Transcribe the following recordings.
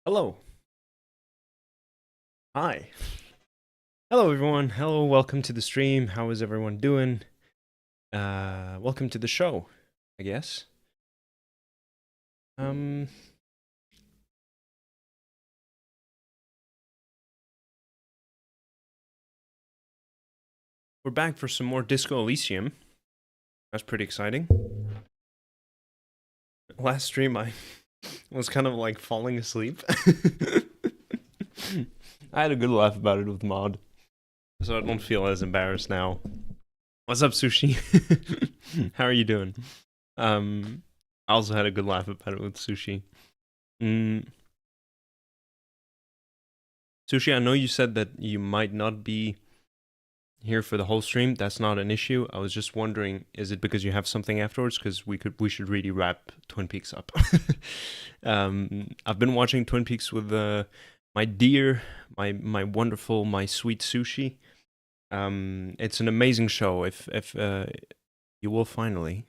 Hello. Hi. Hello, everyone. Hello, welcome to the stream. How is everyone doing? Welcome to the show, I guess. Um, we're back for some more Disco Elysium. That's pretty exciting. Last stream, I was kind of like falling asleep. I had a good laugh about it with Mod, so I don't feel as embarrassed now. What's up, Sushi? How are you doing? I also had a good laugh about it with Sushi. Mm, Sushi, I know you said that you might not be here for the whole stream. That's not an issue. I was just wondering, is it because you have something afterwards? Because we should really wrap Twin Peaks up. I've been watching Twin Peaks with my dear, my wonderful, my sweet Sushi. It's an amazing show. If you will finally,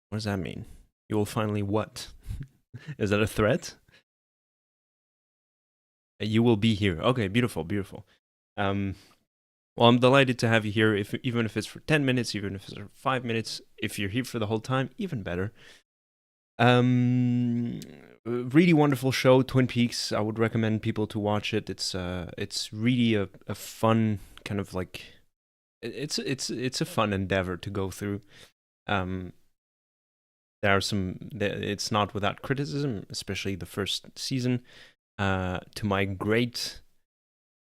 what does that mean? You will finally what? Is that a threat? You will be here. Okay, beautiful, beautiful. Well, I'm delighted to have you here, even if it's for 10 minutes, even if it's for 5 minutes. If you're here for the whole time, even better. Really wonderful show, Twin Peaks. I would recommend people to watch it. It's really a fun kind of like it's a fun endeavor to go through. Um, there are it's not without criticism, especially the first season. To my great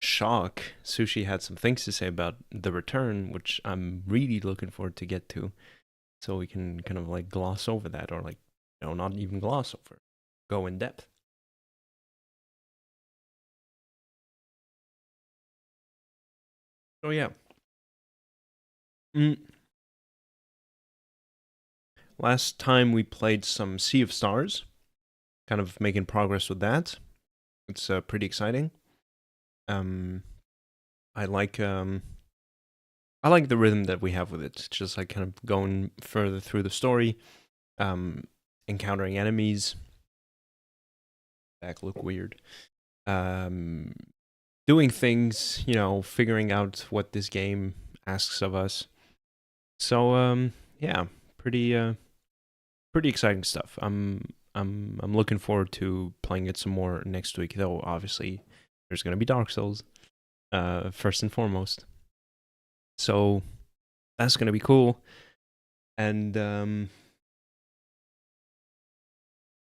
shock, Sushi had some things to say about The Return, which I'm really looking forward to get to, so we can kind of like gloss over that, or like, not even gloss over, go in depth. So yeah. Mm. Last time we played some Sea of Stars, kind of making progress with that. It's pretty exciting. Um, I like the rhythm that we have with it. It's just like kind of going further through the story, encountering enemies. Back look weird. Um, Doing things, figuring out what this game asks of us. So yeah, pretty exciting stuff. I'm looking forward to playing it some more next week, though obviously there's going to be Dark Souls first and foremost. So that's going to be cool. And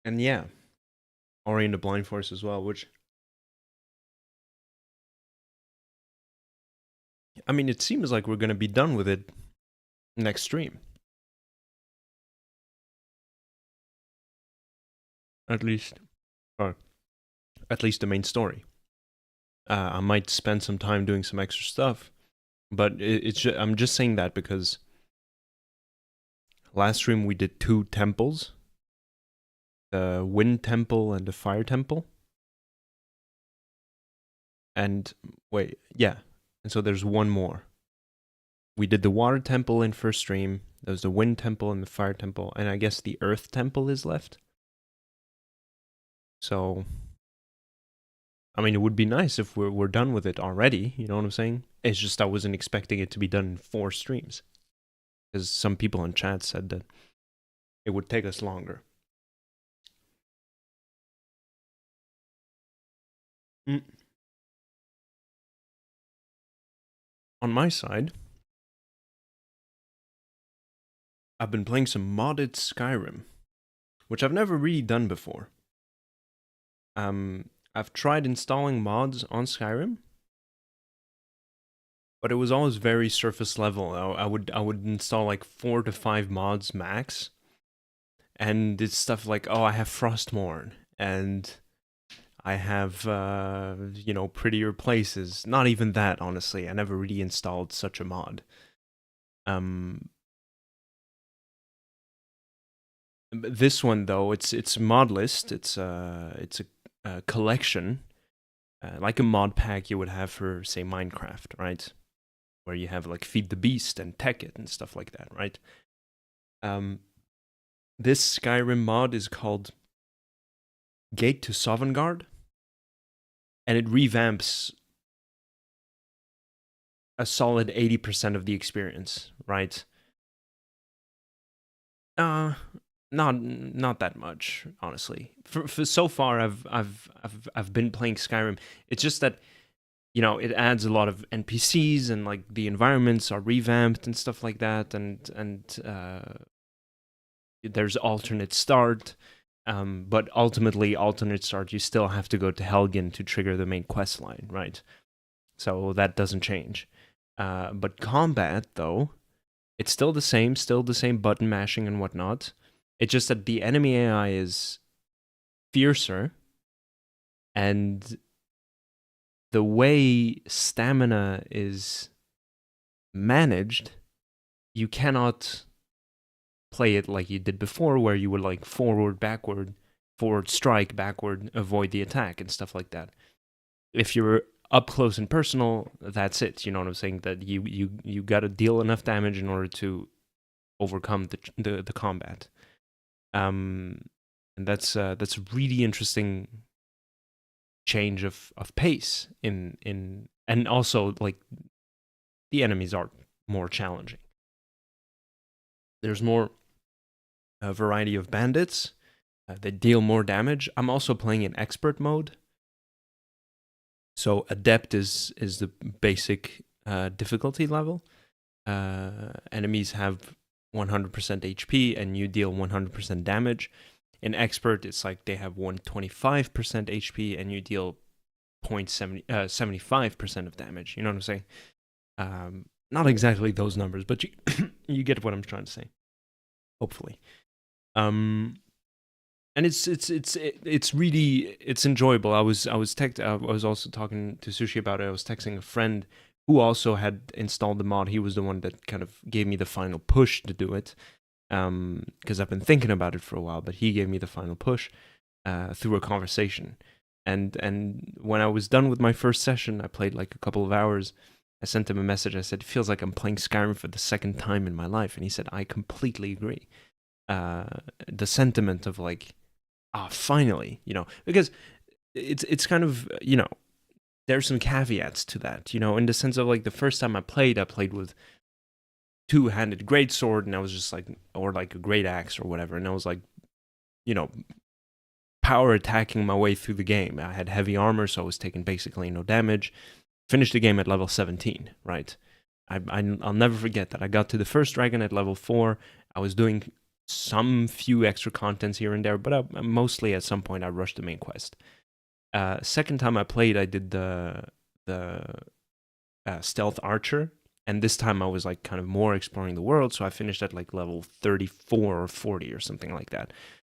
yeah, Ori and the Blind Forest as well, which I mean, it seems like we're going to be done with it next stream. At least, or at least the main story. I might spend some time doing some extra stuff, but I'm just saying that because last stream we did 2 temples, the Wind Temple and the Fire Temple. And wait, yeah. And so there's one more. We did the Water Temple in first stream. There's the Wind Temple and the Fire Temple, and I guess the Earth Temple is left. So, I mean, it would be nice if we're done with it already. You know what I'm saying? It's just I wasn't expecting it to be done in 4 streams, because some people in chat said that it would take us longer. Mm. On my side, I've been playing some modded Skyrim, which I've never really done before. I've tried installing mods on Skyrim, but it was always very surface level. I would install like 4 to 5 mods max, and it's stuff like, oh, I have Frostmourne, and I have prettier places. Not even that, honestly. I never really installed such a mod. This one though, it's mod list. It's a collection, like a mod pack you would have for, say, Minecraft, right? Where you have like Feed the Beast and Tech It and stuff like that, right? This Skyrim mod is called Gate to Sovngarde, and it revamps a solid 80% of the experience, right? Uh not that much, honestly. For so far, I've been playing Skyrim. It's just that, you know, it adds a lot of NPCs, and like the environments are revamped and stuff like that, and there's alternate start. But ultimately, alternate start, you still have to go to Helgen to trigger the main quest line, right? So that doesn't change. But combat, though, it's still the same button mashing and whatnot. It's just that the enemy AI is fiercer, and the way stamina is managed, you cannot play it like you did before, where you would like forward, backward, forward strike, backward, avoid the attack, and stuff like that. If you're up close and personal, that's it. You know what I'm saying? That you got to deal enough damage in order to overcome the combat. And that's a really interesting change of pace in and also like the enemies are more challenging. There's more variety of bandits. They deal more damage. I'm also playing in expert mode. So adept is the basic difficulty level. Enemies have 100% HP and you deal 100% damage. In expert, it's like they have 125% HP and you deal 75% of damage. You know what I'm saying? Not exactly those numbers, but you you get what I'm trying to say. Hopefully. And it's really enjoyable. I was also talking to Sushi about it. I was texting a friend who also had installed the mod. He was the one that kind of gave me the final push to do it, because I've been thinking about it for a while. But he gave me the final push through a conversation. And when I was done with my first session, I played like a couple of hours. I sent him a message. I said, "It feels like I'm playing Skyrim for the second time in my life." And he said, "I completely agree." The sentiment of like, finally, you know, because it's kind of, you know, there's some caveats to that, you know, in the sense of like the first time I played with two-handed greatsword, and I was just like, or like a great axe or whatever, and I was like, you know, power attacking my way through the game. I had heavy armor, so I was taking basically no damage. Finished the game at level 17, right? I'll never forget that. I got to the first dragon at level 4. I was doing some few extra contents here and there, but mostly at some point I rushed the main quest. Second time I played, I did the stealth archer, and this time I was like kind of more exploring the world, so I finished at like level 34 or 40 or something like that.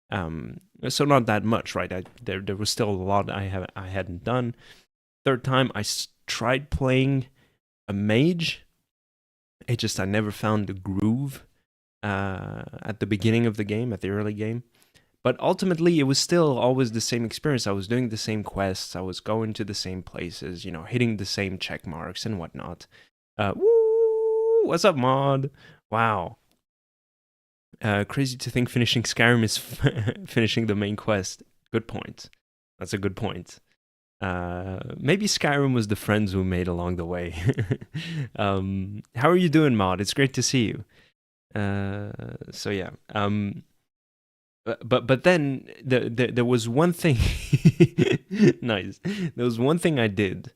So not that much, right? There was still a lot I hadn't done. Third time I tried playing a mage. I never found the groove at the beginning of the game, at the early game. But ultimately, it was still always the same experience. I was doing the same quests. I was going to the same places, you know, hitting the same check marks and whatnot. Woo! What's up, mod? Wow. Crazy to think finishing Skyrim is finishing the main quest. Good point. That's a good point. Maybe Skyrim was the friends we made along the way. How are you doing, mod? It's great to see you. So yeah. But then there was one thing. Nice. There was one thing I did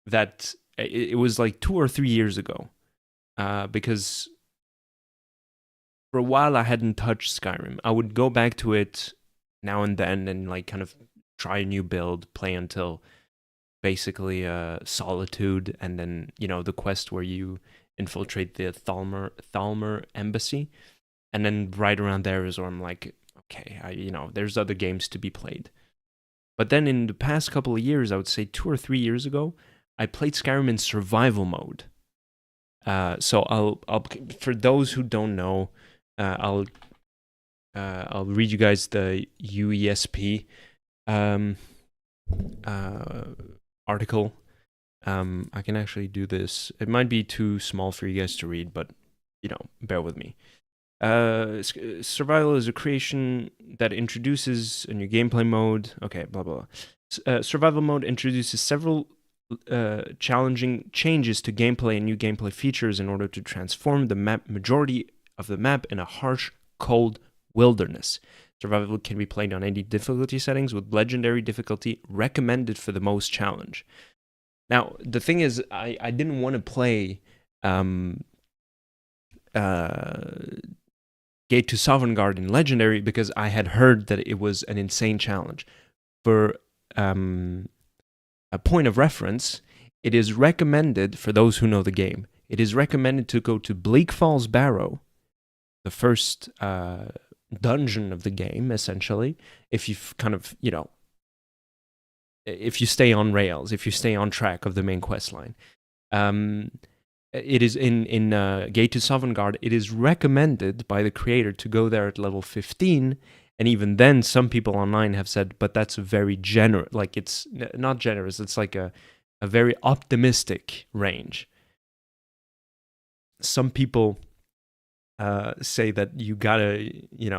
that it was like 2 or 3 years ago, because for a while I hadn't touched Skyrim. I would go back to it now and then and like kind of try a new build, play until basically Solitude, and then, you know, the quest where you infiltrate the Thalmor embassy. And then right around there is where I'm like, okay, you know, there's other games to be played. But then in the past couple of years, I would say 2 or 3 years ago, I played Skyrim in survival mode. So I'll for those who don't know, I'll read you guys the UESP article. I can actually do this. It might be too small for you guys to read, but, you know, bear with me. Survival is a creation that introduces a new gameplay mode. Okay, blah blah. Survival mode introduces several challenging changes to gameplay and new gameplay features in order to transform the majority of the map in a harsh, cold wilderness. Survival can be played on any difficulty settings, with legendary difficulty recommended for the most challenge. Now, the thing is, I didn't want to play Gate to Sovngarde in Legendary because I had heard that it was an insane challenge. For a point of reference, it is recommended, for those who know the game, it is recommended to go to Bleak Falls Barrow, the first dungeon of the game, essentially, if you've kind of, if you stay on rails, if you stay on track of the main quest line. It is in Gate to Sovngarde, it is recommended by the creator to go there at level 15, and even then some people online have said, but that's very generous, like it's not generous, it's like a very optimistic range. Some people say that you gotta, you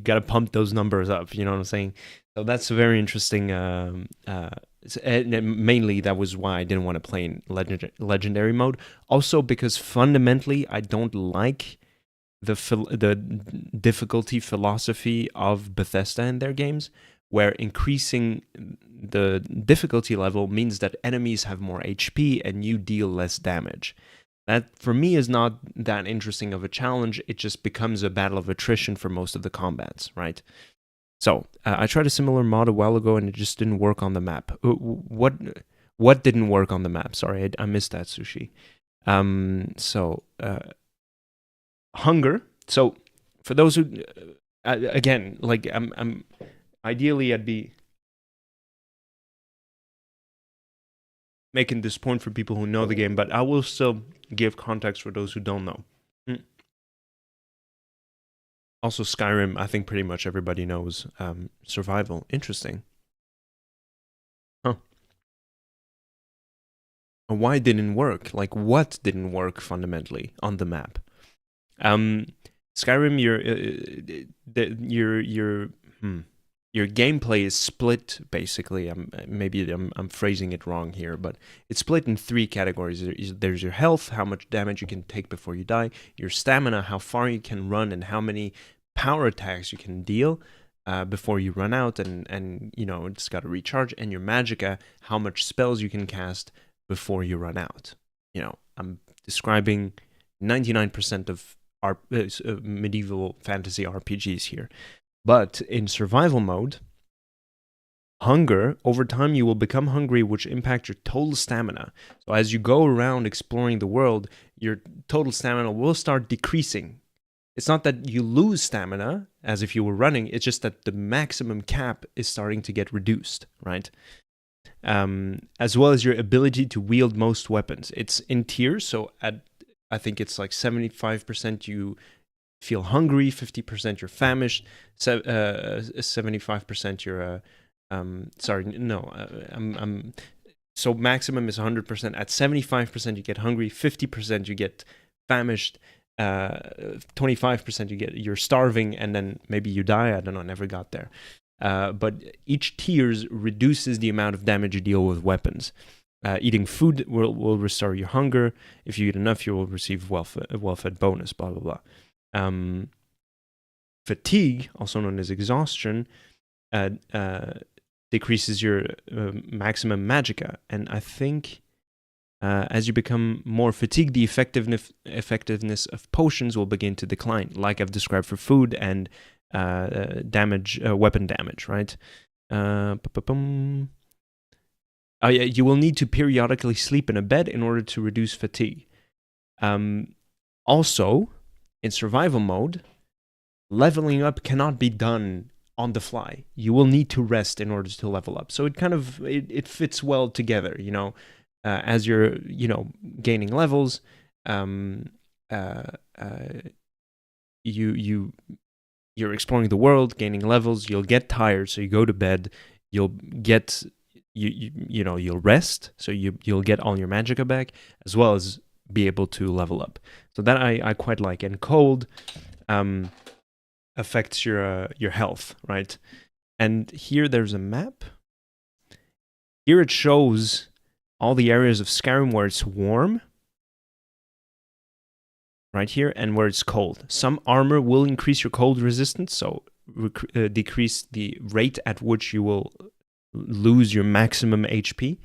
gotta pump those numbers up, you know what I'm saying? So that's a very interesting, and mainly that was why I didn't want to play in legendary mode. Also because fundamentally I don't like the difficulty philosophy of Bethesda in their games, where increasing the difficulty level means that enemies have more HP and you deal less damage. That, for me, is not that interesting of a challenge. It just becomes a battle of attrition for most of the combats, right? So, I tried a similar mod a while ago, and it just didn't work on the map. What didn't work on the map? Sorry, I missed that, Sushi. Hunger. So, for those who, again, like, I'm ideally, I'd be making this point for people who know the game, but I will still give context for those who don't know. Also, Skyrim, I think pretty much everybody knows. Survival. Interesting. Huh. Why didn't work? Like, what didn't work fundamentally on the map? Skyrim, your gameplay is split, basically. Maybe I'm phrasing it wrong here, but it's split in 3 categories. There's your health, how much damage you can take before you die, your stamina, how far you can run, and how many power attacks you can deal before you run out, and it's got to recharge, and your magicka, how much spells you can cast before you run out. I'm describing 99% of medieval fantasy RPGs here. But in survival mode, hunger, over time you will become hungry, which impacts your total stamina. So as you go around exploring the world, your total stamina will start decreasing. It's not that you lose stamina, as if you were running, it's just that the maximum cap is starting to get reduced, right? As well as your ability to wield most weapons. It's in tiers, so I think it's like 75% you feel hungry, 50% you're famished, 75% you're so maximum is 100%. At 75% you get hungry, 50% you get famished, 25% you're starving, and then maybe you die. I don't know, never got there. But each tiers reduces the amount of damage you deal with weapons. Eating food will restore your hunger. If you eat enough, you will receive well-fed bonus, blah, blah, blah. Fatigue, also known as exhaustion, decreases your maximum magicka. And I think as you become more fatigued, the effectiveness of potions will begin to decline, like I've described for food and weapon damage, right? You will need to periodically sleep in a bed in order to reduce fatigue. Also, in survival mode, leveling up cannot be done on the fly. You will need to rest in order to level up. So it kind of it fits well together, as you're gaining levels. You're exploring the world, gaining levels. You'll get tired, so you go to bed. You'll get you'll rest, so you'll get all your magicka back, as well as be able to level up. So that I quite like. And cold affects your health, right? And here there's a map. Here it shows all the areas of Skyrim where it's warm, right here, and where it's cold. Some armor will increase your cold resistance, so decrease the rate at which you will lose your maximum HP.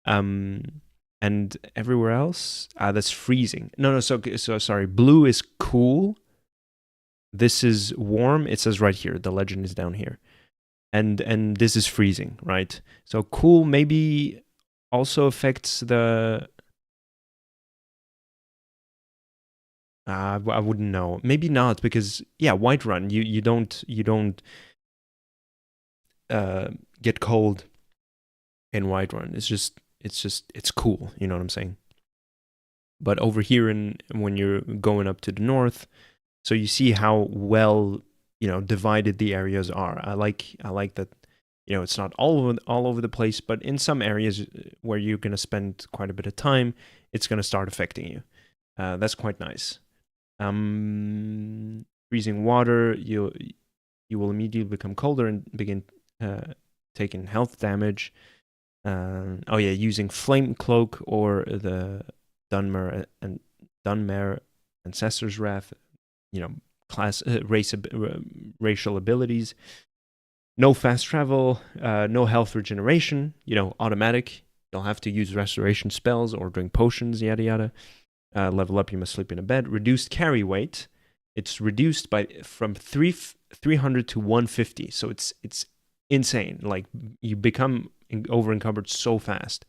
And everywhere else, that's freezing. No, so sorry. Blue is cool. This is warm. It says right here. The legend is down here. And this is freezing, right? So cool maybe also affects the. I wouldn't know. Maybe not, because yeah, Whiterun. You don't get cold in Whiterun. It's cool. You know what I'm saying? But over here, when you're going up to the north, so you see how well divided the areas are. I like that. It's not all over the place, but in some areas where you're gonna spend quite a bit of time, it's gonna start affecting you. That's quite nice. Freezing water, you will immediately become colder and begin taking health damage. Oh yeah, using flame cloak or the Dunmer Ancestor's Wrath, class racial abilities. No fast travel, no health regeneration. Automatic. You'll have to use restoration spells or drink potions, yada yada. Level up, you must sleep in a bed. Reduced carry weight. It's reduced from 300 to 150. So it's insane. Like, you become over encumbered so fast.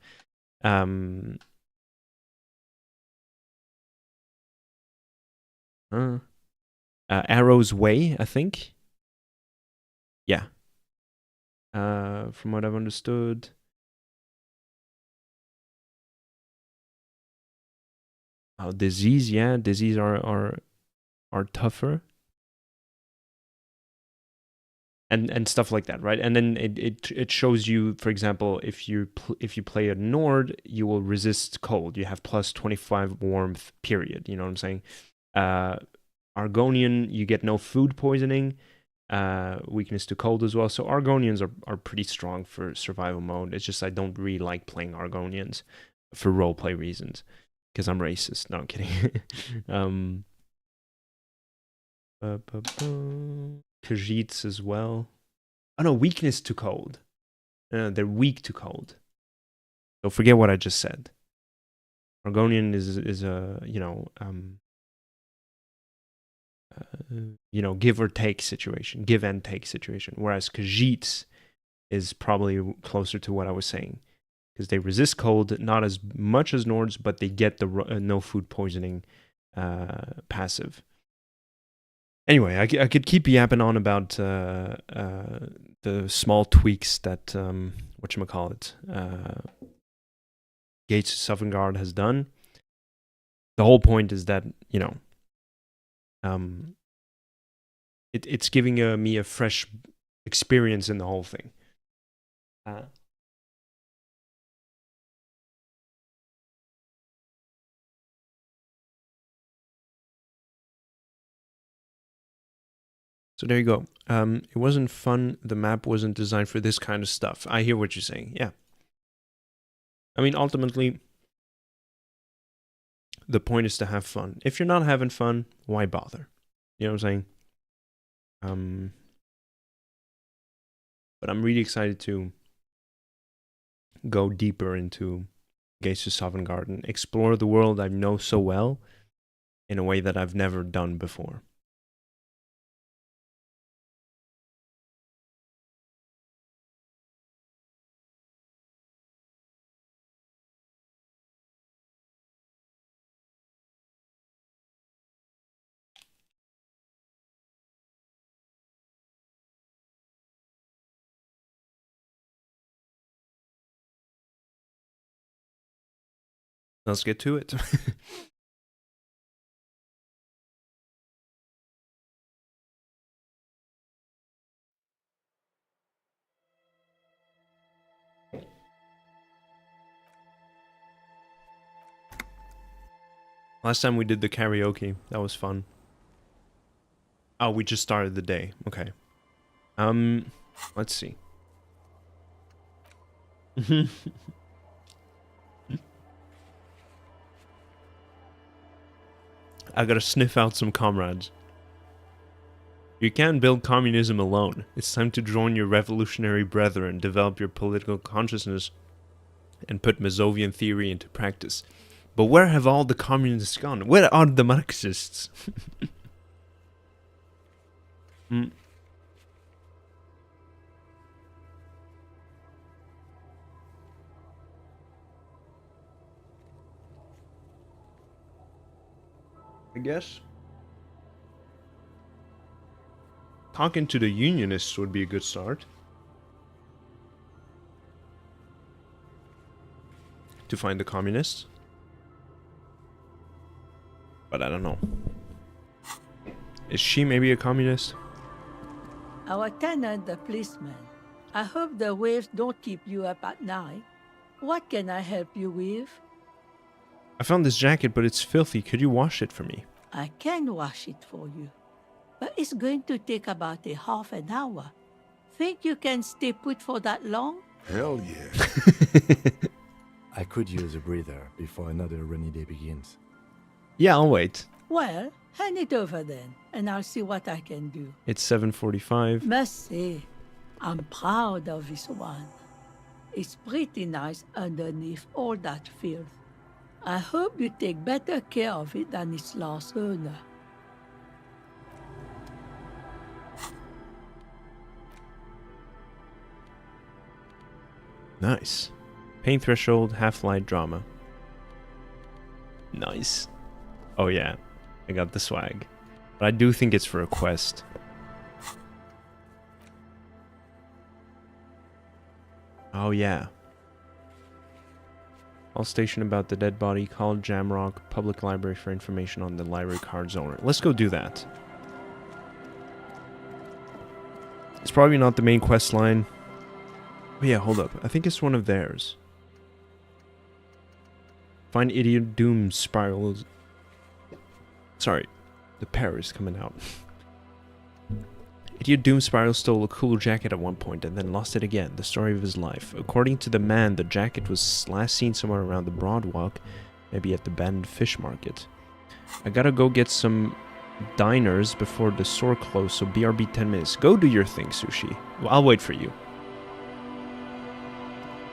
Arrow's Way, I think. Yeah. From what I've understood. Oh, disease, yeah. Disease are tougher. And stuff like that, right? And then it shows you, for example, if you play a Nord, you will resist cold. You have plus 25 warmth, period. You know what I'm saying? Argonian, you get no food poisoning, weakness to cold as well. So Argonians are pretty strong for survival mode. It's just I don't really like playing Argonians for roleplay reasons, because I'm racist. No, I'm kidding. Khajiits as well. Oh no, weakness to cold. They're weak to cold. So forget what I just said. Argonian is a give or take situation, give and take situation. Whereas Khajiits is probably closer to what I was saying, because they resist cold, not as much as Nords, but they get the no food poisoning passive. Anyway, I could keep yapping on about the small tweaks that whatchamacallit, Gates of Sovngarde has done. The whole point is that it's giving me a fresh experience in the whole thing. So there you go. It wasn't fun. The map wasn't designed for this kind of stuff. I hear what you're saying. Yeah. I mean, ultimately, the point is to have fun. If you're not having fun, why bother? You know what I'm saying? But I'm really excited to go deeper into Gates of Sovngarde and explore the world I know so well in a way that I've never done before. Let's get to it. Last time we did the karaoke. That was fun. Oh, we just started the day. Okay. Let's see. I gotta sniff out some comrades. You can't build communism alone. It's time to join your revolutionary brethren, develop your political consciousness, and put Mazovian theory into practice. But where have all the communists gone? Where are the Marxists? I guess talking to the unionists would be a good start. To find the communists. But I don't know. Is she maybe a communist? Our tenant, the policeman. I hope the waves don't keep you up at night. What can I help you with? I found this jacket, but it's filthy. Could you wash it for me? I can wash it for you. But it's going to take about a half an hour. Think you can stay put for that long? Hell yeah. I could use a breather before another rainy day begins. Yeah, I'll wait. Well, hand it over then, and I'll see what I can do. It's 7:45. Must say, I'm proud of this one. It's pretty nice underneath all that filth. I hope you take better care of it than its last owner. Nice. Pain threshold, half-light drama. Nice. Oh yeah, I got the swag. But I do think it's for a quest. Oh yeah. All station about the dead body, call Jamrock, public library for information on the library card's owner. Let's go do that. It's probably not the main quest line. Oh yeah, hold up. I think it's one of theirs. Find Idiot Doom Spirals. Sorry, the pear is coming out. Idiot Doom Spiral stole a cool jacket at one point and then lost it again. The story of his life. According to the man, the jacket was last seen somewhere around the Broadwalk, maybe at the abandoned fish market. I gotta go get some diners before the store closes, so BRB 10 minutes. Go do your thing, Sushi. Well, I'll wait for you.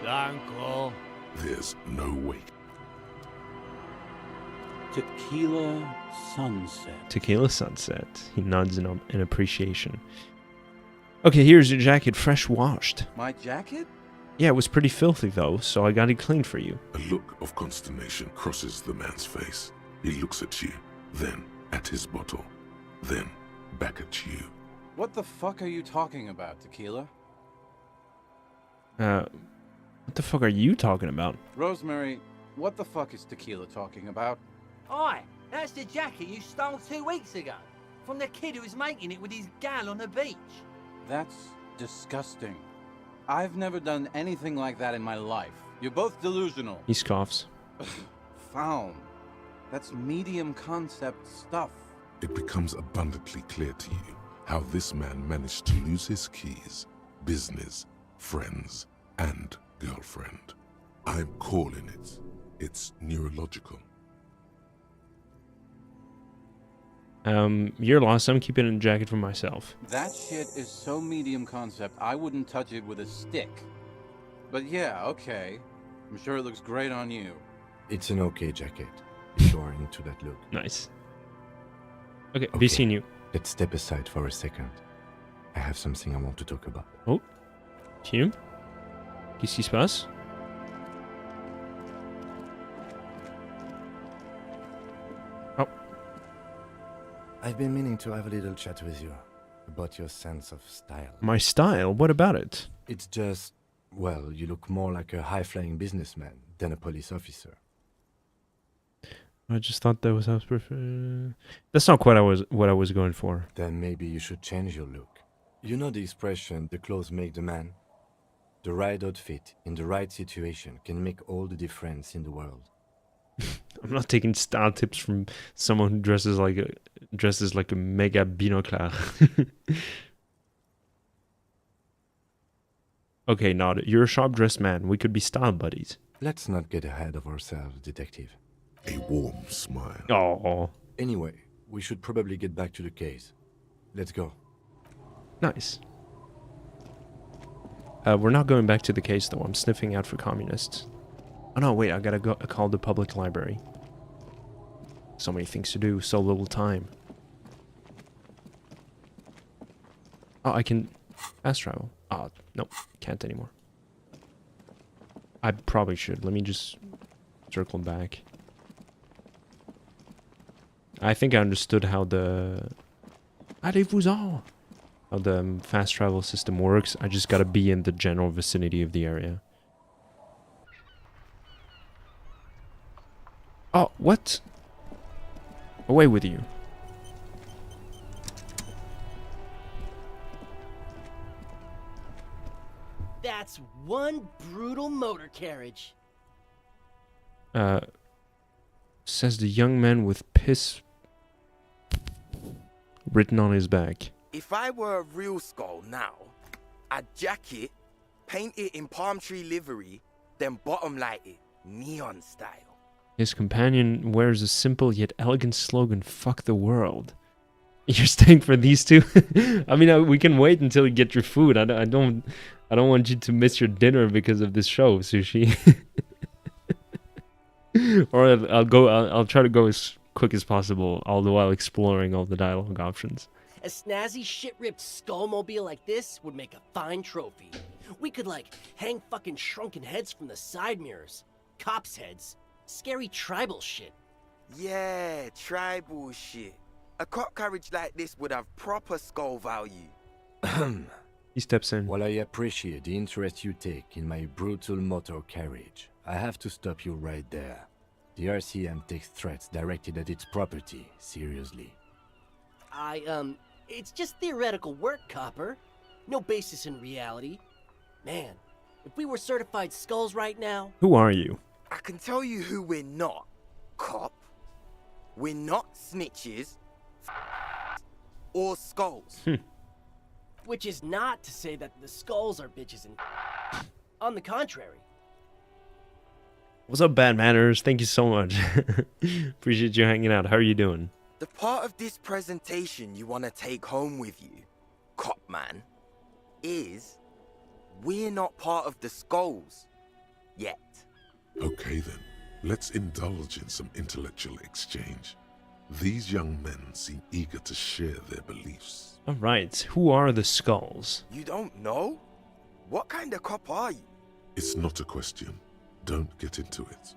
Uncle. There's no way. Tequila Sunset. Tequila Sunset. He nods in appreciation. Okay, here's your jacket, fresh washed. My jacket? Yeah, it was pretty filthy though, so I got it cleaned for you. A look of consternation crosses the man's face. He looks at you, then at his bottle, then back at you. What the fuck are you talking about, Tequila? What the fuck are you talking about? Rosemary, what the fuck is Tequila talking about? Aye, that's the jacket you stole 2 weeks ago. From the kid who was making it with his gal on the beach. That's disgusting. I've never done anything like that in my life. You're both delusional. He scoffs. Found. That's medium concept stuff. It becomes abundantly clear to you how this man managed to lose his keys, business, friends, and girlfriend. I'm calling it. It's neurological. You're lost. I'm keeping a jacket for myself. That shit is so medium concept, I wouldn't touch it with a stick. But yeah, okay. I'm sure it looks great on you. It's an okay jacket, if you're into that look. Nice. Okay, be seeing you. Let's step aside for a second. I have something I want to talk about. Oh. Tim? Qu'est-ce qui se passe? Oh. I've been meaning to have a little chat with you about your sense of style. My style? What about it? It's just, well, you look more like a high-flying businessman than a police officer. I just thought that was how that's not quite what I was going for. Then maybe you should change your look. You know the expression, the clothes make the man? The right outfit in the right situation can make all the difference in the world. I'm not taking style tips from someone who dresses like a mega binocular. Okay, Nod, you're a sharp-dressed man. We could be style buddies. Let's not get ahead of ourselves, detective. A warm smile. Oh, Anyway, we should probably get back to the case. Let's go. nice. We're not going back to the case, though. I'm sniffing out for communists. Oh, no, wait. I gotta go call the public library. So many things to do. So little time. Oh, I can fast travel. Oh, nope. Can't anymore. I probably should. Let me just circle back. I think I understood how the... Allez-vous-en! How the fast travel system works. I just gotta be in the general vicinity of the area. Oh, what? Away with you. That's one brutal motor carriage. Says the young man with piss written on his back. If I were a real skull now, I'd jack it, paint it in palm tree livery, then bottom light it, neon style. His companion wears a simple yet elegant slogan, "Fuck the world." You're staying for these two? I mean, we can wait until you get your food. I don't want you to miss your dinner because of this show, Sushi. Or I'll try to go as quick as possible, all the while exploring all the dialogue options. A snazzy shit-ripped skullmobile like this would make a fine trophy. We could, like, hang fucking shrunken heads from the side mirrors. Cops' heads. Scary tribal shit. Yeah, tribal shit. A cop carriage like this would have proper skull value. He steps in. While I appreciate the interest you take in my brutal motor carriage, I have to stop you right there. The RCM takes threats directed at its property seriously. It's just theoretical work, Copper. No basis in reality. Man, if we were certified skulls right now... Who are you? I can tell you who we're not, cop. We're not snitches or skulls. Which is not to say that the skulls are bitches and... On the contrary. What's up, Bad Manners? Thank you so much. Appreciate you hanging out. How are you doing? The part of this presentation you want to take home with you, cop man, is we're not part of the skulls yet. Okay then, let's indulge in some intellectual exchange. These young men seem eager to share their beliefs. Alright, who are the skulls? You don't know? What kind of cop are you? It's not a question. Don't get into it.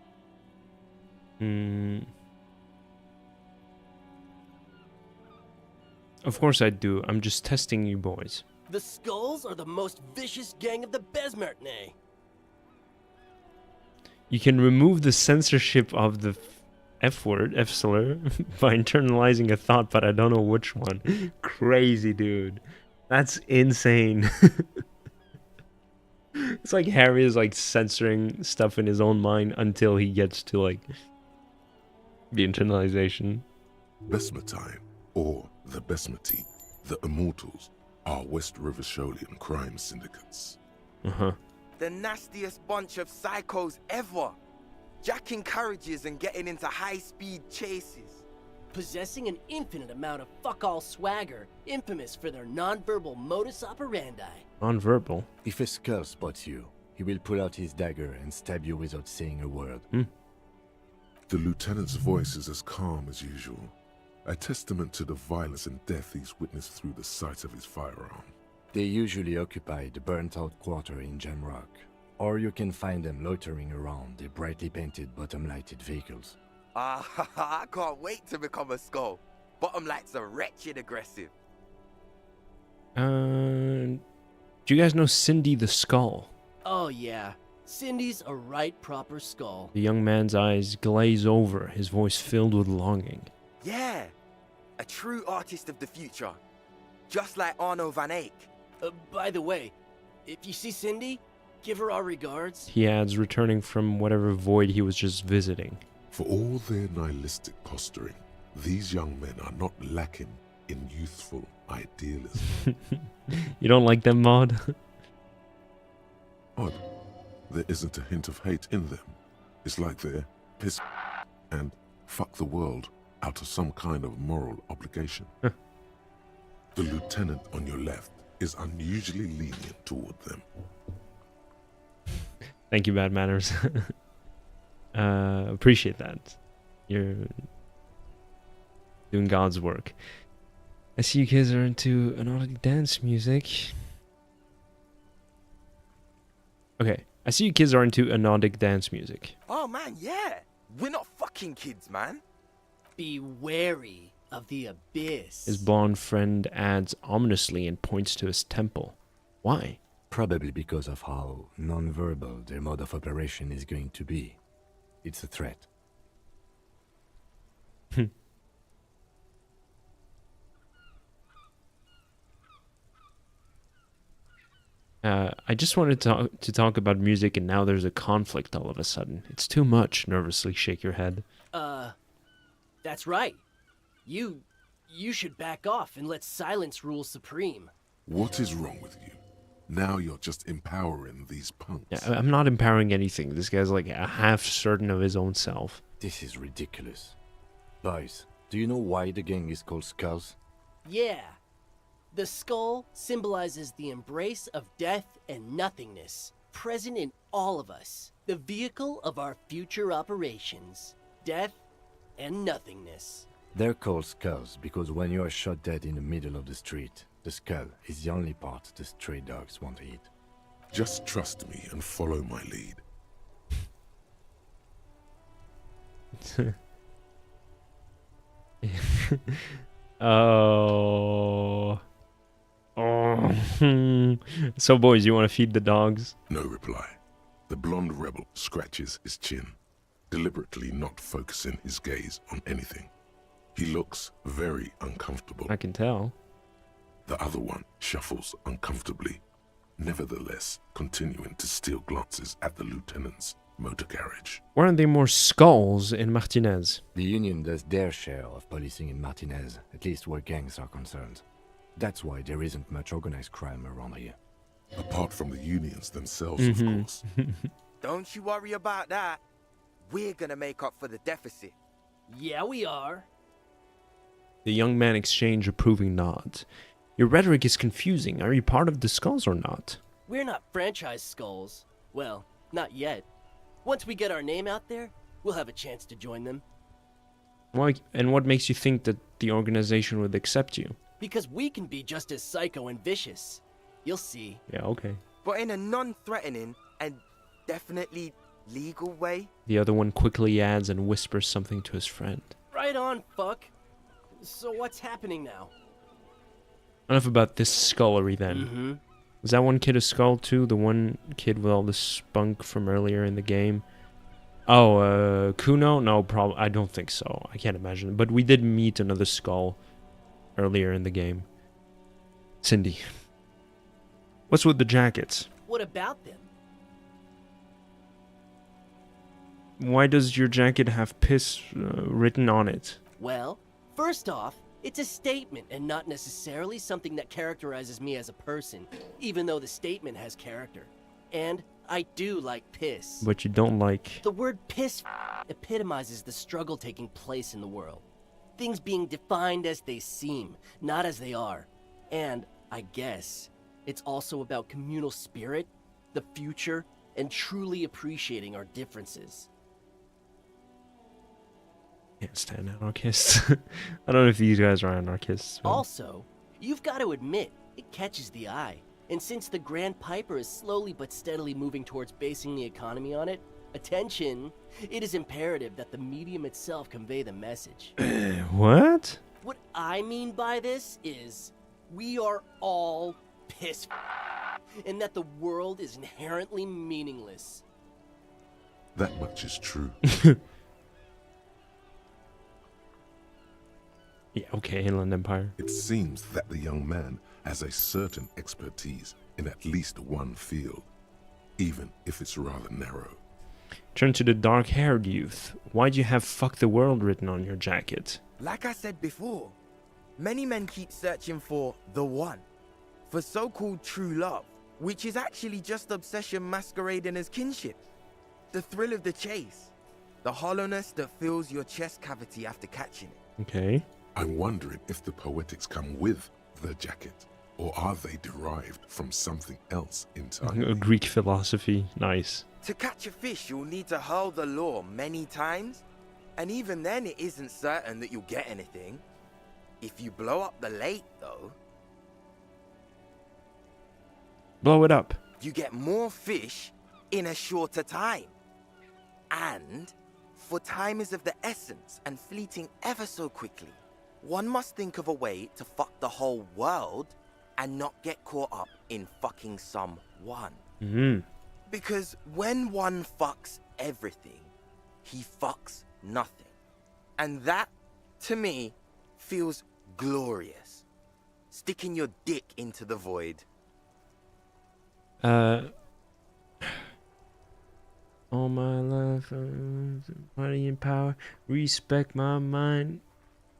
Of course I do. I'm just testing you boys. The skulls are the most vicious gang of the Besmertne. You can remove the censorship of the F word, F slur, by internalizing a thought, but I don't know which one. Crazy, dude. That's insane. It's like Harry is like censoring stuff in his own mind until he gets to like the internalization. Besmatine, or the Besmati, the Immortals, are West River Sholian crime syndicates. The nastiest bunch of psychos ever. Jacking carriages and getting into high-speed chases. Possessing an infinite amount of fuck-all swagger, infamous for their non-verbal modus operandi. Non-verbal? If a skull spots you, he will pull out his dagger and stab you without saying a word. The lieutenant's voice is as calm as usual, a testament to the violence and death he's witnessed through the sight of his firearm. They usually occupy the burnt-out quarter in Jamrock, or you can find them loitering around their brightly painted bottom-lighted vehicles. I can't wait to become a skull. Bottom lights are wretched aggressive. Do you guys know Cindy the Skull? Oh yeah, Cindy's a right proper skull. The young man's eyes glaze over, his voice filled with longing. Yeah, a true artist of the future. Just like Arno van Eyck. By the way, if you see Cindy, give her our regards. He adds, returning from whatever void he was just visiting. For all their nihilistic posturing, these young men are not lacking in youthful idealism. You don't like them, Maud? Odd. There isn't a hint of hate in them. It's like they're piss and fuck the world out of some kind of moral obligation. The lieutenant on your left is unusually lenient toward them. Thank you, Bad Manners. Appreciate that. You're doing God's work. I see you kids are into anodic dance music. Okay, I see you kids are into anodic dance music. Oh man, yeah. We're not fucking kids, man. Be wary of the abyss. His blonde friend adds ominously and points to his temple. Why? Probably because of how non-verbal their mode of operation is going to be. It's a threat. I just wanted to talk about music, and now there's a conflict all of a sudden. It's too much. Nervously shake your head. That's right. You should back off and let silence rule supreme. What is wrong with you? Now you're just empowering these punks. Yeah, I'm not empowering anything. This guy's like a half certain of his own self. This is ridiculous. Boys, do you know why the gang is called Skulls? Yeah. The skull symbolizes the embrace of death and nothingness, present in all of us. The vehicle of our future operations. Death and nothingness. They're called Skulls because when you are shot dead in the middle of the street, the skull is the only part the stray dogs want to eat. Just trust me and follow my lead. Oh. So, boys, you want to feed the dogs? No reply. The blonde rebel scratches his chin, deliberately not focusing his gaze on anything. He looks very uncomfortable. I can tell. The other one shuffles uncomfortably, nevertheless continuing to steal glances at the lieutenant's motor carriage. Weren't there more skulls in Martinez? The Union does their share of policing in Martinez, at least where gangs are concerned. That's why there isn't much organized crime around here. Apart from the unions themselves, of course. Don't you worry about that. We're gonna make up for the deficit. Yeah, we are. The young men exchange approving nods. Your rhetoric is confusing. Are you part of the Skulls or not? We're not franchise skulls. Well, not yet. Once we get our name out there, we'll have a chance to join them. Why? And what makes you think that the organization would accept you? Because we can be just as psycho and vicious. You'll see. Yeah, okay. But in a non-threatening and definitely legal way. The other one quickly adds and whispers something to his friend. Right on, fuck. So what's happening now? Enough about this scullery then. Is that one kid a skull too? The one kid with all the spunk from earlier in the game? Oh, Kuno? No, probably. I don't think so. I can't imagine. But we did meet another skull earlier in the game. Cindy. What's with the jackets? What about them? Why does your jacket have piss written on it? Well, first off, it's a statement and not necessarily something that characterizes me as a person, even though the statement has character. And I do like piss. But you don't like... The word piss epitomizes the struggle taking place in the world. Things being defined as they seem, not as they are. And, I guess, it's also about communal spirit, the future, and truly appreciating our differences. Can't stand anarchists. I don't know if these guys are anarchists. But... Also, you've got to admit, it catches the eye. And since the Grand Piper is slowly but steadily moving towards basing the economy on it, attention, it is imperative that the medium itself convey the message. What? What I mean by this is, we are all piss and that the world is inherently meaningless. That much is true. Yeah, okay, Inland Empire. It seems that the young man has a certain expertise in at least one field, even if it's rather narrow. Turn to the dark-haired youth. Why'd you have "fuck the world" written on your jacket? Like I said before, many men keep searching for the one, for so-called true love, which is actually just obsession masquerading as kinship. The thrill of the chase, the hollowness that fills your chest cavity after catching it. Okay. I'm wondering if the poetics come with the jacket, or are they derived from something else entirely? Greek philosophy. Nice. To catch a fish, you'll need to hurl the lure many times, and even then it isn't certain that you'll get anything. If you blow up the lake, though, Blow it up. you get more fish in a shorter time. And, for time is of the essence and fleeting ever so quickly, one must think of a way to fuck the whole world and not get caught up in fucking someone. Because when one fucks everything, he fucks nothing. And that, to me, feels glorious. Sticking your dick into the void. All my life, money and power, respect my mind,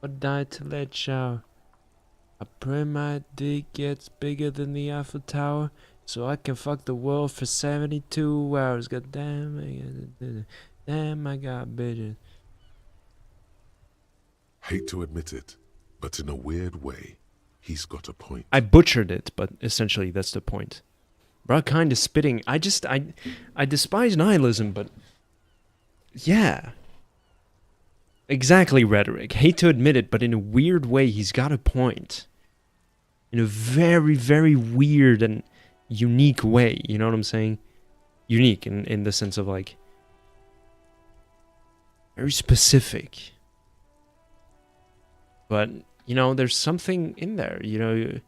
but die to let shower. I pray my dick gets bigger than the Eiffel Tower, so I can fuck the world for 72 hours. God damn, damn, I got bitches. Hate to admit it, but in a weird way, he's got a point. I butchered it, but essentially that's the point. Bro, kind of spitting. I despise nihilism, but yeah. Exactly, rhetoric. Hate to admit it, but in a weird way, he's got a point. In a very, very weird and unique way. You know what I'm saying? Unique in the sense of like very specific. But, you know, there's something in there, you know.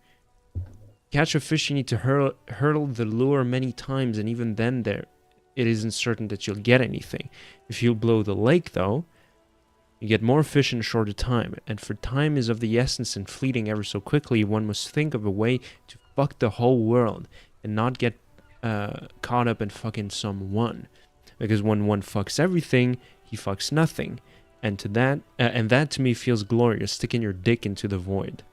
Catch a fish, you need to hurl the lure many times, and even then it isn't certain that you'll get anything. If you blow the lake, though, you get more fish in a shorter time, and for time is of the essence and fleeting ever so quickly, one must think of a way to fuck the whole world and not get caught up in fucking someone. Because when one fucks everything, he fucks nothing. And that to me feels glorious, sticking your dick into the void.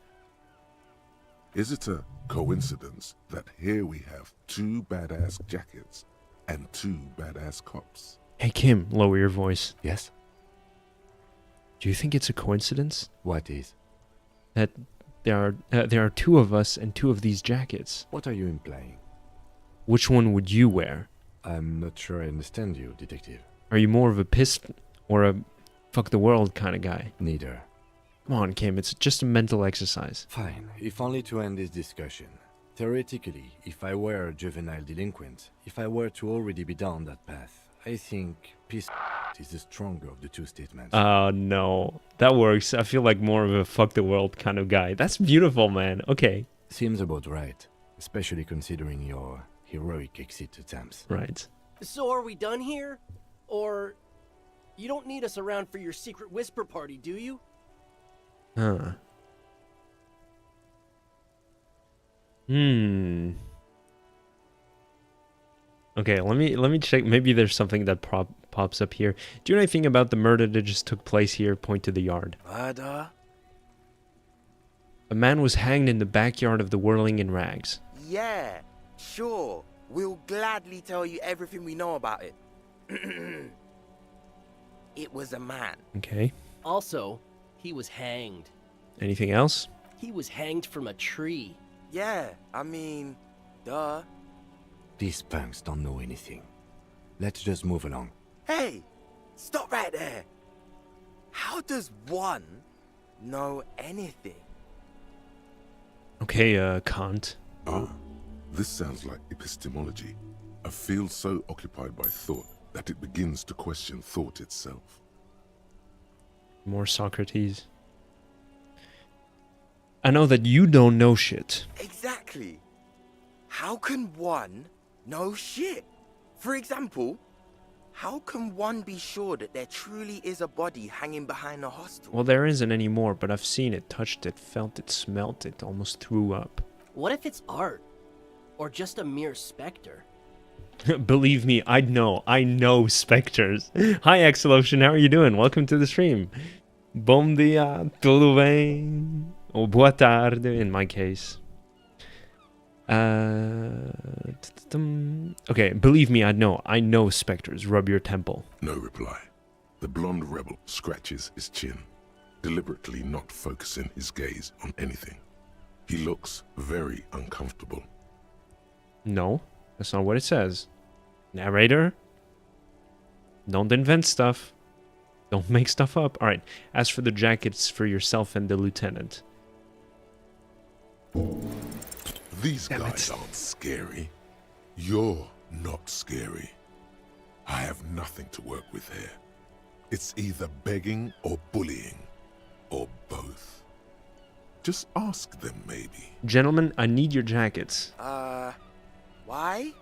Is it a coincidence that here we have 2 badass jackets and 2 badass cops? Hey Kim, lower your voice. Yes? Do you think it's a coincidence What is? that there are 2 of us and 2 of these jackets? What are you implying? Which one would you wear? I'm not sure I understand you, detective. Are you more of a piss or a fuck the world kind of guy? Neither. Come on, Kim, it's just a mental exercise. Fine, if only to end this discussion. Theoretically, if I were a juvenile delinquent, if I were to already be down that path, I think piss is the stronger of the 2 statements. No. That works. I feel like more of a fuck the world kind of guy. That's beautiful, man. Okay. Seems about right, especially considering your heroic exit attempts. Right. So are we done here? Or you don't need us around for your secret whisper party, do you? Huh. Okay, let me check. Maybe there's something that pops up here. Do you know anything about the murder that just took place here? Point to the yard. Murder? A man was hanged in the backyard of the Whirling in Rags. Yeah, sure. We'll gladly tell you everything we know about it. It was a man. Okay. Also, he was hanged. Anything else? He was hanged from a tree. Yeah, I mean, duh. These punks don't know anything. Let's just move along. Hey, stop right there. How does one know anything? Okay, Kant. This sounds like epistemology. A field so occupied by thought that it begins to question thought itself. More Socrates. I know that you don't know shit. Exactly. How can one know shit? For example, how can one be sure that there truly is a body hanging behind a hostel? Well, there isn't anymore, but I've seen it, touched it, felt it, smelt it, almost threw up. What if it's art? Or just a mere specter? Believe me, I know. I know specters. Hi, Exolotion. How are you doing? Welcome to the stream. Bom dia, tudo bem? Or boa tarde, in my case. Okay, believe me, I know. I know specters. Rub your temple. No reply. The blonde rebel scratches his chin, deliberately not focusing his gaze on anything. He looks very uncomfortable. No, that's not what it says. Narrator, don't invent stuff. Don't make stuff up. All right, as for the jackets for yourself and the lieutenant. These guys aren't scary. You're not scary. I have nothing to work with here. It's either begging or bullying, or both. Just ask them, maybe. Gentlemen, I need your jackets. Why?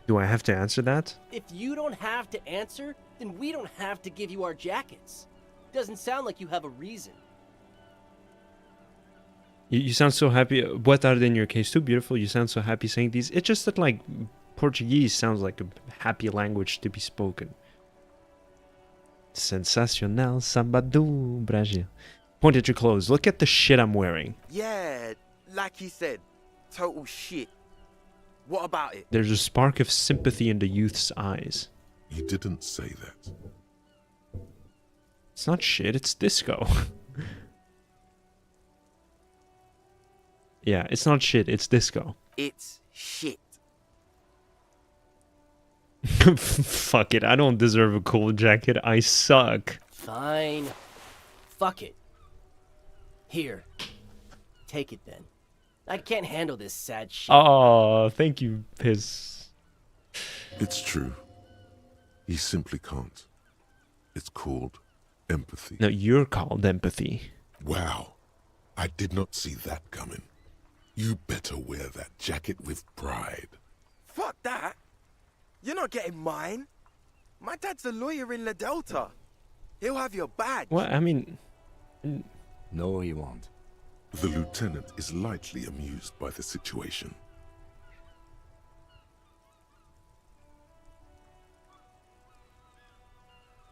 Do I have to answer that? If you don't have to answer, then we don't have to give you our jackets. Doesn't sound like you have a reason. You sound so happy. Boa tarde in your case too, beautiful. You sound so happy saying these. It's just that, like, Portuguese sounds like a happy language to be spoken. Sensacional samba do Brasil. Point at your clothes. Look at the shit I'm wearing. Yeah, like he said, total shit. What about it? There's a spark of sympathy in the youth's eyes. You didn't say that. It's not shit, it's disco. Yeah, it's not shit, it's disco. It's shit. Fuck it, I don't deserve a cool jacket. I suck. Fine. Fuck it. Here. Take it then. I can't handle this sad shit. Oh, thank you, Piss. It's true. He simply can't. It's called empathy. No, you're called empathy. Wow. I did not see that coming. You better wear that jacket with pride. Fuck that. You're not getting mine. My dad's a lawyer in La Delta. He'll have your badge. Well, I mean... No, he won't. The lieutenant is lightly amused by the situation.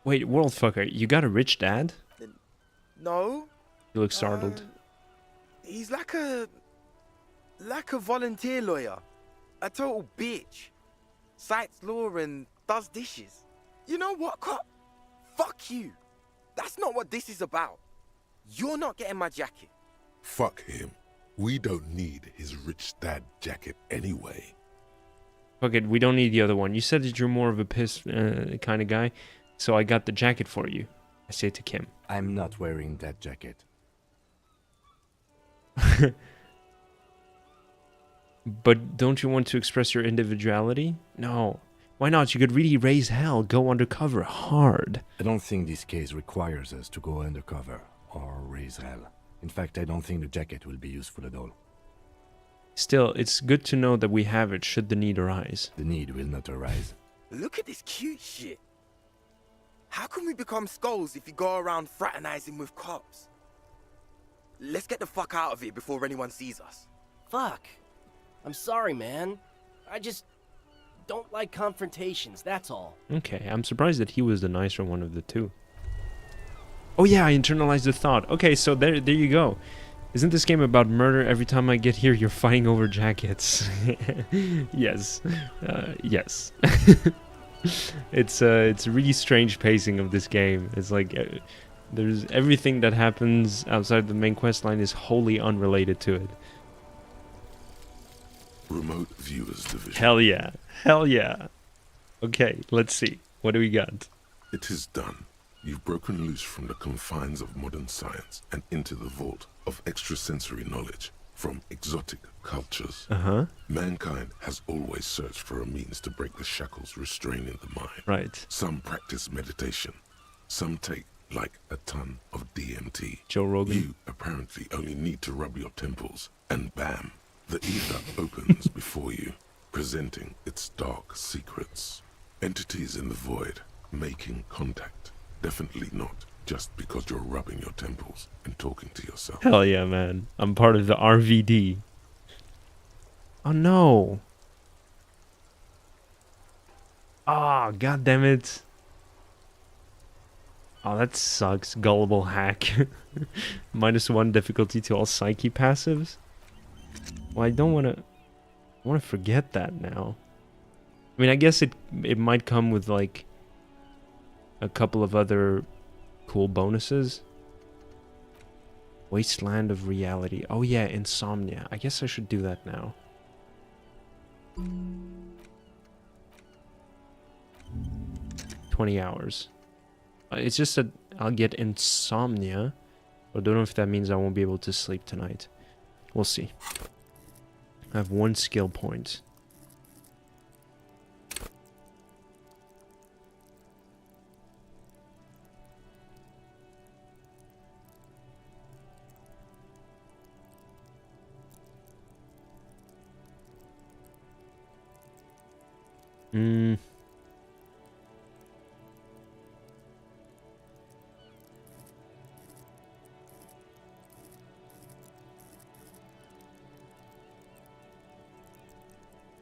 Wait, worldfucker, you got a rich dad? No. You look startled. He's like a volunteer lawyer. A total bitch. Cites law and does dishes. You know what, cop? Fuck you. That's not what this is about. You're not getting my jacket. Fuck him. We don't need his rich dad jacket anyway. Fuck it, we don't need the other one. You said that you're more of a piss kind of guy, so I got the jacket for you. I say to Kim. I'm not wearing that jacket. But don't you want to express your individuality? No. Why not? You could really raise hell, go undercover hard. I don't think this case requires us to go undercover or raise hell. In fact, I don't think the jacket will be useful at all. Still, it's good to know that we have it should the need arise. The need will not arise. Look at this cute shit. How can we become skulls if you go around fraternizing with cops? Let's get the fuck out of here before anyone sees us. Fuck. I'm sorry, man. I just don't like confrontations, that's all. Okay, I'm surprised that he was the nicer one of the two. Oh yeah, I internalized the thought. Okay, so there you go. Isn't this game about murder? Every time I get here, you're fighting over jackets. Yes. Yes. It's really strange pacing of this game. It's like there's everything that happens outside the main quest line is wholly unrelated to it. Remote Viewers Division. Hell yeah. Hell yeah. Okay, let's see. What do we got? It is done. You've broken loose from the confines of modern science and into the vault of extrasensory knowledge from exotic cultures. Uh-huh. Mankind has always searched for a means to break the shackles restraining the mind. Right. Some practice meditation. Some take like a ton of DMT. Joe Rogan. You apparently only need to rub your temples, and bam, the ether opens before you, presenting its dark secrets. Entities in the void, making contact. Definitely not just because you're rubbing your temples and talking to yourself. Hell yeah, man. I'm part of the RVD. Oh no. Ah, god damn it. Oh, that sucks. Gullible hack. -1 difficulty to all psyche passives. Well, I don't want to... I want to forget that now. I mean, I guess it might come with, like, a couple of other cool bonuses. Wasteland of Reality. Oh yeah, Insomnia. I guess I should do that now. 20 hours. It's just that I'll get insomnia. I don't know if that means I won't be able to sleep tonight. We'll see. I have 1 skill point.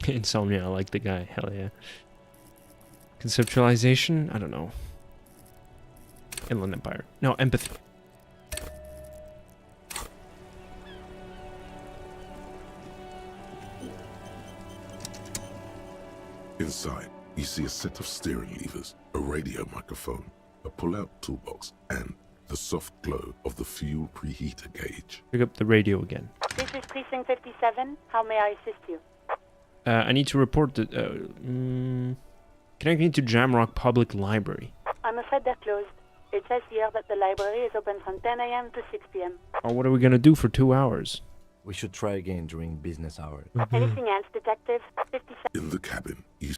Insomnia, I like the guy. Hell yeah. Conceptualization? I don't know. Inland Empire. No, empathy. Inside, you see a set of steering levers, a radio microphone, a pull-out toolbox, and the soft glow of the fuel preheater gauge. Pick up the radio again. This is Precinct 57. How may I assist you? I need to report that... connecting to Jamrock Public Library. I'm afraid they're closed. It says here that the library is open from 10 a.m. to 6 p.m. Oh, what are we gonna do for 2 hours? We should try again during business hours. Anything else, Detective? 57. In the cabin, you...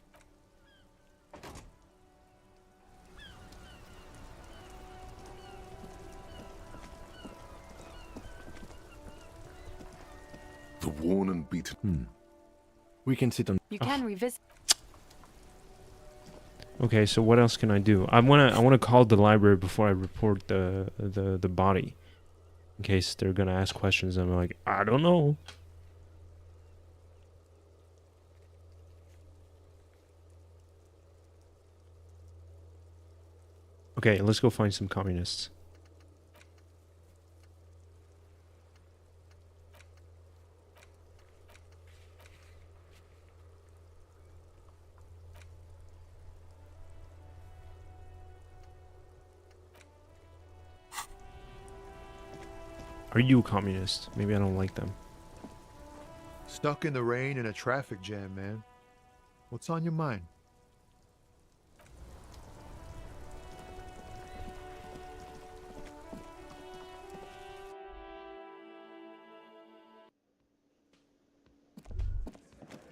The worn and beaten... We can sit on... You can revisit. Okay, so what else can I do? I wanna call the library before I report the body, in case they're gonna ask questions. And I'm like, I don't know. Okay, let's go find some communists. Are you a communist? Maybe I don't like them. Stuck in the rain in a traffic jam, man. What's on your mind?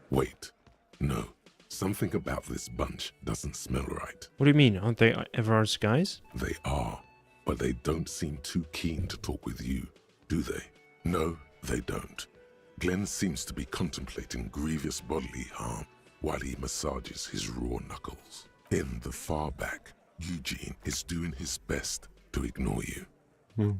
Wait. No. Something about this bunch doesn't smell right. What do you mean? Aren't they Everard's guys? They are, but they don't seem too keen to talk with you, do they? No, they don't. Glenn seems to be contemplating grievous bodily harm while he massages his raw knuckles. In the far back, Eugene is doing his best to ignore you.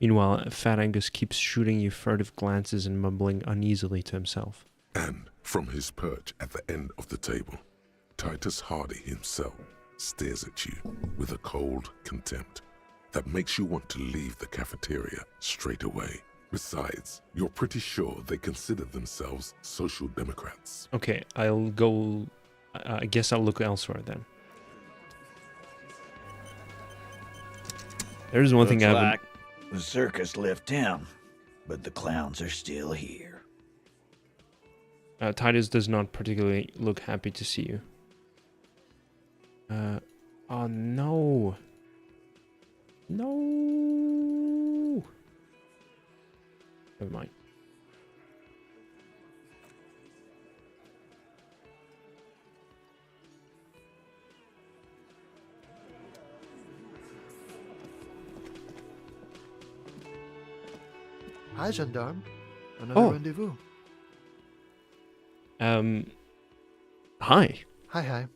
Meanwhile, Fat Angus keeps shooting you furtive glances and mumbling uneasily to himself. And from his perch at the end of the table, Titus Hardy himself stares at you with a cold contempt that makes you want to leave the cafeteria straight away. Besides, you're pretty sure they consider themselves social democrats. Okay, I'll go... I guess I'll look elsewhere then. There's one thing I haven't... like the circus left town, but the clowns are still here. Titus does not particularly look happy to see you. Oh no. No. Never mind. Hi, gendarme. Another rendezvous. Hi. Hi.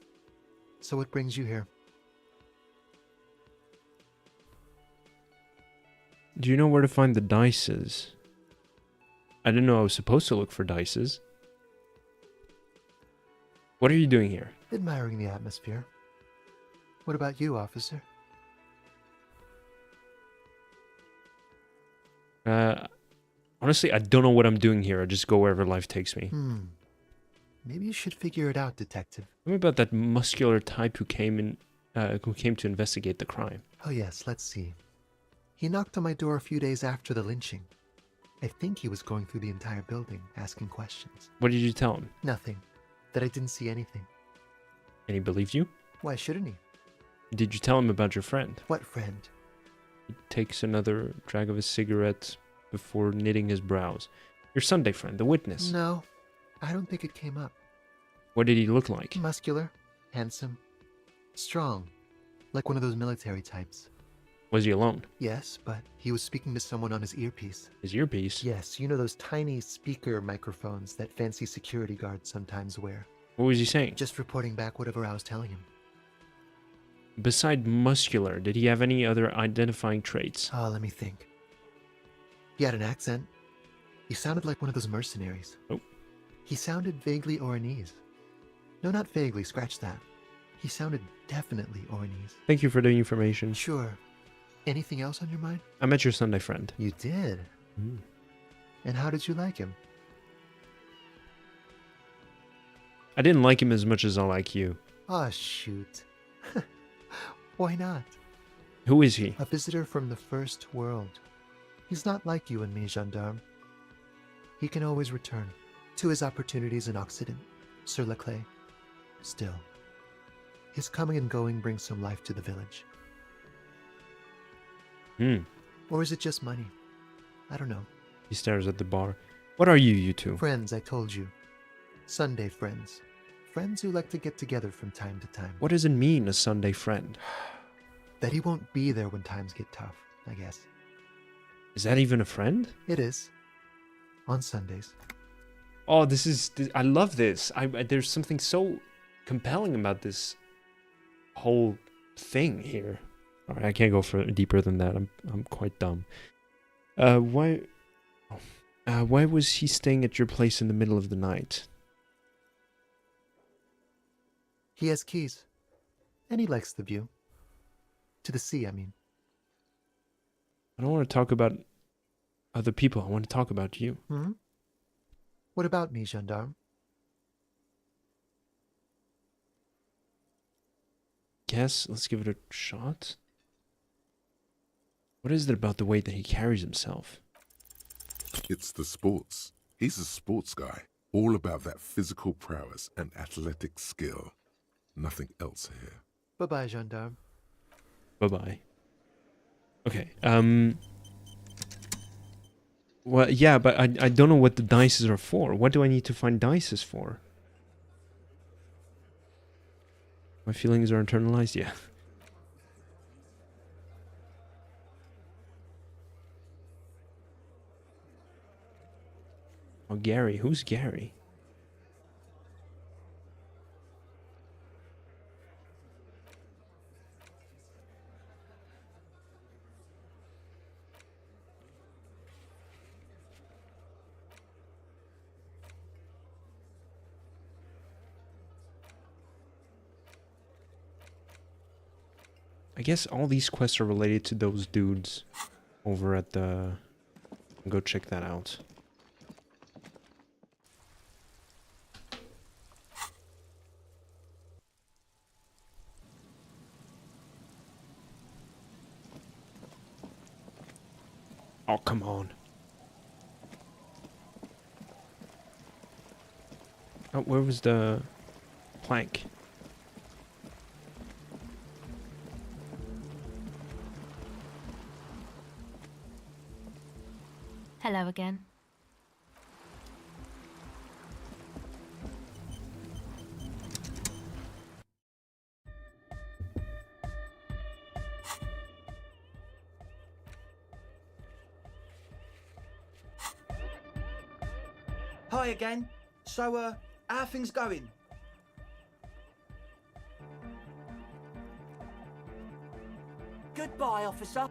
So what brings you here? Do you know where to find the dices? I didn't know I was supposed to look for dices. What are you doing here? Admiring the atmosphere. What about you, officer? Honestly, I don't know what I'm doing here. I just go wherever life takes me. Maybe you should figure it out, detective. Tell me about that muscular type who came to investigate the crime. Oh yes, let's see. He knocked on my door a few days after the lynching. I think he was going through the entire building, asking questions. What did you tell him? Nothing. That I didn't see anything. And he believed you? Why shouldn't he? Did you tell him about your friend? What friend? He takes another drag of his cigarette before knitting his brows. Your Sunday friend, the witness. No, I don't think it came up. What did he look like? Muscular, handsome, strong, like one of those military types. Was he alone? Yes, but he was speaking to someone on his earpiece. His earpiece? Yes, you know those tiny speaker microphones that fancy security guards sometimes wear. What was he saying? Just reporting back whatever I was telling him. Beside muscular, did he have any other identifying traits? Oh, let me think. He had an accent. He sounded like one of those mercenaries. Oh. He sounded vaguely Oranese. No, not vaguely, scratch that. He sounded definitely Oranese. Thank you for the information. Sure. Anything else on your mind? I met your Sunday friend. You did? And how did you like him? I didn't like him as much as I like you. Oh, shoot. Why not? Who is he? A visitor from the first world. He's not like you and me, gendarme. He can always return to his opportunities in Occident, sur la clé. Still, his coming and going brings some life to the village. Or is it just money? I don't know. He stares at the bar. What are you two? Friends, I told you. Sunday friends. Friends who like to get together from time to time. What does it mean, a Sunday friend? That he won't be there when times get tough, I guess. Is that even a friend? It is. On Sundays. Oh, I love this. There's something so compelling about this whole thing here. All right, I can't go deeper than that. I'm quite dumb. Why was he staying at your place in the middle of the night? He has keys. And he likes the view. To the sea, I mean. I don't want to talk about other people. I want to talk about you. What about me, gendarme? Yes, let's give it a shot. What is it about the way that he carries himself? It's the sports. He's a sports guy. All about that physical prowess and athletic skill. Nothing else here. Bye-bye, gendarme. Bye-bye. Okay, well, yeah, but I don't know what the dices are for. What do I need to find dices for? My feelings are internalized? Yeah. Oh, Gary. Who's Gary? I guess all these quests are related to those dudes over at the... Go check that out. Oh, come on. Oh, where was the plank? Hello again. Hi again. So, how are things going? Goodbye, officer.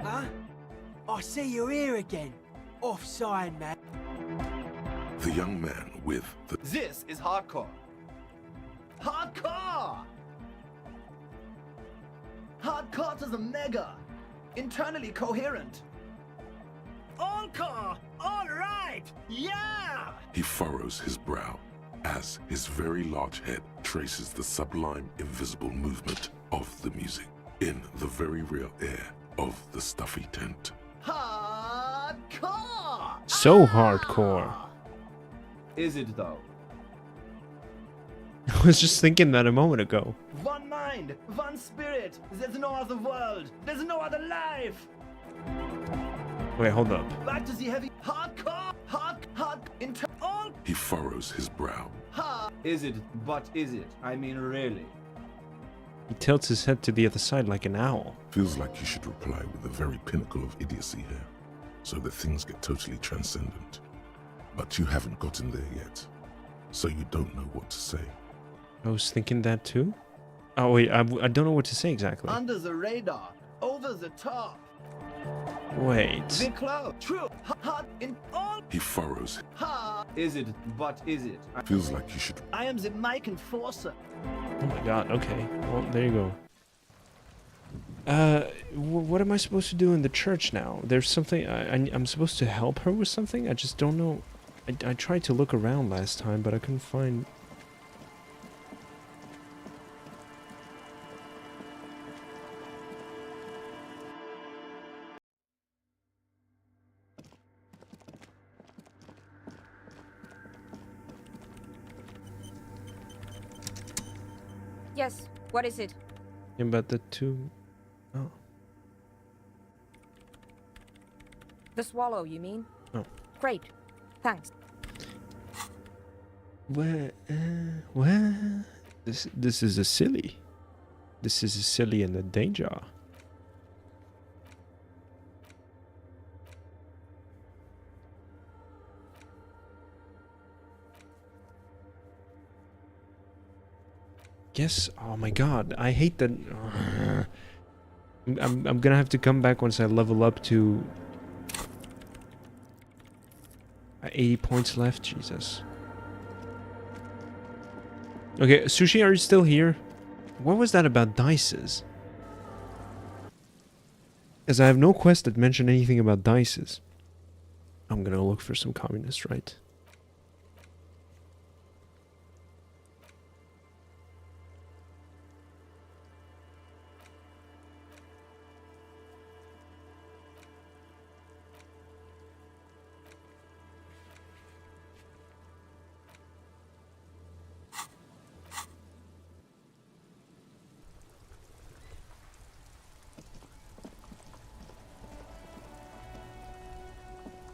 Huh? I see you're here again. Offside, man. The young man with the... This is hardcore. Hardcore! Hardcore to the mega! Internally coherent! Encore! Alright! Yeah! He furrows his brow as his very large head traces the sublime invisible movement of the music in the very real air of the stuffy tent. Hardcore! So hardcore. Is it though? I was just thinking that a moment ago. One mind, one spirit. There's no other world. There's no other life. Wait, hold up. Back to the heavy hardcore, all. He furrows his brow. Is it? But is it? I mean, really? He tilts his head to the other side like an owl. Feels like you should reply with the very pinnacle of idiocy here, so that things get totally transcendent. But you haven't gotten there yet, so you don't know what to say. I was thinking that too. Oh wait, I don't know what to say exactly. Under the radar, over the top. Wait. Be close. True. Hard in all. He furrows. Is it? But is it? Feels like you should. I am the mic enforcer. Oh my god, okay. Well, there you go. What am I supposed to do in the church now? There's something, I'm supposed to help her with something? I just don't know. I tried to look around last time, but I couldn't find... Yes, what is it? About the two... Oh. The swallow, you mean? Oh. Great. Thanks. What? This is a silly. This is a silly and a danger. Yes. Oh my god. I hate that. I'm gonna have to come back once I level up to 80 points left. Jesus. Okay, Sushi, are you still here? What was that about dices? As I have no quest that mentioned anything about dices. I'm gonna look for some communist, right?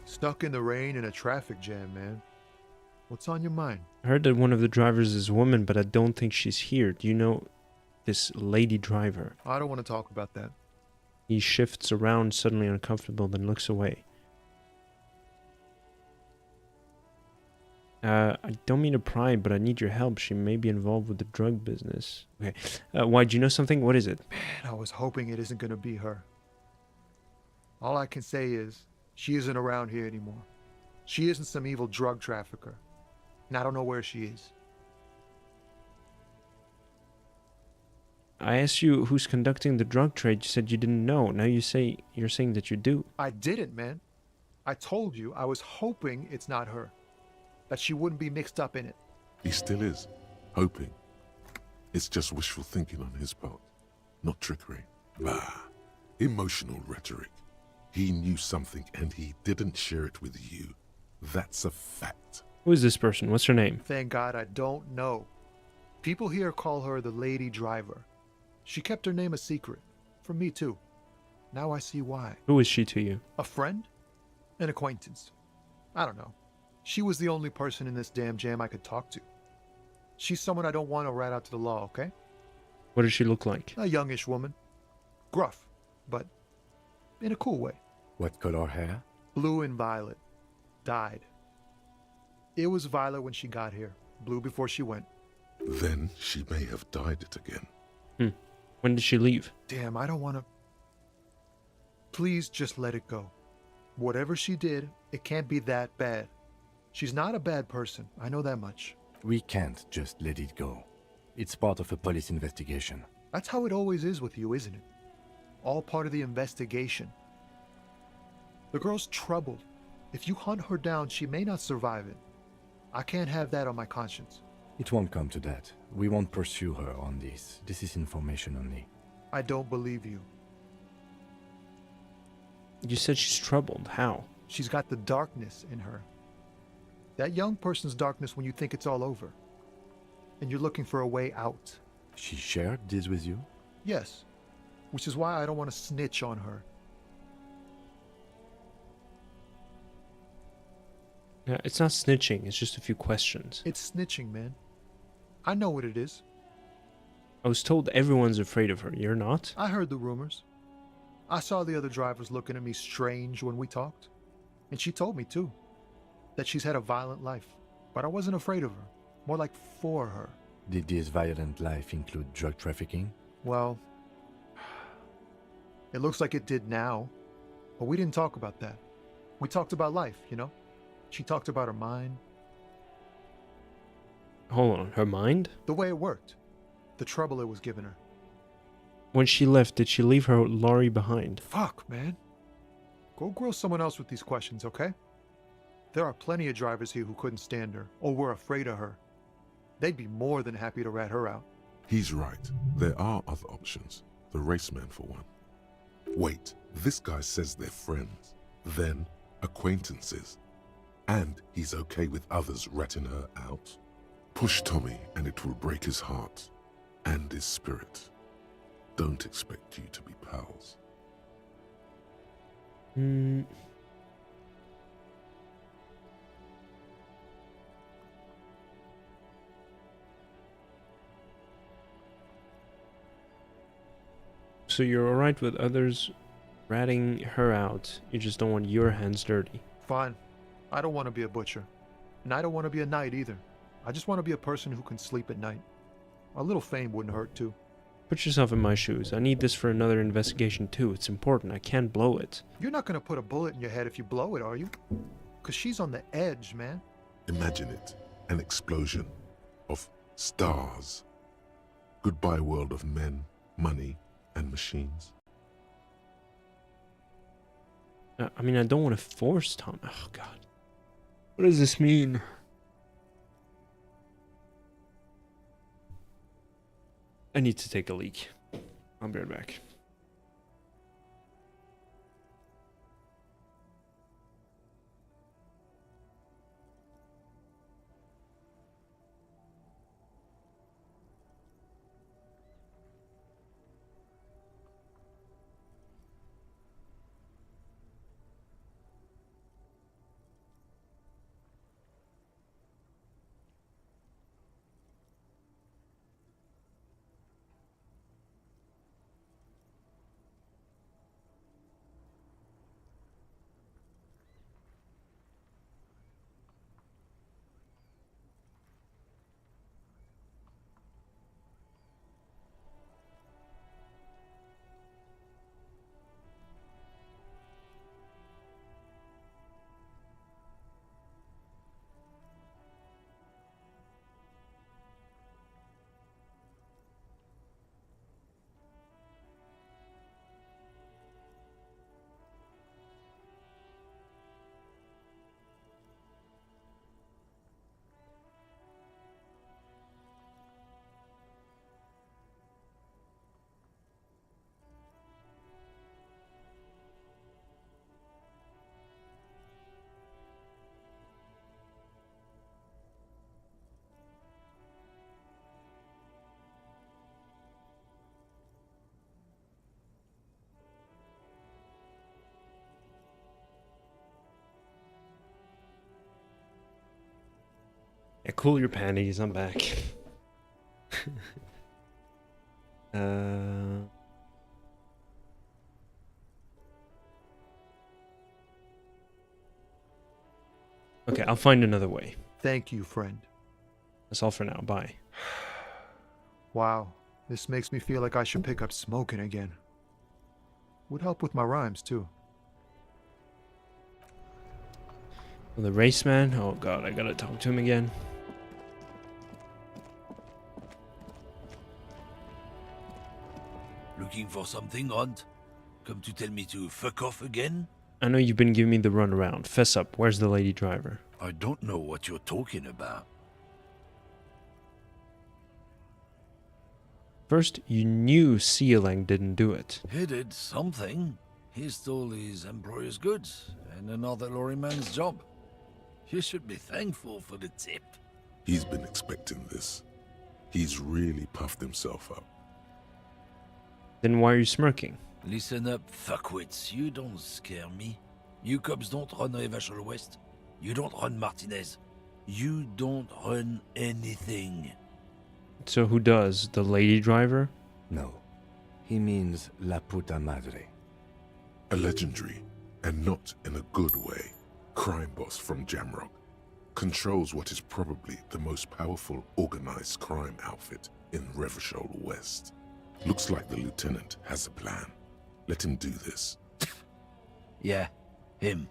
Stuck in the rain in a traffic jam, man. What's on your mind? I heard that one of the drivers is a woman, but I don't think she's here. Do you know this lady driver? I don't want to talk about that. He shifts around, suddenly uncomfortable, then looks away. I don't mean to pry, but I need your help. She may be involved with the drug business. Okay. Why, do you know something? What is it? Man, I was hoping it isn't going to be her. All I can say is, she isn't around here anymore. She isn't some evil drug trafficker. And I don't know where she is. I asked you who's conducting the drug trade. You said you didn't know. Now you're saying that you do. I didn't, man. I told you I was hoping it's not her. That she wouldn't be mixed up in it. He still is. Hoping. It's just wishful thinking on his part. Not trickery. Bah. Emotional rhetoric. He knew something and he didn't share it with you. That's a fact. Who is this person? What's her name? Thank God I don't know. People here call her the lady driver. She kept her name a secret. From me too. Now I see why. Who is she to you? A friend? An acquaintance. I don't know. She was the only person in this damn jam I could talk to. She's someone I don't want to rat out to the law, okay? What does she look like? A youngish woman. Gruff, but in a cool way. What color hair? Blue and violet. Dyed. It was violet when she got here. Blue before she went. Then she may have dyed it again. When did she leave? Damn, I don't want to... Please just let it go. Whatever she did, it can't be that bad. She's not a bad person. I know that much. We can't just let it go. It's part of a police investigation. That's how it always is with you, isn't it? All part of the investigation. The girl's troubled. If you hunt her down, she may not survive it. I can't have that on my conscience. It won't come to that. We won't pursue her on this. This is information only. I don't believe you. You said she's troubled. How? She's got the darkness in her. That young person's darkness when you think it's all over. And you're looking for a way out. She shared this with you? Yes. Which is why I don't want to snitch on her. Yeah, it's not snitching. It's just a few questions. It's snitching, man. I know what it is. I was told everyone's afraid of her. You're not? I heard the rumors. I saw the other drivers looking at me strange when we talked. And she told me, too, that she's had a violent life. But I wasn't afraid of her. More like for her. Did this violent life include drug trafficking? Well, it looks like it did now. But we didn't talk about that. We talked about life, you know? She talked about her mind. Hold on, her mind? The way it worked. The trouble it was giving her. When she left, did she leave her lorry behind? Fuck, man. Go grill someone else with these questions, okay? There are plenty of drivers here who couldn't stand her, or were afraid of her. They'd be more than happy to rat her out. He's right. There are other options. The raceman, for one. Wait, this guy says they're friends, then acquaintances. And he's okay with others ratting her out? Push Tommy and it will break his heart and his spirit. Don't expect you to be pals. So you're alright with others ratting her out. You just don't want your hands dirty. Fine. I don't want to be a butcher. And I don't want to be a knight either. I just want to be a person who can sleep at night. A little fame wouldn't hurt too. Put yourself in my shoes. I need this for another investigation too. It's important. I can't blow it. You're not going to put a bullet in your head if you blow it, are you? Because she's on the edge, man. Imagine it. An explosion of stars. Goodbye world of men, money, and machines. I mean, I don't want to force Tom. Oh, God. What does this mean? I need to take a leak. I'll be right back. Yeah, cool your panties. I'm back. Okay, I'll find another way. Thank you, friend. That's all for now. Bye. Wow, this makes me feel like I should pick up smoking again. Would help with my rhymes, too. Well, the raceman? Oh god, I gotta talk to him again. looking for something, Hunt? Come to tell me to fuck off again? I know you've been giving me the runaround. Fess up, where's the lady driver? I don't know what you're talking about. First, you knew Sealang didn't do it. He did something. He stole his employer's goods and another lorryman's job. You should be thankful for the tip. He's been expecting this. He's really puffed himself up. Then why are you smirking? Listen up, fuckwits. You don't scare me. You cops don't run Revachol West. You don't run Martinez. You don't run anything. So who does? The lady driver? No. He means La Puta Madre. A legendary, and not in a good way, crime boss from Jamrock. Controls what is probably the most powerful organized crime outfit in Revachol West. Looks like the lieutenant has a plan. Let him do this. Yeah, him.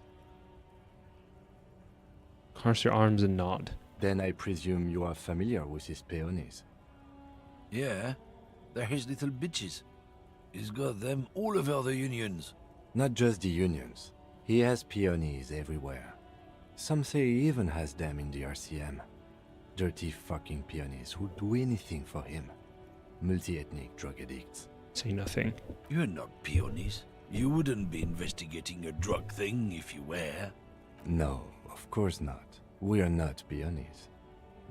Cross your arms and nod. Then I presume you are familiar with his peonies. Yeah, they're his little bitches. He's got them all over the unions. Not just the unions. He has peonies everywhere. Some say he even has them in the RCM. Dirty fucking peonies who'd do anything for him. Multi-ethnic drug addicts. Say nothing. You're not peonies. You wouldn't be investigating a drug thing if you were. No, of course not. We are not peonies.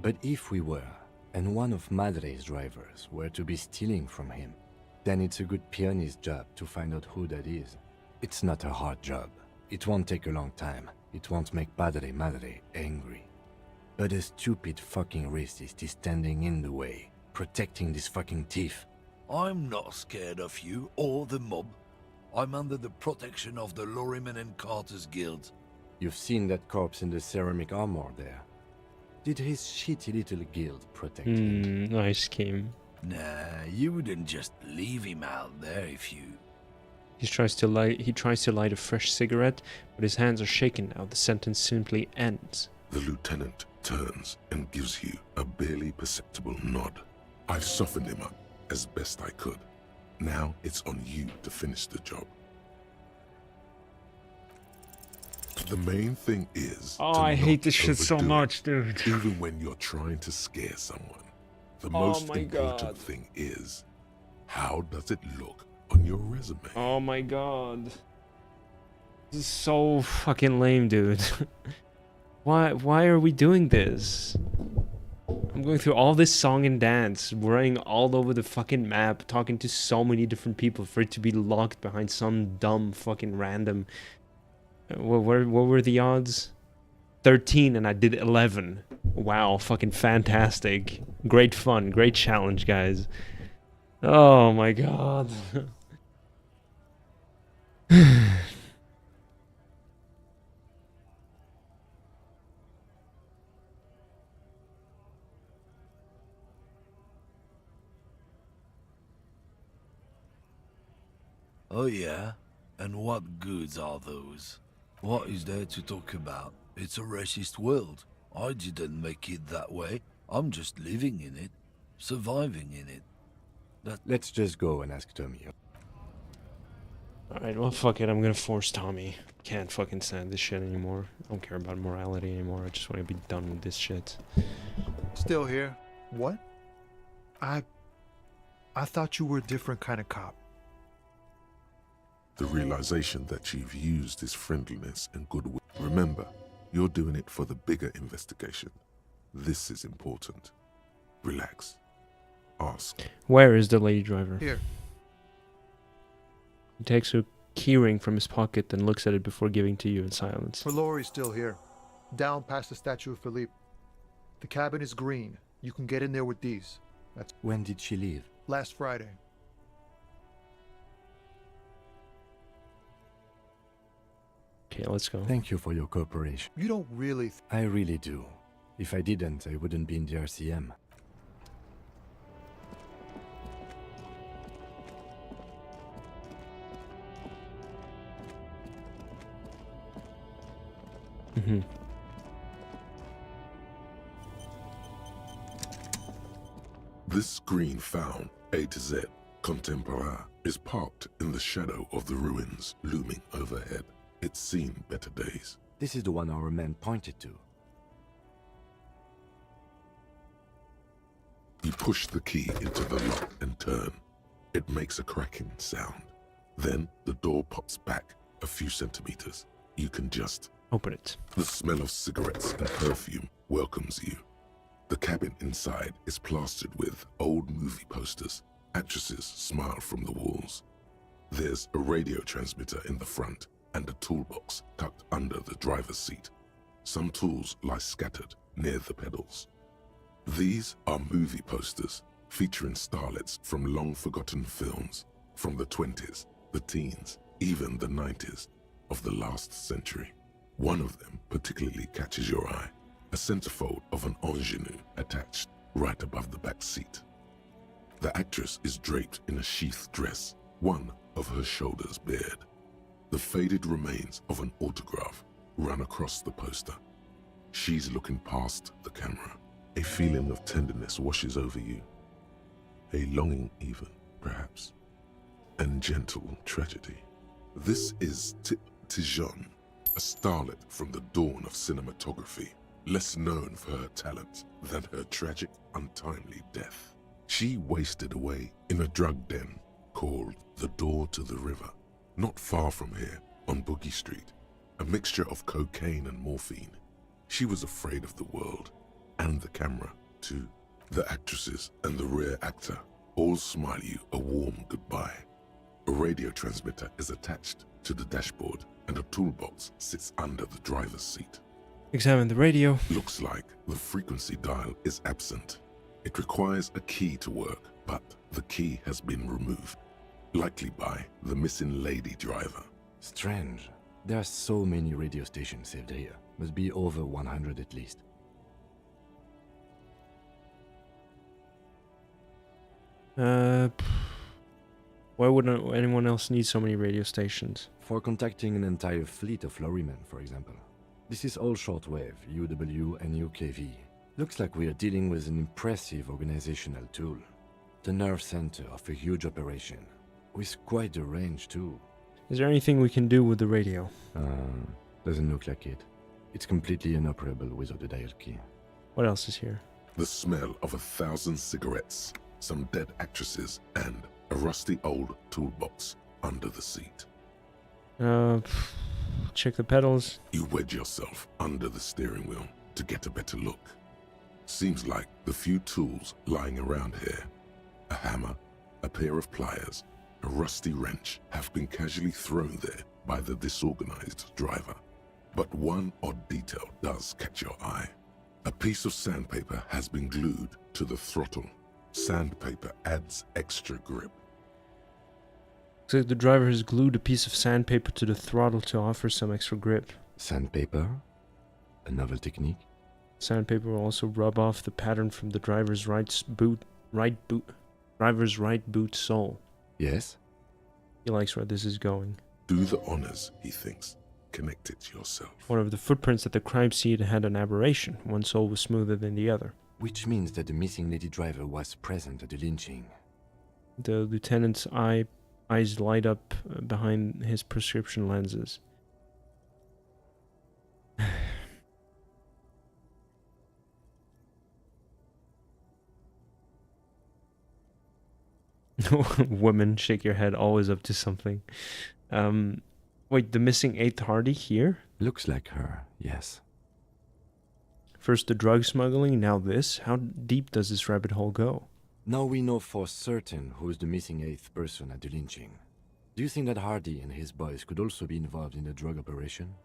But if we were, and one of Madre's drivers were to be stealing from him, then it's a good peony's job to find out who that is. It's not a hard job. It won't take a long time. It won't make Padre Madre angry. But a stupid fucking racist is standing in the way, protecting this fucking thief. I'm not scared of you or the mob. I'm under the protection of the Lorrymen and Carters Guild. You've seen that corpse in the ceramic armor there. Did his shitty little guild protect him? Nice game. Nah, you wouldn't just leave him out there if you... He tries to light a fresh cigarette, but his hands are shaking now. The sentence simply ends. The lieutenant turns and gives you a barely perceptible nod. I've softened him up as best I could. Now it's on you to finish the job. The main thing is Oh, to I hate not this shit so overdo it, much, dude. Even when you're trying to scare someone. The Oh most my important God. thing is, how does it look on your resume? Oh my god. This is so fucking lame, dude. Why are we doing this? I'm going through all this song and dance, running all over the fucking map, talking to so many different people for it to be locked behind some dumb fucking random... What were the odds? 13 and I did 11. Wow, fucking fantastic. Great fun, great challenge, guys. Oh my god. Oh yeah? And what goods are those? What is there to talk about? It's a racist world. I didn't make it that way. I'm just living in it. Surviving in it. Let's just go and ask Tommy. Alright, well fuck it, I'm gonna force Tommy. Can't fucking stand this shit anymore. I don't care about morality anymore, I just want to be done with this shit. Still here? What? I thought you were a different kind of cop. The realization that you've used his friendliness and goodwill. Remember, you're doing it for the bigger investigation. This is important. Relax. Ask. Where is the lady driver? Here. He takes a keyring from his pocket and looks at it before giving to you in silence. Lori's still here. Down past the statue of Philippe. The cabin is green. You can get in there with these. That's When did she leave? last Friday. Okay, let's go. Thank you for your cooperation. You don't really... I really do. If I didn't, I wouldn't be in the RCM. Mhm. This screen found A to Z, contemporaire, is parked in the shadow of the ruins looming overhead. It's seen better days. This is the one our man pointed to. You push the key into the lock and turn. It makes a cracking sound. Then the door pops back a few centimeters. You can just open it. The smell of cigarettes and perfume welcomes you. The cabin inside is plastered with old movie posters. Actresses smile from the walls. There's a radio transmitter in the front and a toolbox tucked under the driver's seat. Some tools lie scattered near the pedals. These are movie posters featuring starlets from long-forgotten films from the 20s, the teens, even the 90s of the last century. One of them particularly catches your eye, a centerfold of an ingenue attached right above the back seat. The actress is draped in a sheath dress, one of her shoulders bared. The faded remains of an autograph run across the poster. She's looking past the camera. A feeling of tenderness washes over you. A longing even, perhaps. And gentle tragedy. This is Tip Tijon, a starlet from the dawn of cinematography, less known for her talent than her tragic, untimely death. She wasted away in a drug den called the Door to the River, not far from here on Boogie Street, a mixture of cocaine and morphine. She was afraid of the world, and the camera, too. The actresses and the rear actor all smile you a warm goodbye. A radio transmitter is attached to the dashboard, and a toolbox sits under the driver's seat. Examine the radio. Looks like the frequency dial is absent. It requires a key to work, but the key has been removed, likely by the missing lady driver. Strange. There are so many radio stations saved here. Must be over 100 at least. Why wouldn't anyone else need so many radio stations? For contacting an entire fleet of lorrymen, for example. This is all shortwave, UW and UKV. Looks like we are dealing with an impressive organizational tool. The nerve center of a huge operation. With quite a range too. Is there anything we can do with the radio? Doesn't look like it. It's completely inoperable without a dial key. What else is here? The smell of 1,000 cigarettes, some dead actresses, and a rusty old toolbox under the seat. Check the pedals. You wedge yourself under the steering wheel to get a better look. Seems like the few tools lying around here, a hammer, a pair of pliers, a rusty wrench, have been casually thrown there by the disorganized driver. But one odd detail does catch your eye. A piece of sandpaper has been glued to the throttle. Sandpaper adds extra grip. Looks like the driver has glued a piece of sandpaper to the throttle to offer some extra grip. Sandpaper? A novel technique? Sandpaper will also rub off the pattern from the driver's right boot sole. Yes? He likes where this is going. Do the honors, he thinks. Connect it yourself. One of the footprints at the crime scene had an aberration. One sole was smoother than the other. Which means that the missing lady driver was present at the lynching. The lieutenant's eyes light up behind his prescription lenses. Women, shake your head, always up to something. Wait, the missing 8th Hardy here? Looks like her, yes. First the drug smuggling, now this? How deep does this rabbit hole go? Now we know for certain who's the missing 8th person at the lynching. Do you think that Hardy and his boys could also be involved in the drug operation?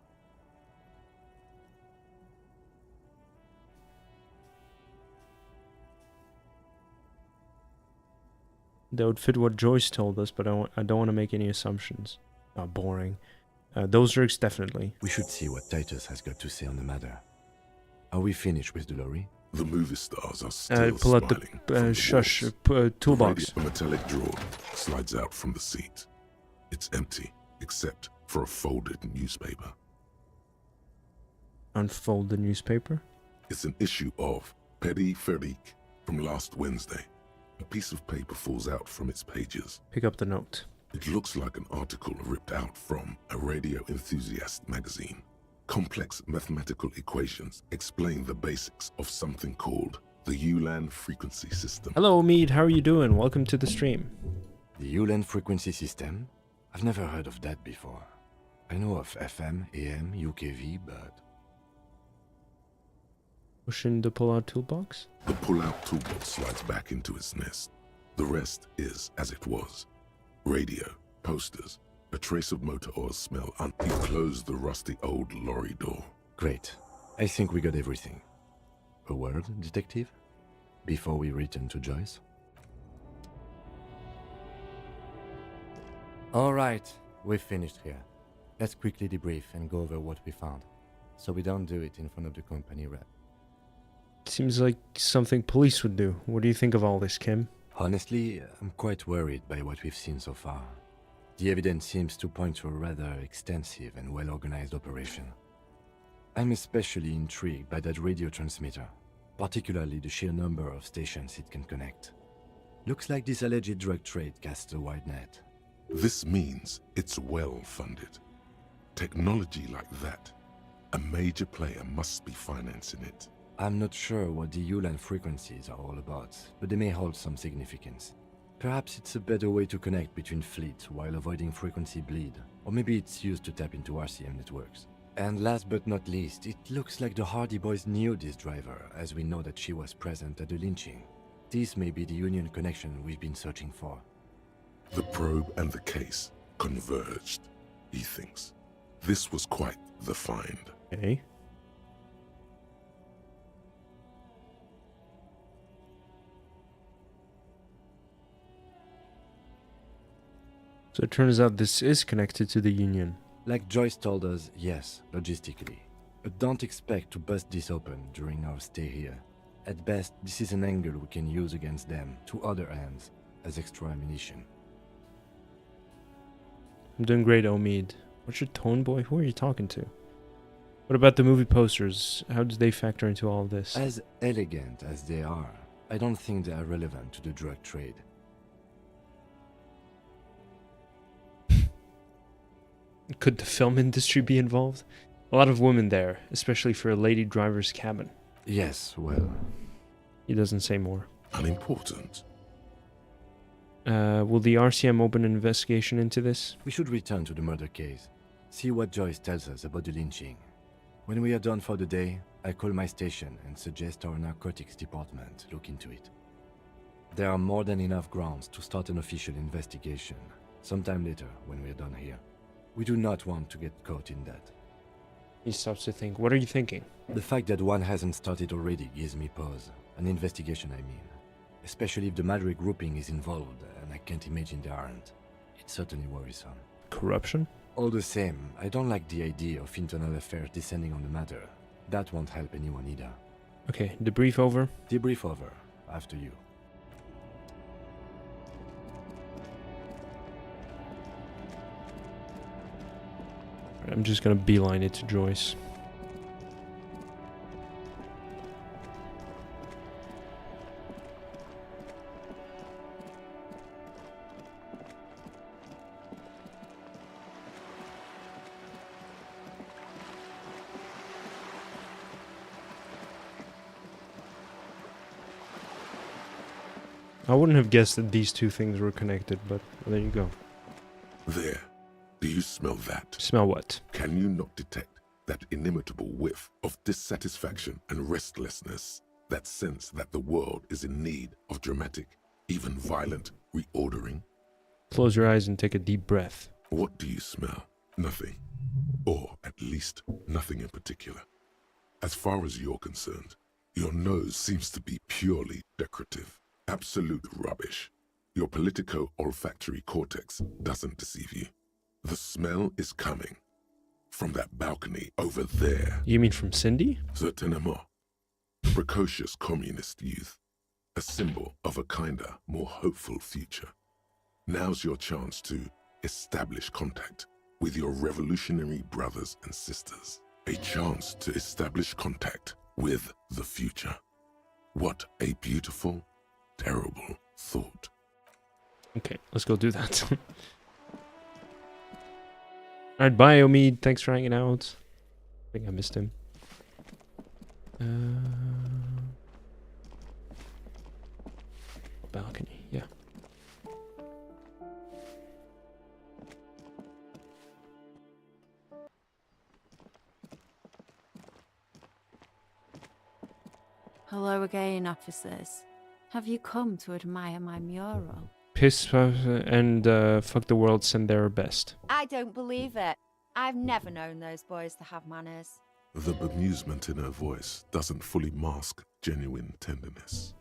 That would fit what Joyce told us, but I don't want to make any assumptions. Boring. Those rigs, definitely. We should see what Titus has got to say on the matter. Are we finished with the lorry? The movie stars are still pull out smiling. the toolbox. A metallic drawer slides out from the seat. It's empty, except for a folded newspaper. Unfold the newspaper. It's an issue of Périphérique from last Wednesday. A piece of paper falls out from its pages. Pick up the note. It looks like an article ripped out from a radio enthusiast magazine. Complex mathematical equations explain the basics of something called the Ulan frequency system. Hello, Mead. How are you doing? Welcome to the stream. The Ulan frequency system? I've never heard of that before. I know of FM, AM, UKV, but... Pushing the pull-out toolbox? The pull-out toolbox slides back into its nest. The rest is as it was. Radio, posters, a trace of motor oil smell until you close the rusty old lorry door. Great. I think we got everything. A word, detective? Before we return to Joyce? All right, we've finished here. Let's quickly debrief and go over what we found, so we don't do it in front of the company rep. Seems like something police would do. What do you think of all this, Kim? Honestly, I'm quite worried by what we've seen so far. The evidence seems to point to a rather extensive and well-organized operation. I'm especially intrigued by that radio transmitter, particularly the sheer number of stations it can connect. Looks like this alleged drug trade casts a wide net. This means it's well-funded. Technology like that, a major player must be financing it. I'm not sure what the Ulan frequencies are all about, but they may hold some significance. Perhaps it's a better way to connect between fleets while avoiding frequency bleed, or maybe it's used to tap into RCM networks. And last but not least, it looks like the Hardy Boys knew this driver, as we know that she was present at the lynching. This may be the Union connection we've been searching for. The probe and the case converged, he thinks. This was quite the find. Okay. So it turns out this is connected to the Union. Like Joyce told us, yes, logistically. But don't expect to bust this open during our stay here. At best, this is an angle we can use against them, to other ends, as extra ammunition. I'm doing great, Omid. What's your tone, boy? Who are you talking to? What about the movie posters? How do they factor into all of this? As elegant as they are, I don't think they are relevant to the drug trade. Could the film industry be involved? A lot of women there, especially for a lady driver's cabin. Yes, well... He doesn't say more. Unimportant. Will the RCM open an investigation into this? We should return to the murder case. See what Joyce tells us about the lynching. When we are done for the day, I call my station and suggest our narcotics department look into it. There are more than enough grounds to start an official investigation, sometime later when we are done here. We do not want to get caught in that. He stops to think. What are you thinking? The fact that one hasn't started already gives me pause. An investigation, I mean. Especially if the Madrid grouping is involved, and I can't imagine they aren't. It's certainly worrisome. Corruption? All the same, I don't like the idea of internal affairs descending on the matter. That won't help anyone either. Okay, debrief over. Debrief over. After you. I'm just gonna beeline it to Joyce. I wouldn't have guessed that these two things were connected, but there you go. There. Do you smell that? Smell what? Can you not detect that inimitable whiff of dissatisfaction and restlessness? That sense that the world is in need of dramatic, even violent reordering? Close your eyes and take a deep breath. What do you smell? Nothing. Or at least nothing in particular. As far as you're concerned, your nose seems to be purely decorative. Absolute rubbish. Your politico-olfactory cortex doesn't deceive you. The smell is coming from that balcony over there. You mean from Cindy? Certainement. Precocious communist youth. A symbol of a kinder, more hopeful future. Now's your chance to establish contact with your revolutionary brothers and sisters. A chance to establish contact with the future. What a beautiful, terrible thought. Okay, let's go do that. Alright, bye, Omid. Thanks for hanging out. I think I missed him. Balcony, yeah. Hello again, officers. Have you come to admire my mural? Piss and fuck the world send their best. I don't believe it. I've never known those boys to have manners. The bemusement in her voice doesn't fully mask genuine tenderness.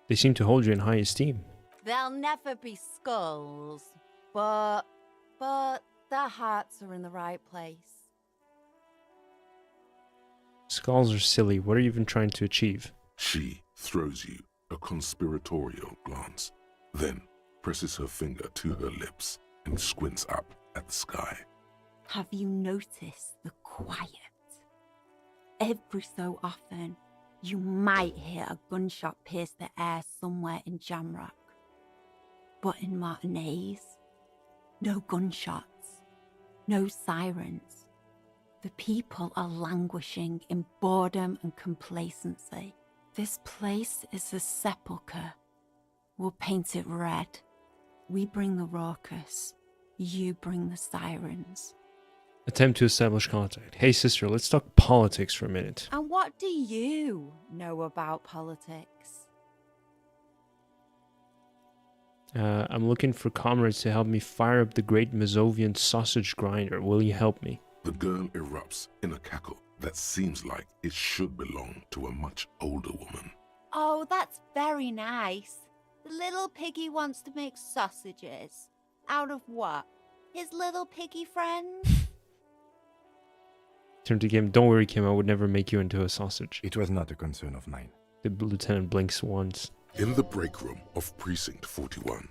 They seem to hold you in high esteem. They'll never be skulls, but their hearts are in the right place. Skulls are silly. What are you even trying to achieve? She throws you a conspiratorial glance, then presses her finger to her lips and squints up at the sky. Have you noticed the quiet? Every so often, you might hear a gunshot pierce the air somewhere in Jamrock. But in Martinez, no gunshots, no sirens. The people are languishing in boredom and complacency. This place is a sepulchre. We'll paint it red. We bring the raucous. You bring the sirens. Attempt to establish contact. Hey sister, let's talk politics for a minute. And what do you know about politics? I'm looking for comrades to help me fire up the great Mazovian sausage grinder. Will you help me? The girl erupts in a cackle that seems like it should belong to a much older woman. Oh, that's very nice. The little piggy wants to make sausages. Out of what? His little piggy friends? Turn to Kim. Don't worry, Kim. I would never make you into a sausage. It was not a concern of mine. The lieutenant blinks once. In the break room of Precinct 41,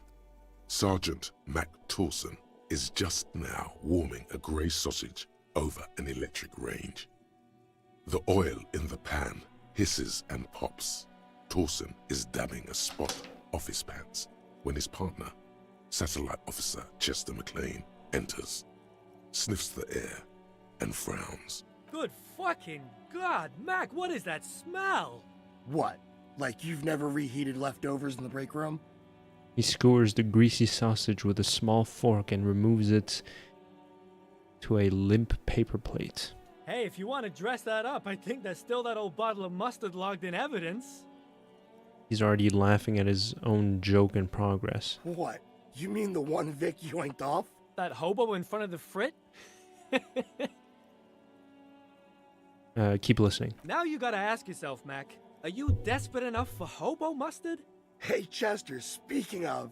Sergeant Mac Torson is just now warming a grey sausage over an electric range. The oil in the pan hisses and pops. Torson is dabbing a spot off his pants when his partner, Satellite Officer Chester McLean, enters, sniffs the air, and frowns. Good fucking God, Mac, what is that smell? What? Like you've never reheated leftovers in the break room? He skewers the greasy sausage with a small fork and removes it to a limp paper plate. Hey, if you want to dress that up, I think there's still that old bottle of mustard logged in evidence. He's already laughing at his own joke in progress. What? You mean the one Vic yoinked off? That hobo in front of the frit? Keep listening. Now you gotta ask yourself, Mac, are you desperate enough for hobo mustard? Hey, Chester, speaking of,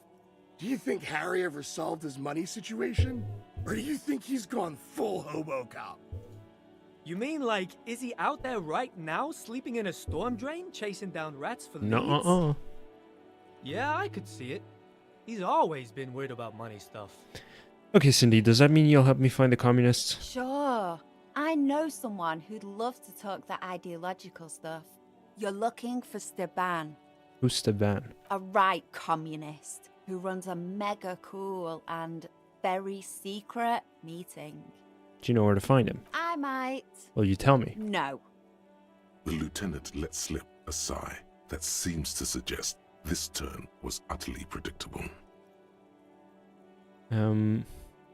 do you think Harry ever solved his money situation? Or do you think he's gone full hobo cop? You mean like, is he out there right now sleeping in a storm drain, chasing down rats for leads? No, Yeah, I could see it. He's always been weird about money stuff. Okay, Cindy, does that mean you'll help me find the communists? Sure. I know someone who'd love to talk that ideological stuff. You're looking for Steban. Who's Steban? A right communist who runs a mega cool and very secret meeting. Do you know where to find him? I might. Well, you tell me. No. The lieutenant lets slip a sigh that seems to suggest this turn was utterly predictable.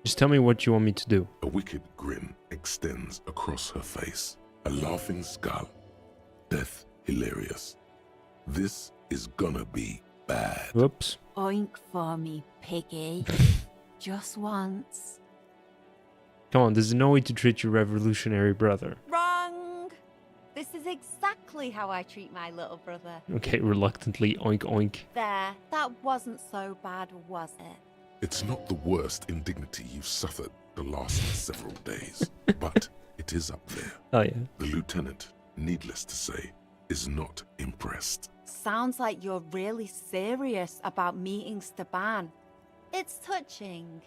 Just tell me what you want me to do. A wicked grin extends across her face. A laughing skull. Death hilarious. This is gonna be bad. Whoops. Oink for me, piggy. Just once. Come on, there's no way to treat your revolutionary brother. Wrong! This is exactly how I treat my little brother. Okay, reluctantly, oink oink. There, that wasn't so bad, was it? It's not the worst indignity you've suffered the last several days, but it is up there. Oh yeah. The lieutenant, needless to say, is not impressed. Sounds like you're really serious about meeting Steban. It's touching.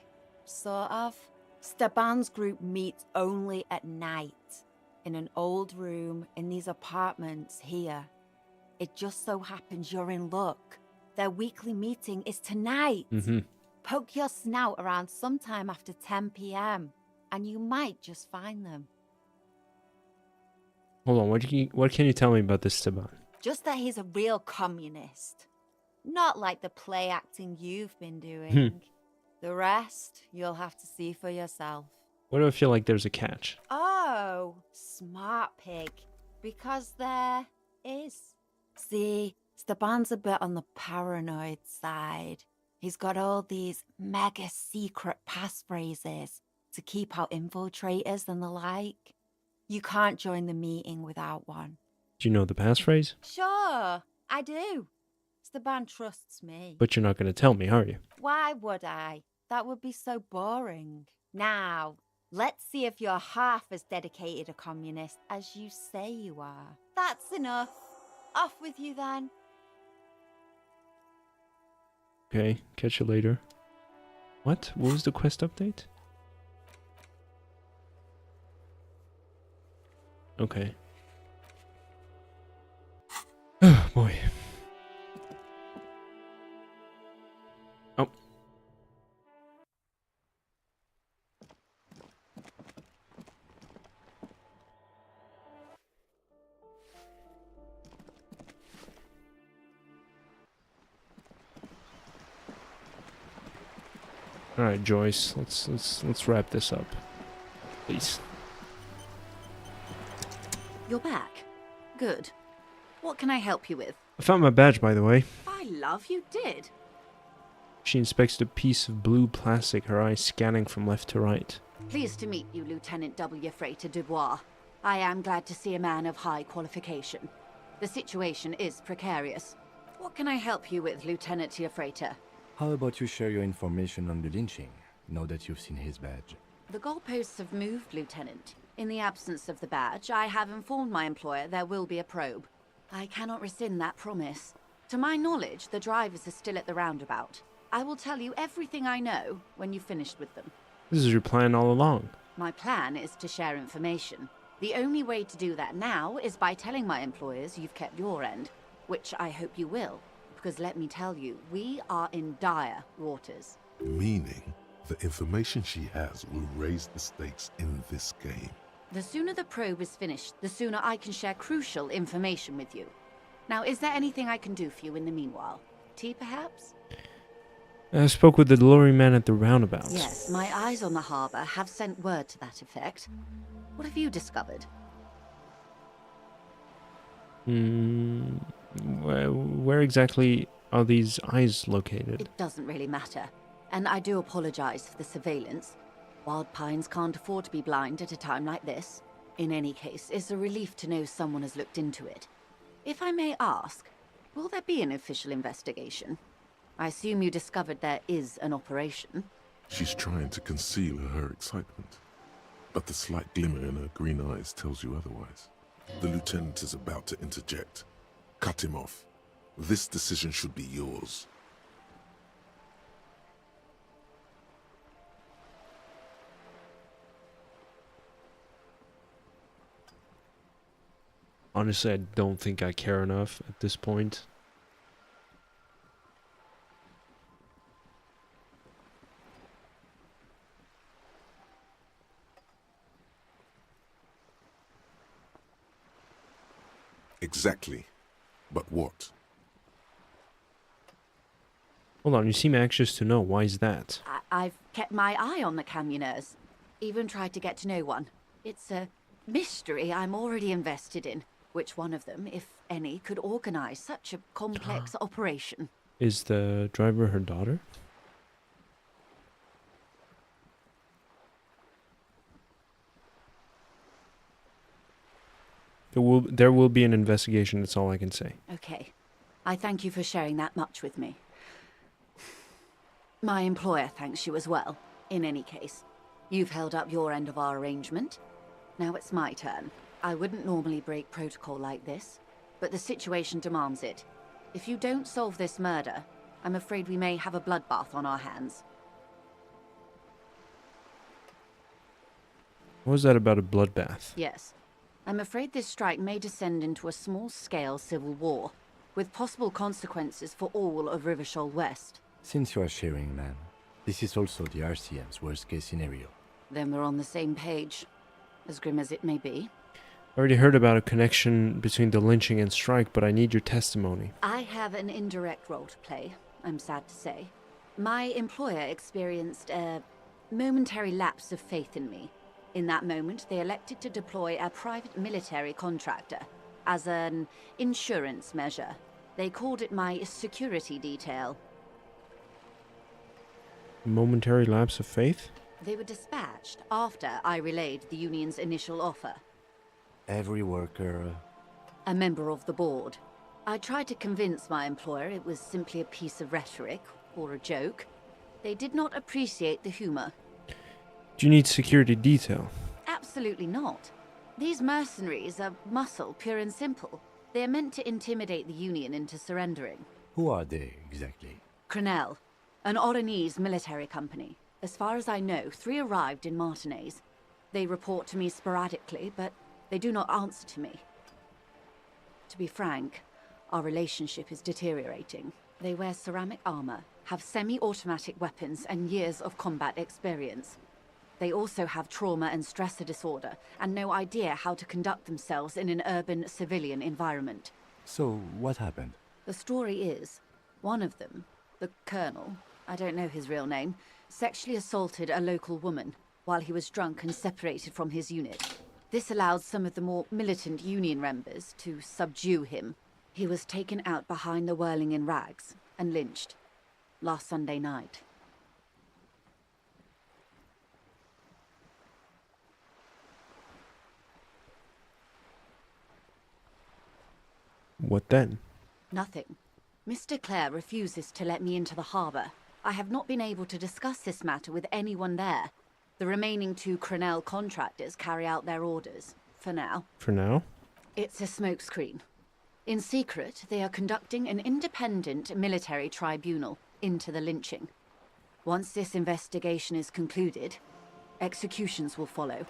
Sort of. Steban's group meets only at night. In an old room in these apartments here. It just so happens you're in luck. Their weekly meeting is tonight. Mm-hmm. Poke your snout around sometime after 10 p.m. and you might just find them. Hold on, what can you tell me about this Esteban? Just that he's a real communist. Not like the play acting you've been doing. The rest, you'll have to see for yourself. Why do I feel like there's a catch? Oh, smart pig. Because there is. See, Steban's a bit on the paranoid side. He's got all these mega secret passphrases to keep out infiltrators and the like. You can't join the meeting without one. Do you know the passphrase? Sure, I do. Steban trusts me. But you're not going to tell me, are you? Why would I? That would be so boring. Now, let's see if you're half as dedicated a communist as you say you are. That's enough. Off with you then. Okay, catch you later. What? What was the quest update? Okay. Oh boy. Oh. All right, Joyce. Let's wrap this up, please. You're back. Good. What can I help you with? I found my badge, by the way. By love, you did. She inspects the piece of blue plastic, her eyes scanning from left to right. Pleased to meet you, Lieutenant W. Freighter Dubois. I am glad to see a man of high qualification. The situation is precarious. What can I help you with, Lieutenant Freighter? How about you share your information on the lynching, now that you've seen his badge? The goalposts have moved, Lieutenant. In the absence of the badge, I have informed my employer there will be a probe. I cannot rescind that promise. To my knowledge, the drivers are still at the roundabout. I will tell you everything I know when you've finished with them. This is your plan all along. My plan is to share information. The only way to do that now is by telling my employers you've kept your end, which I hope you will, because let me tell you, we are in dire waters. Meaning, the information she has will raise the stakes in this game. The sooner the probe is finished, the sooner I can share crucial information with you. Now, is there anything I can do for you in the meanwhile? Tea, perhaps? I spoke with the lorry man at the roundabout. Yes, my eyes on the harbor have sent word to that effect. What have you discovered? Where exactly are these eyes located? It doesn't really matter. And I do apologize for the surveillance. Wild Pines can't afford to be blind at a time like this. In any case, it's a relief to know someone has looked into it. If I may ask, will there be an official investigation? I assume you discovered there is an operation. She's trying to conceal her excitement, but the slight glimmer in her green eyes tells you otherwise. The lieutenant is about to interject. Cut him off. This decision should be yours. Honestly, I don't think I care enough at this point. Exactly. But what? Hold on, you seem anxious to know. Why is that? I've kept my eye on the camionneurs. Even tried to get to know one. It's a mystery I'm already invested in. Which one of them, if any, could organize such a complex operation? Is the driver her daughter? There will be an investigation, that's all I can say. Okay. I thank you for sharing that much with me. My employer thanks you as well, in any case. You've held up your end of our arrangement. Now it's my turn. I wouldn't normally break protocol like this, but the situation demands it. If you don't solve this murder, I'm afraid we may have a bloodbath on our hands. What was that about a bloodbath? Yes. I'm afraid this strike may descend into a small-scale civil war, with possible consequences for all of Rivershoal West. Since you are sharing, ma'am, this is also the RCM's worst-case scenario. Then we're on the same page, as grim as it may be. I already heard about a connection between the lynching and strike, but I need your testimony. I have an indirect role to play, I'm sad to say. My employer experienced a momentary lapse of faith in me. In that moment, they elected to deploy a private military contractor as an insurance measure. They called it my security detail. Momentary lapse of faith? They were dispatched after I relayed the union's initial offer. Every worker... A member of the board. I tried to convince my employer it was simply a piece of rhetoric, or a joke. They did not appreciate the humor. Do you need security detail? Absolutely not. These mercenaries are muscle, pure and simple. They are meant to intimidate the Union into surrendering. Who are they, exactly? Crenel, an Oranese military company. As far as I know, 3 arrived in Martinez. They report to me sporadically, but they do not answer to me. To be frank, our relationship is deteriorating. They wear ceramic armor, have semi-automatic weapons, and years of combat experience. They also have trauma and stressor disorder, and no idea how to conduct themselves in an urban civilian environment. So, what happened? The story is, one of them, the Colonel, I don't know his real name, sexually assaulted a local woman while he was drunk and separated from his unit. This allowed some of the more militant Union members to subdue him. He was taken out behind the whirling in rags and lynched last Sunday night. What then? Nothing. Mr. Clare refuses to let me into the harbor. I have not been able to discuss this matter with anyone there. The remaining 2 Crenel contractors carry out their orders, for now. For now? It's a smokescreen. In secret, they are conducting an independent military tribunal into the lynching. Once this investigation is concluded, executions will follow.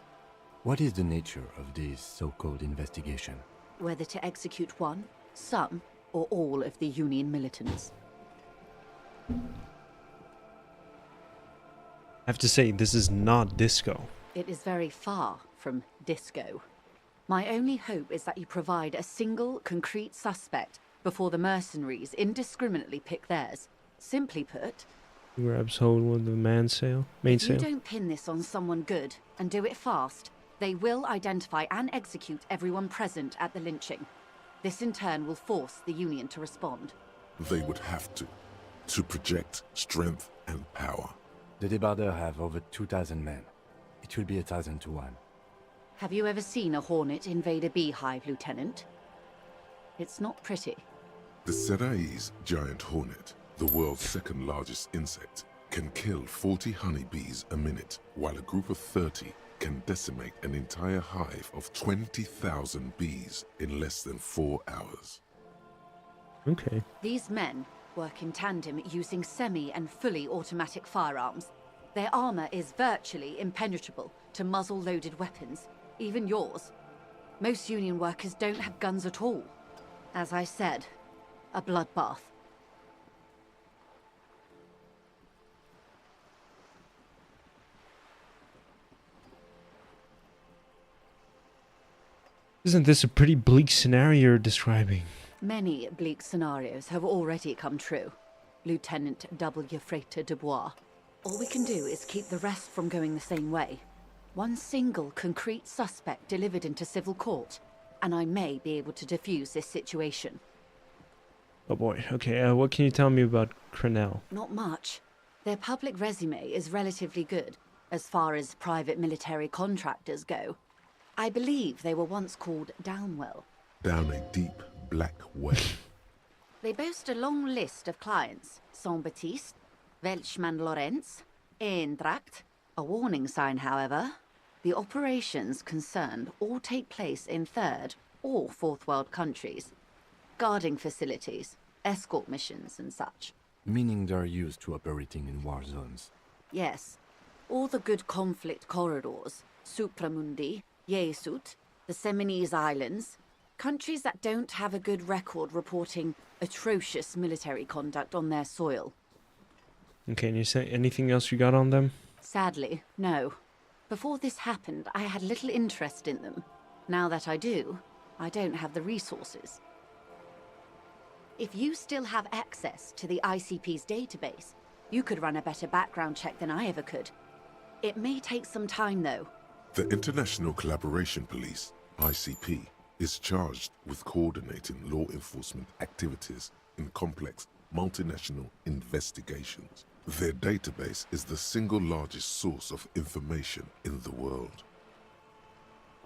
What is the nature of this so-called investigation? Whether to execute one, some, or all of the Union militants. I have to say, this is not disco. It is very far from disco. My only hope is that you provide a single, concrete suspect before the mercenaries indiscriminately pick theirs. Simply put, Grabs hold of the mainsail. if you don't pin this on someone good and do it fast, they will identify and execute everyone present at the lynching. This in turn will force the Union to respond. They would have to project strength and power. The débardeurs have over 2,000 men. It will be 1,000 to 1. Have you ever seen a hornet invade a beehive, Lieutenant? It's not pretty. The Seraï's giant hornet, the world's second largest insect, can kill 40 honeybees a minute, while a group of 30 can decimate an entire hive of 20,000 bees in less than 4 hours. Okay. These men work in tandem using semi and fully automatic firearms. Their armor is virtually impenetrable to muzzle-loaded weapons, even yours. Most Union workers don't have guns at all. As I said, a bloodbath. Isn't this a pretty bleak scenario you're describing? Many bleak scenarios have already come true, Lieutenant W. Frater Dubois. All we can do is keep the rest from going the same way. One single concrete suspect delivered into civil court, and I may be able to defuse this situation. Oh boy. Okay, what can you tell me about Crenel? Not much. Their public resume is relatively good, as far as private military contractors go. I believe they were once called Downwell. Down a deep, black well. They boast a long list of clients. Saint-Baptiste, Welchman Lorenz, Eintracht. A warning sign, however. The operations concerned all take place in third or fourth world countries. Guarding facilities, escort missions and such. Meaning they're used to operating in war zones. Yes. All the good conflict corridors, Supramundi, Yesut, the Seminese Islands, countries that don't have a good record reporting atrocious military conduct on their soil. Okay, and you say anything else you got on them? Sadly, no. Before this happened, I had little interest in them. Now that I do, I don't have the resources. If you still have access to the ICP's database, you could run a better background check than I ever could. It may take some time, though. The International Collaboration Police, ICP, is charged with coordinating law enforcement activities in complex, multinational investigations. Their database is the single largest source of information in the world.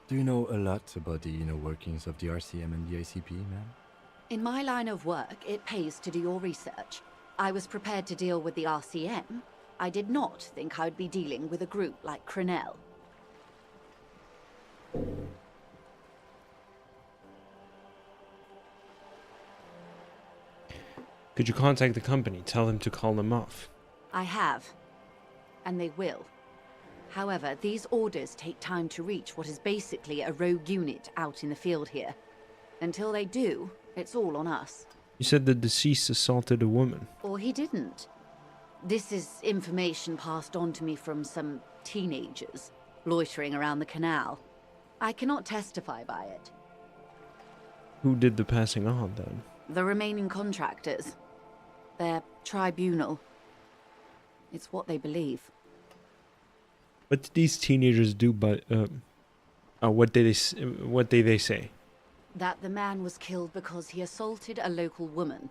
Do you know a lot about the inner workings of the RCM and the ICP, ma'am? In my line of work, it pays to do your research. I was prepared to deal with the RCM. I did not think I'd be dealing with a group like Crenell. Could you contact the company, tell them to call them off? I have, and they will. However, these orders take time to reach what is basically a rogue unit out in the field here. Until they do, it's all on us. You said the deceased assaulted a woman. Or he didn't. This is information passed on to me from some teenagers loitering around the canal. I cannot testify by it. Who did the passing on, then? The remaining contractors. Their tribunal. It's what they believe. What did these teenagers do? But what did they say? That the man was killed because he assaulted a local woman.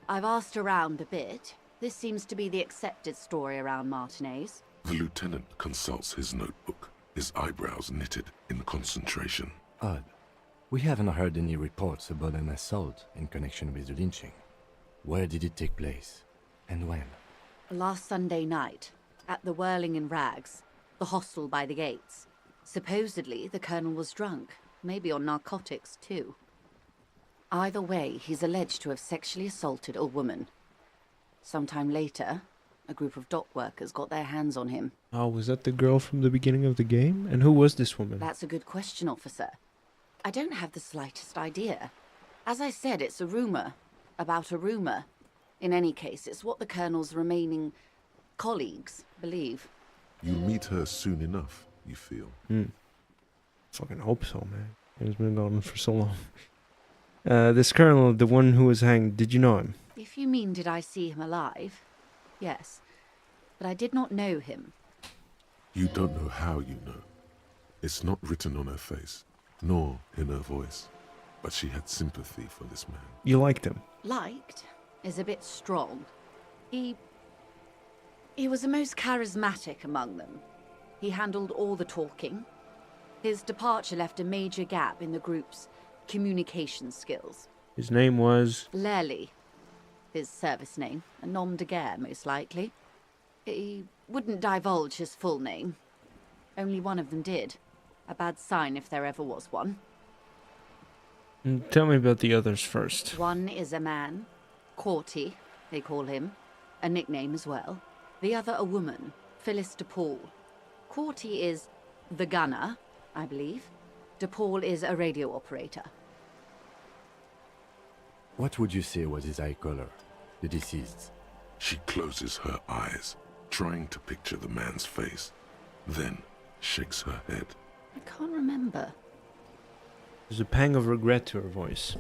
I've asked around a bit. This seems to be the accepted story around Martinez. The lieutenant consults his notebook, his eyebrows knitted in concentration. Odd. We haven't heard any reports about an assault in connection with the lynching. Where did it take place? And when? Last Sunday night, at the Whirling in Rags, the hostel by the gates. Supposedly, the colonel was drunk, maybe on narcotics too. Either way, he's alleged to have sexually assaulted a woman. Sometime later, a group of dock workers got their hands on him. Oh, was that the girl from the beginning of the game? And who was this woman? That's a good question, officer. I don't have the slightest idea. As I said, it's a rumor. About a rumor. In any case, it's what the colonel's remaining colleagues believe. You'll meet her soon enough, you feel? Fucking hope so, man. He's been gone for so long. This colonel, the one who was hanged, did you know him? If you mean did I see him alive? Yes. But I did not know him. You don't know how you know. It's not written on her face, nor in her voice. But she had sympathy for this man. You liked him? Liked is a bit strong. He was the most charismatic among them. He handled all the talking. His departure left a major gap in the group's communication skills. His name was? Lely. His service name, a nom de guerre, most likely. He wouldn't divulge his full name. Only one of them did. A bad sign if there ever was one. Tell me about the others first. One is a man. Corty, they call him. A nickname as well. The other a woman, Phyllis DePaul. Corty is the gunner, I believe. DePaul is a radio operator. What would you say was his eye color, the deceased's? She closes her eyes, trying to picture the man's face, then shakes her head. I can't remember. There's a pang of regret to her voice.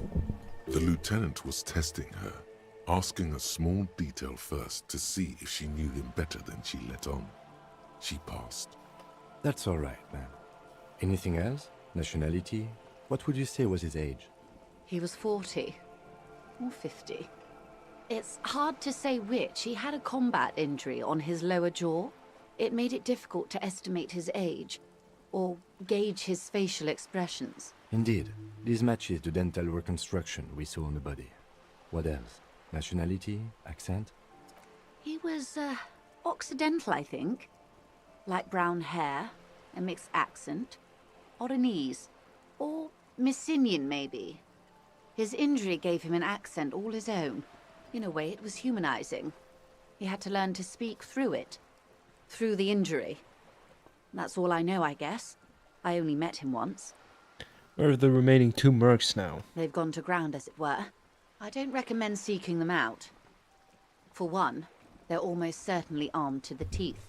The lieutenant was testing her, asking a small detail first to see if she knew him better than she let on. She passed. That's all right, ma'am. Anything else? Nationality? What would you say was his age? He was 40. Or 50. It's hard to say which. He had a combat injury on his lower jaw. It made it difficult to estimate his age, or gauge his facial expressions. Indeed. This matches the dental reconstruction we saw on the body. What else? Nationality? Accent? He was, Occidental, I think. Light brown hair, a mixed accent, Oranese, or Messinian, maybe. His injury gave him an accent all his own. In a way, it was humanizing. He had to learn to speak through it. Through the injury. That's all I know, I guess. I only met him once. Where are the remaining 2 mercs now? They've gone to ground, as it were. I don't recommend seeking them out. For one, they're almost certainly armed to the teeth.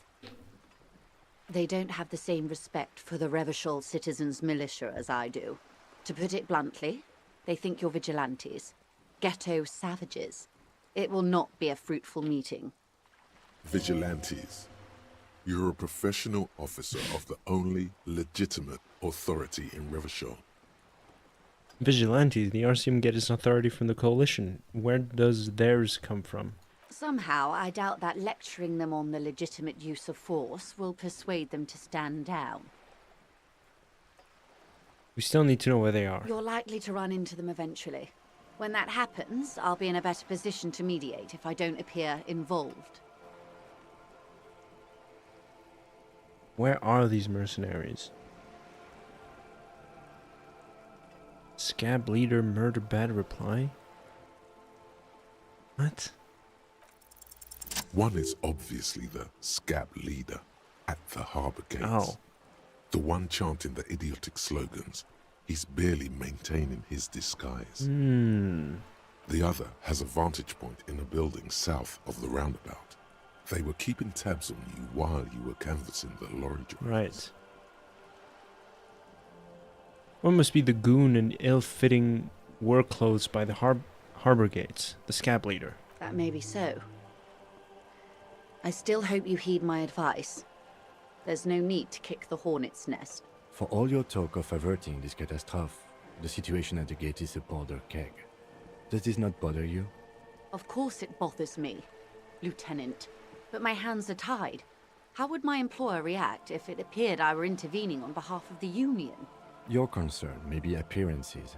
They don't have the same respect for the Revachol citizens' militia as I do. To put it bluntly, they think you're vigilantes. Ghetto savages. It will not be a fruitful meeting. Vigilantes. You're a professional officer of the only legitimate authority in Revachol. Vigilantes, the Elysium get its authority from the Coalition. Where does theirs come from? Somehow, I doubt that lecturing them on the legitimate use of force will persuade them to stand down. We still need to know where they are. You're likely to run into them eventually. When that happens, I'll be in a better position to mediate if I don't appear involved. Where are these mercenaries? Scab leader, murder bad reply? What? One is obviously the scab leader at the harbor gates. Oh. The one chanting the idiotic slogans. He's barely maintaining his disguise. The other has a vantage point in a building south of the roundabout. They were keeping tabs on you while you were canvassing the lorry drivers. Right. One must be the goon in ill-fitting work clothes by the harbor gates, the scab leader. That may be so. I still hope you heed my advice. There's no need to kick the hornet's nest. For all your talk of averting this catastrophe, the situation at the gate is a powder keg. Does this not bother you? Of course it bothers me, Lieutenant. But my hands are tied. How would my employer react if it appeared I were intervening on behalf of the Union? Your concern may be appearances.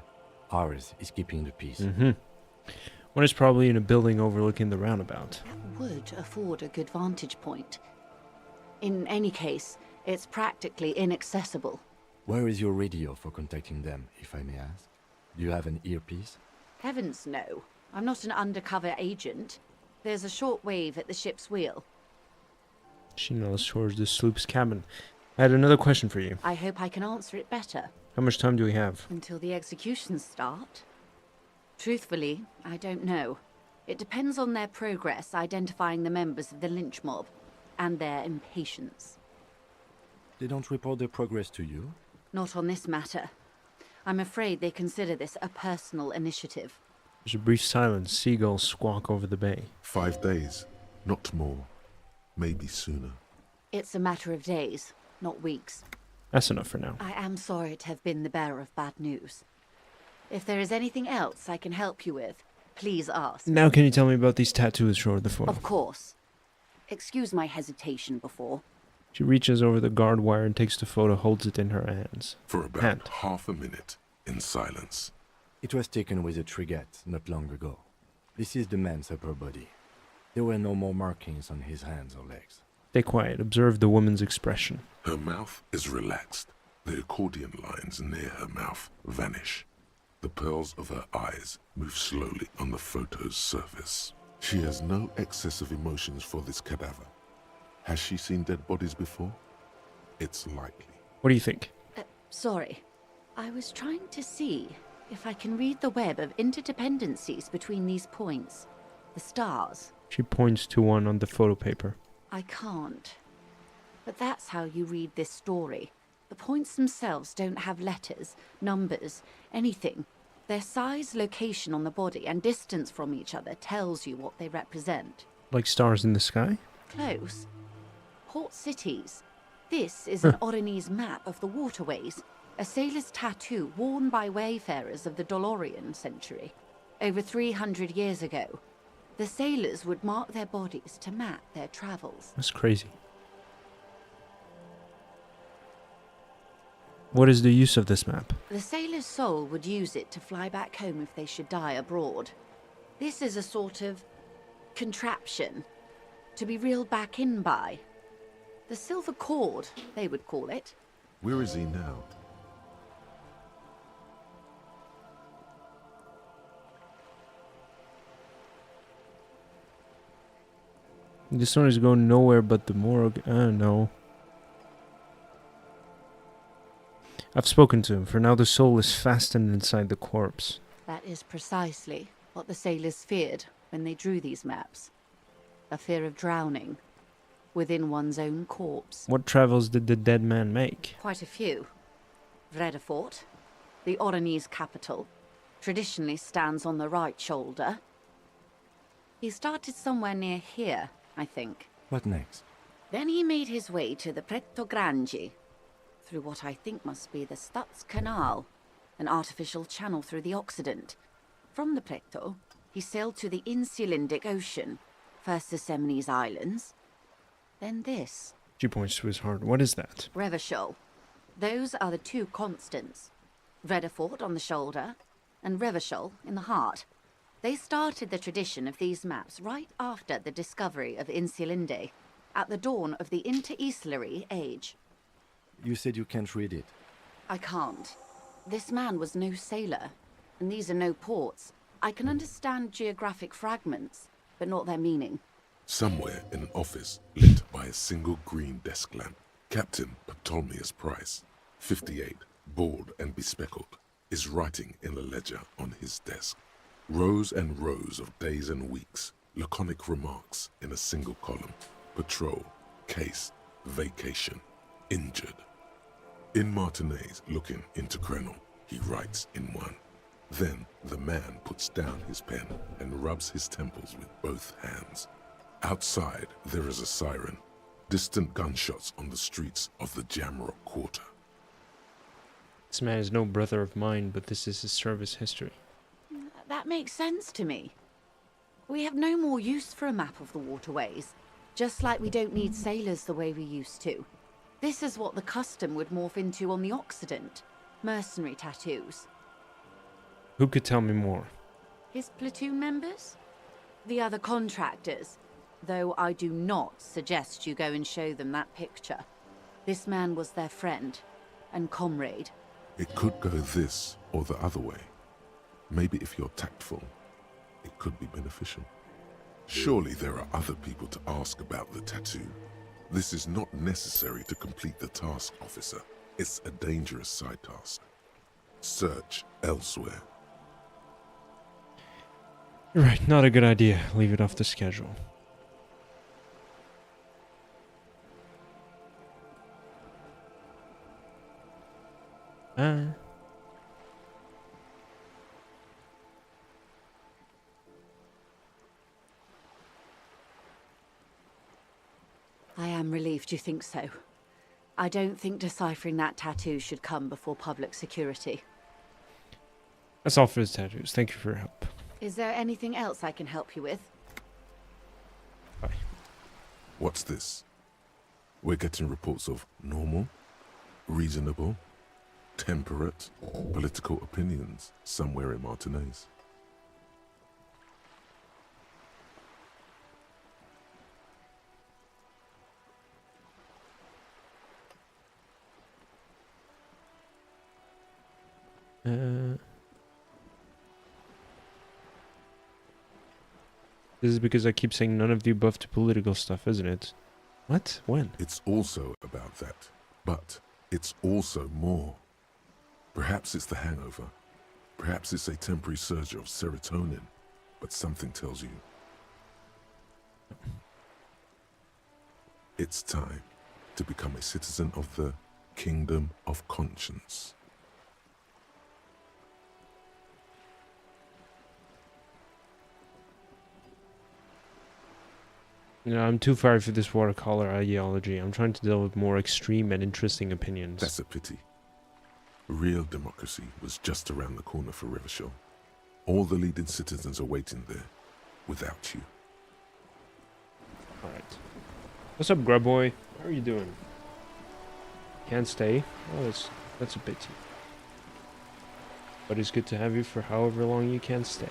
Ours is keeping the peace. One is probably in a building overlooking the roundabout. That would afford a good vantage point. In any case, it's practically inaccessible. Where is your radio for contacting them, if I may ask? Do you have an earpiece? Heavens no. I'm not an undercover agent. There's a short wave at the ship's wheel. She nods towards the sloop's cabin. I had another question for you. I hope I can answer it better. How much time do we have? Until the executions start? Truthfully, I don't know. It depends on their progress identifying the members of the lynch mob, and their impatience. They don't report their progress to you? Not on this matter. I'm afraid they consider this a personal initiative. There's a brief silence. Seagulls squawk over the bay. 5 days, not more. Maybe sooner. It's a matter of days, not weeks. That's enough for now. I am sorry to have been the bearer of bad news. If there is anything else I can help you with, please ask. Now can you tell me about these tattoos showed the photo? Of course. Excuse my hesitation before. She reaches over the guard wire and takes the photo, holds it in her hands. For about half a minute, in silence. It was taken with a Trigat not long ago. This is the man's upper body. There were no more markings on his hands or legs. Stay quiet. Observe the woman's expression. Her mouth is relaxed. The accordion lines near her mouth vanish. The pearls of her eyes move slowly on the photo's surface. She has no excess of emotions for this cadaver. Has she seen dead bodies before? It's likely. What do you think? Sorry. I was trying to see if I can read the web of interdependencies between these points. The stars. She points to one on the photo paper. I can't. But that's how you read this story. The points themselves don't have letters, numbers, anything. Their size, location on the body, and distance from each other tells you what they represent. Like stars in the sky? Close. Port cities. This is an Oronese map of the waterways, a sailor's tattoo worn by wayfarers of the Dolorian century. Over 300 years ago, the sailors would mark their bodies to map their travels. That's crazy. What is the use of this map? The sailor's soul would use it to fly back home if they should die abroad. This is a sort of contraption to be reeled back in by. The silver cord, they would call it. Where is he now? This one is going nowhere but the morgue. No. I've spoken to him. For now, the soul is fastened inside the corpse. That is precisely what the sailors feared when they drew these maps. A fear of drowning. within one's own corpse. What travels did the dead man make? Quite a few. Vredefort, the Oranese capital, traditionally stands on the right shoulder. He started somewhere near here, I think. What next? Then he made his way to the Pretto Grande, through what I think must be the Stutz Canal, an artificial channel through the Occident. From the Pretto, he sailed to the Insulindic Ocean, first the Semines Islands, then this. She points to his heart. What is that? Revachol. Those are the two constants. Vredefort on the shoulder, and Revachol in the heart. They started the tradition of these maps right after the discovery of Insulinde, at the dawn of the Interinsulary Age. You said you can't read it. I can't. This man was no sailor, and these are no ports. I can understand geographic fragments, but not their meaning. Somewhere in an office lit by a single green desk lamp, Captain Ptolemaeus Price, 58, bald and bespectacled, is writing in a ledger on his desk. Rows and rows of days and weeks, laconic remarks in a single column. Patrol, case, vacation, injured. In Martinez, looking into Krenel, he writes in one. Then the man puts down his pen and rubs his temples with both hands. Outside, there is a siren. Distant gunshots on the streets of the Jamrock Quarter. This man is no brother of mine, but this is his service history. That makes sense to me. We have no more use for a map of the waterways, just like we don't need sailors the way we used to. This is what the custom would morph into on the Occident. Mercenary tattoos. Who could tell me more? His platoon members? The other contractors. Though I do not suggest you go and show them that picture. This man was their friend and comrade. It could go this or the other way. Maybe if you're tactful, it could be beneficial. Surely there are other people to ask about the tattoo. This is not necessary to complete the task, officer. It's a dangerous side task. Search elsewhere. Right, not a good idea. Leave it off the schedule. I am relieved you think so. I don't think deciphering that tattoo should come before public security. That's all for his tattoos. Thank you for your help. Is there anything else I can help you with? Bye. What's this? We're getting reports of normal, reasonable, temperate, political opinions somewhere in Martinez. This is because I keep saying none of the above to political stuff, isn't it? What? When? It's also about that, but it's also more. Perhaps it's the hangover. Perhaps it's a temporary surge of serotonin, but something tells you it's time to become a citizen of the Kingdom of Conscience. You know, I'm too far for this watercolor ideology. I'm trying to deal with more extreme and interesting opinions. That's a pity. Real democracy was just around the corner for Revachol. All the leading citizens are waiting there, without you. Alright. What's up, Grub Boy? How are you doing? Can't stay? Oh, that's a pity. But it's good to have you for however long you can stay.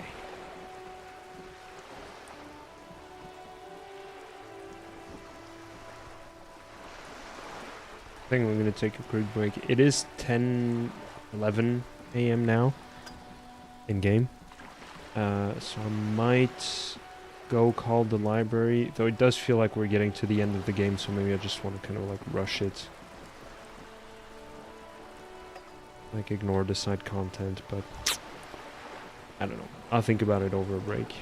I think we're going to take a quick break. It is 10:11 a.m. now in game. So I might go call the library, though it does feel like we're getting to the end of the game, so maybe I just want to kind of like rush it. Like ignore the side content, but I don't know. I'll think about it over a break.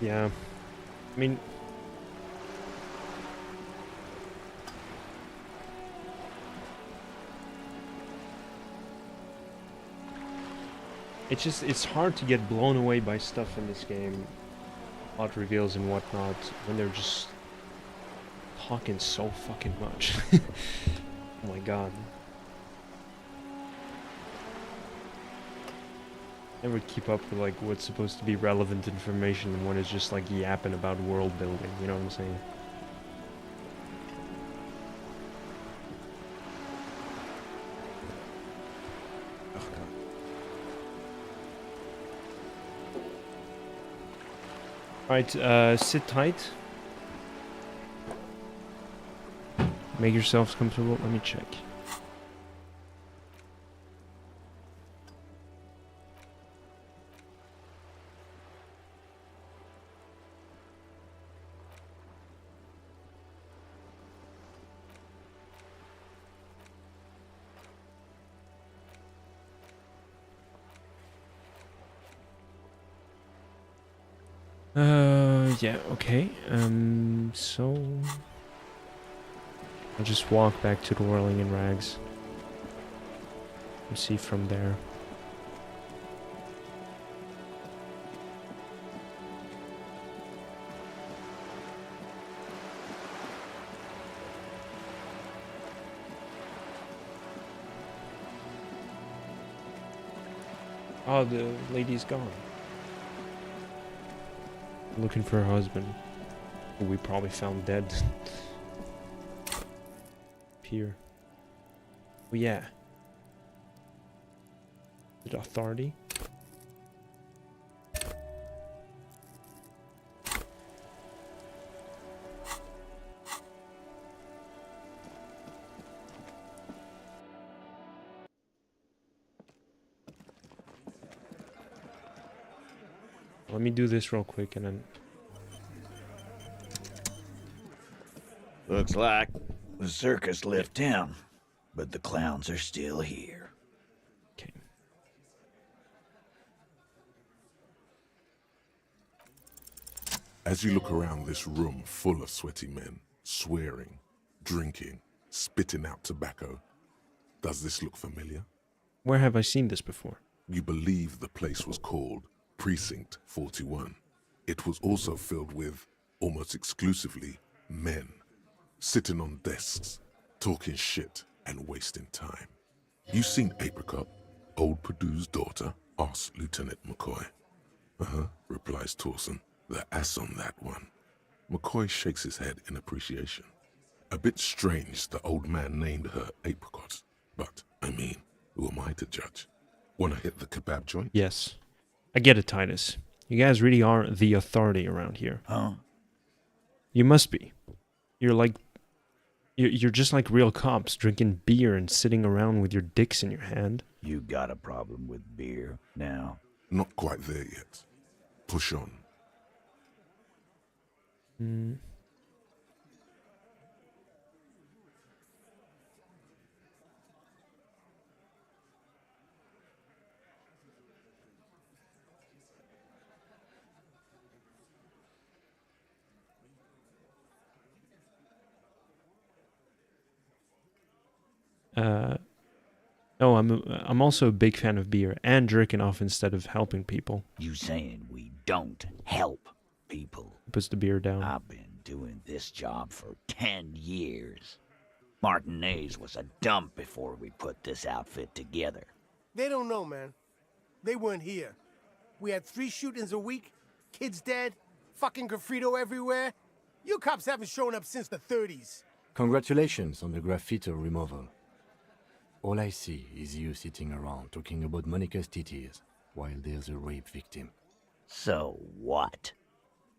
Yeah. I mean, it's hard to get blown away by stuff in this game, plot reveals and whatnot, when they're just talking so fucking much. Oh my god. Never keep up with like what's supposed to be relevant information and when it's just like yapping about world building, you know what I'm saying? Alright, sit tight. Make yourselves comfortable. Let me check. Yeah, okay. So I'll just walk back to the Whirling in Rags and see from there. Oh, the lady's gone. Looking for her husband, who we probably found dead. Here. Oh yeah. The authority. Let me do this real quick and then... Looks like the circus left town, but the clowns are still here. Okay. As you look around this room full of sweaty men, swearing, drinking, spitting out tobacco, does this look familiar? Where have I seen this before? You believe the place was called Precinct 41. It was also filled with, almost exclusively, men, sitting on desks, talking shit and wasting time. You seen Apricot, old Purdue's daughter? Asks Lieutenant McCoy. Uh-huh, replies Torson. The ass on that one. McCoy shakes his head in appreciation. A bit strange the old man named her Apricot, but, I mean, who am I to judge? Wanna hit the kebab joint? Yes. I get it, Titus. You guys really are the authority around here. Huh? You must be. You're like... You're just like real cops, drinking beer and sitting around with your dicks in your hand. You got a problem with beer now? Not quite there yet. Push on. Hmm. No, I'm also a big fan of beer and jerking off instead of helping people. You saying we don't help people? Puts the beer down. I've been doing this job for 10 years. Martinez was a dump before we put this outfit together. They don't know, man. They weren't here. We had 3 shootings a week, kids dead, fucking graffito everywhere. You cops haven't shown up since the 30s. Congratulations on the graffito removal. All I see is you sitting around talking about Monica's titties while there's a rape victim. So what?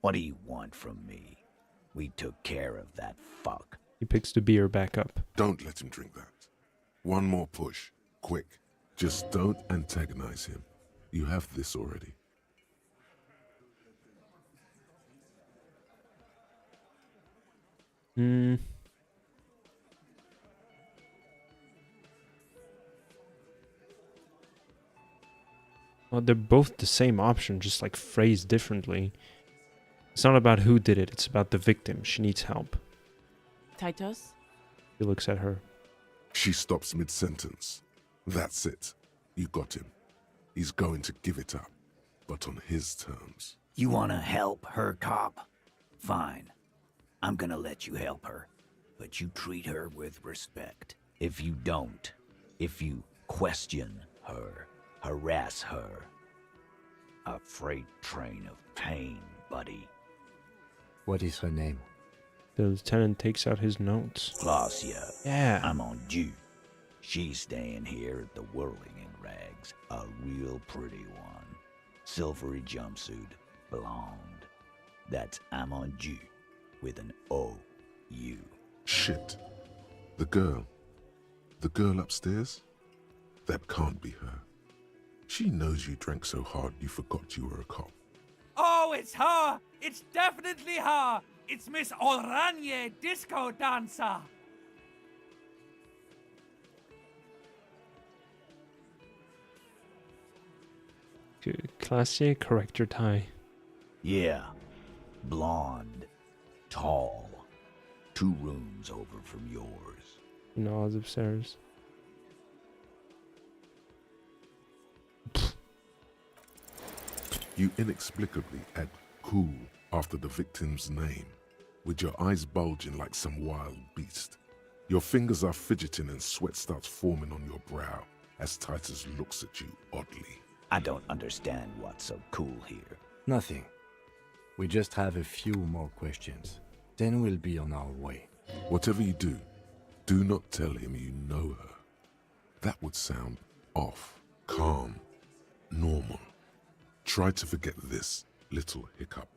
What do you want from me? We took care of that fuck. He picks the beer back up. Don't let him drink that. One more push. Quick. Just don't antagonize him. You have this already. Hmm. Well, they're both the same option, just like phrased differently. It's not about who did it, it's about the victim. She needs help. Titus? He looks at her. She stops mid-sentence. That's it. You got him. He's going to give it up, but on his terms. You wanna help her, cop? Fine. I'm gonna let you help her. But you treat her with respect. If you don't, if you question her, harass her, a freight train of pain, buddy. What is her name? The lieutenant takes out his notes. Glacia. Yeah. I'm on due. She's staying here at the Whirling in Rags. A real pretty one. Silvery jumpsuit. Blonde. That's Amonju with an O-U. Shit. The girl. The girl upstairs? That can't be her. She knows you drank so hard you forgot you were a cop. Oh, it's her! It's definitely her! It's Miss Oranje, disco dancer! Classier, correct your tie. Yeah. Blonde. Tall. 2 rooms over from yours. He nods upstairs. You inexplicably add cool after the victim's name, with your eyes bulging like some wild beast. Your fingers are fidgeting and sweat starts forming on your brow as Titus looks at you oddly. I don't understand what's so cool here. Nothing. We just have a few more questions. Then we'll be on our way. Whatever you do not tell him you know her. That would sound off, calm, normal. Try to forget this little hiccup.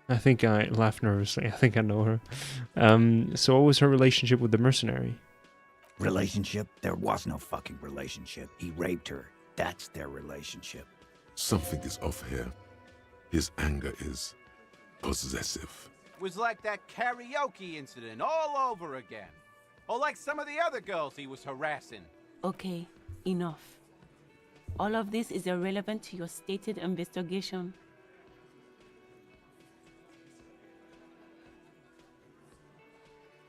I think I laugh nervously. I think I know her. So what was her relationship with the mercenary? Relationship? There was no fucking relationship. He raped her. That's their relationship. Something is off here. His anger is possessive. Was like that karaoke incident all over again. Or like some of the other girls he was harassing. Okay, enough. All of this is irrelevant to your stated investigation.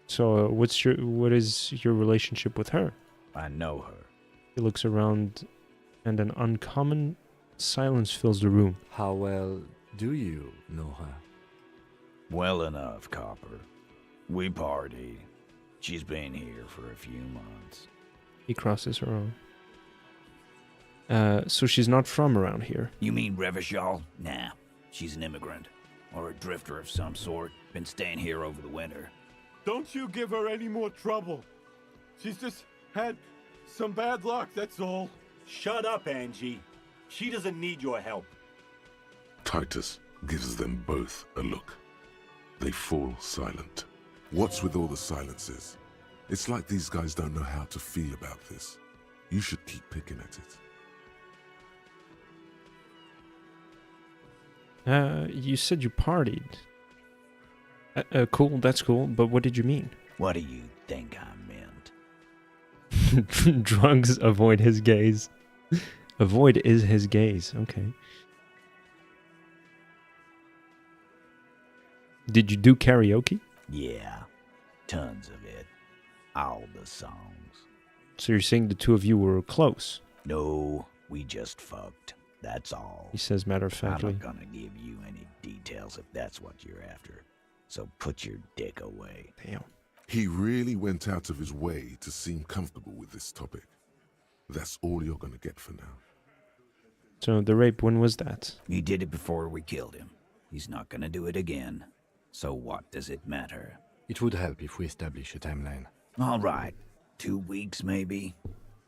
So what is your relationship with her? I know her. He looks around and an uncommon silence fills the room. How well do you know her? Well enough, Copper. We party. She's been here for a few months. He crosses her arm. So she's not from around here. You mean Revachol? Nah, she's an immigrant. Or a drifter of some sort. Been staying here over the winter. Don't you give her any more trouble. She's just had some bad luck, that's all. Shut up, Angie. She doesn't need your help. Titus gives them both a look. They fall silent. What's with all the silences? It's like these guys don't know how to feel about this. You should keep picking at it. You said you partied. Cool, that's cool, but what did you mean? What do you think I meant? Drugs avoid his gaze. Avoid is his gaze, okay. Did you do karaoke? Yeah, tons of it. All the songs. So you're saying the two of you were close? No, we just fucked. That's all. He says matter-of-factly. I'm not gonna give you any details if that's what you're after. So put your dick away. Damn. He really went out of his way to seem comfortable with this topic. That's all you're gonna get for now. So the rape, when was that? He did it before we killed him. He's not gonna do it again. So what does it matter? It would help if we establish a timeline. All right. 2 weeks, maybe?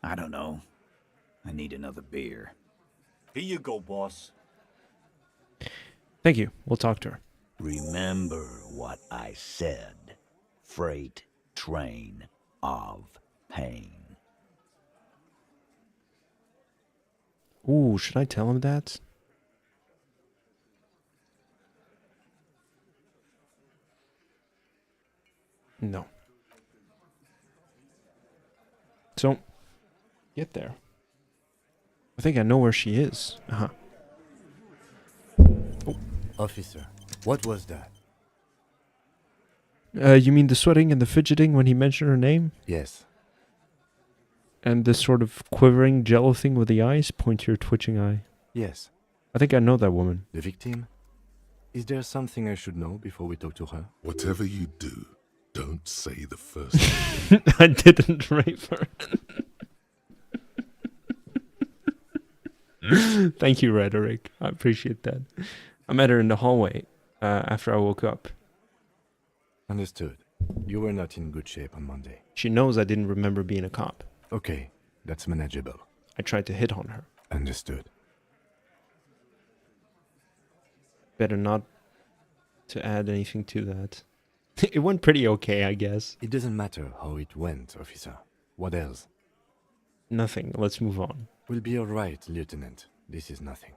I don't know. I need another beer. Here you go, boss. Thank you. We'll talk to her. Remember what I said. Freight train of pain. Ooh, should I tell him that? So, get there. I think I know where she is. Uh-huh. Officer, what was that? You mean the sweating and the fidgeting when he mentioned her name? Yes. And this sort of quivering jello thing with the eyes? Point to your twitching eye. Yes. I think I know that woman. The victim? Is there something I should know before we talk to her? Whatever you do, don't say the first thing. I didn't rape her. Thank you, Rhetoric. I appreciate that. I met her in the hallway after I woke up. Understood. You were not in good shape on Monday. She knows I didn't remember being a cop. Okay, that's manageable. I tried to hit on her. Understood. Better not to add anything to that. It went pretty okay, I guess. It doesn't matter how it went, officer. What else? Nothing. Let's move on. We'll be all right, Lieutenant. This is nothing.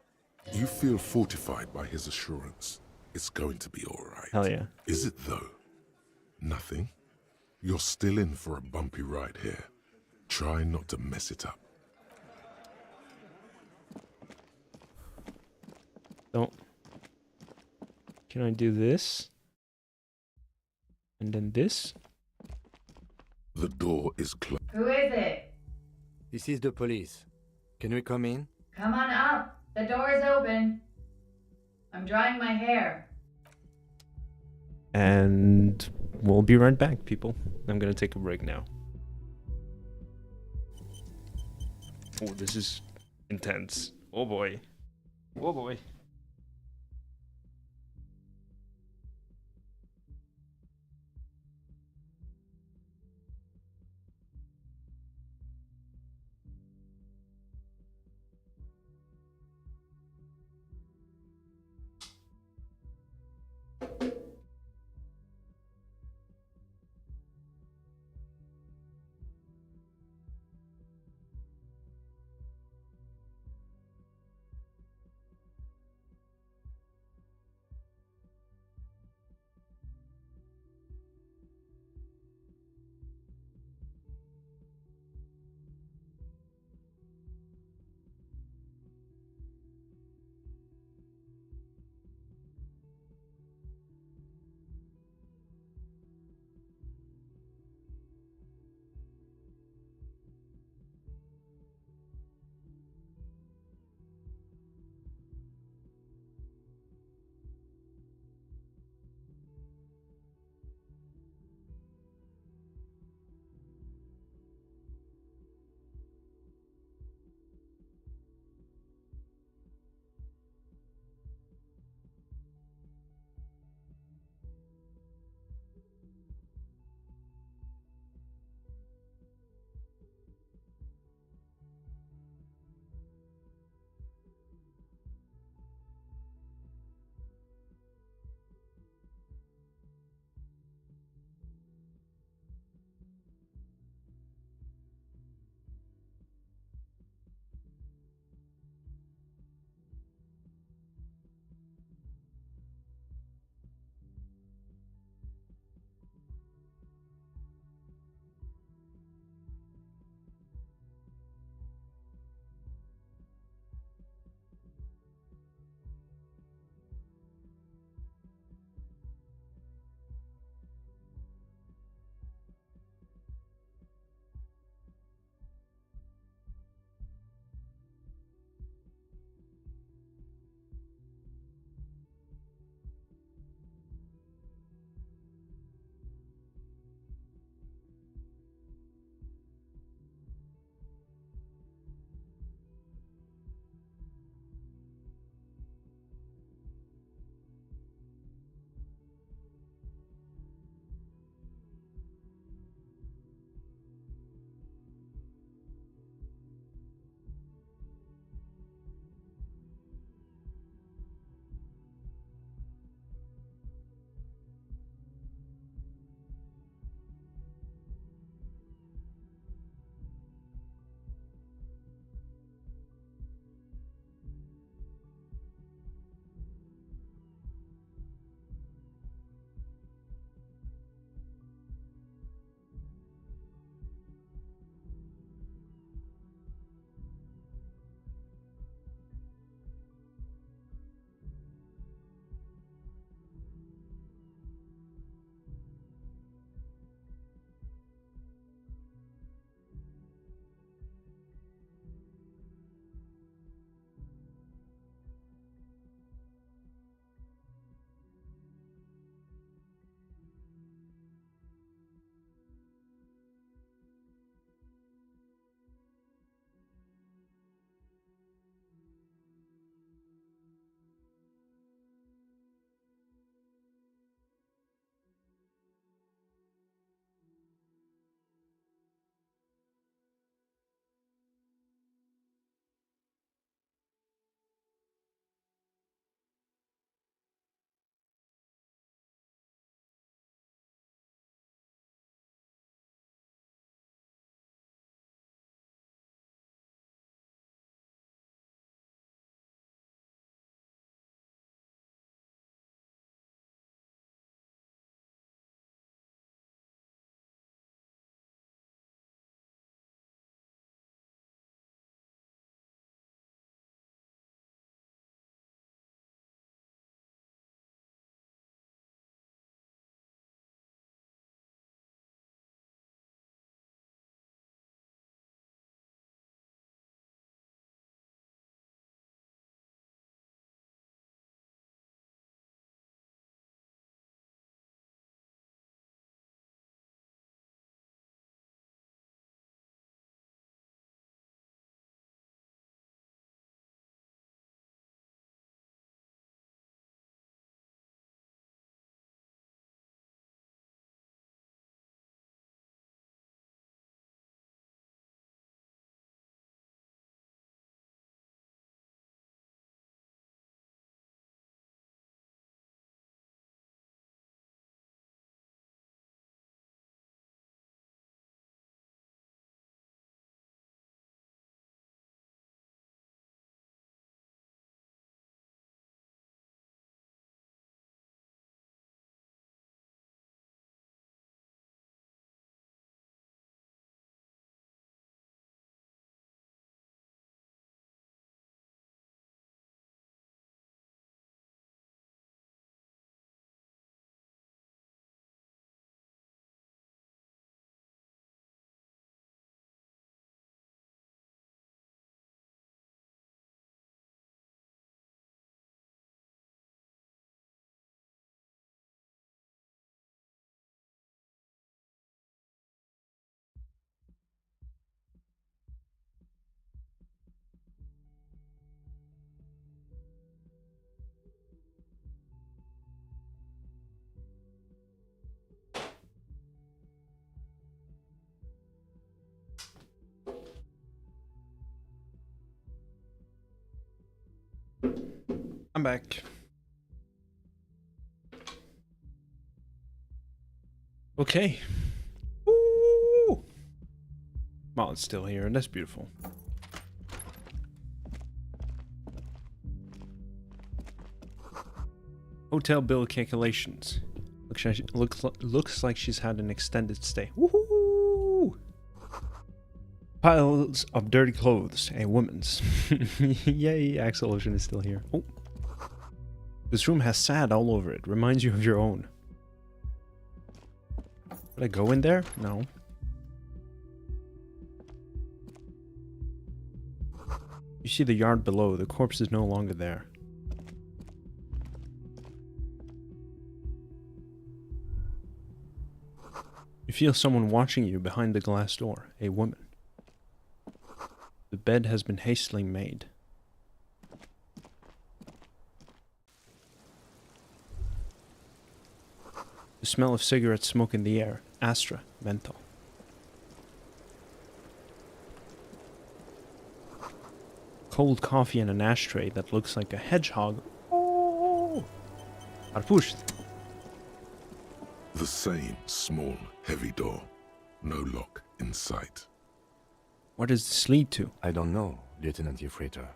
You feel fortified by his assurance. It's going to be all right. Hell yeah. Is it though? Nothing? You're still in for a bumpy ride here. Try not to mess it up. So, can I do this? And then this? The door is closed. Who is it? This is the police. Can we come in? Come on up. The door is open. I'm drying my hair. And we'll be right back, people. I'm gonna take a break now. Oh, this is intense. Oh boy. Oh boy. I'm back. Okay. Woo! Well, it's still here, and that's beautiful. Hotel bill calculations. Looks like she's had an extended stay. Woohoo! Piles of dirty clothes. A woman's. Yay, Axel Ocean is still here. Oh. This room has sand all over it. Reminds you of your own. Did I go in there? No. You see the yard below. The corpse is no longer there. You feel someone watching you behind the glass door. A woman. The bed has been hastily made. The smell of cigarette smoke in the air. Astra. Menthol. Cold coffee in an ashtray that looks like a hedgehog. Oh! Arpusht. The same small, heavy door. No lock in sight. Where does this lead to? I don't know, Lieutenant Yefreiter.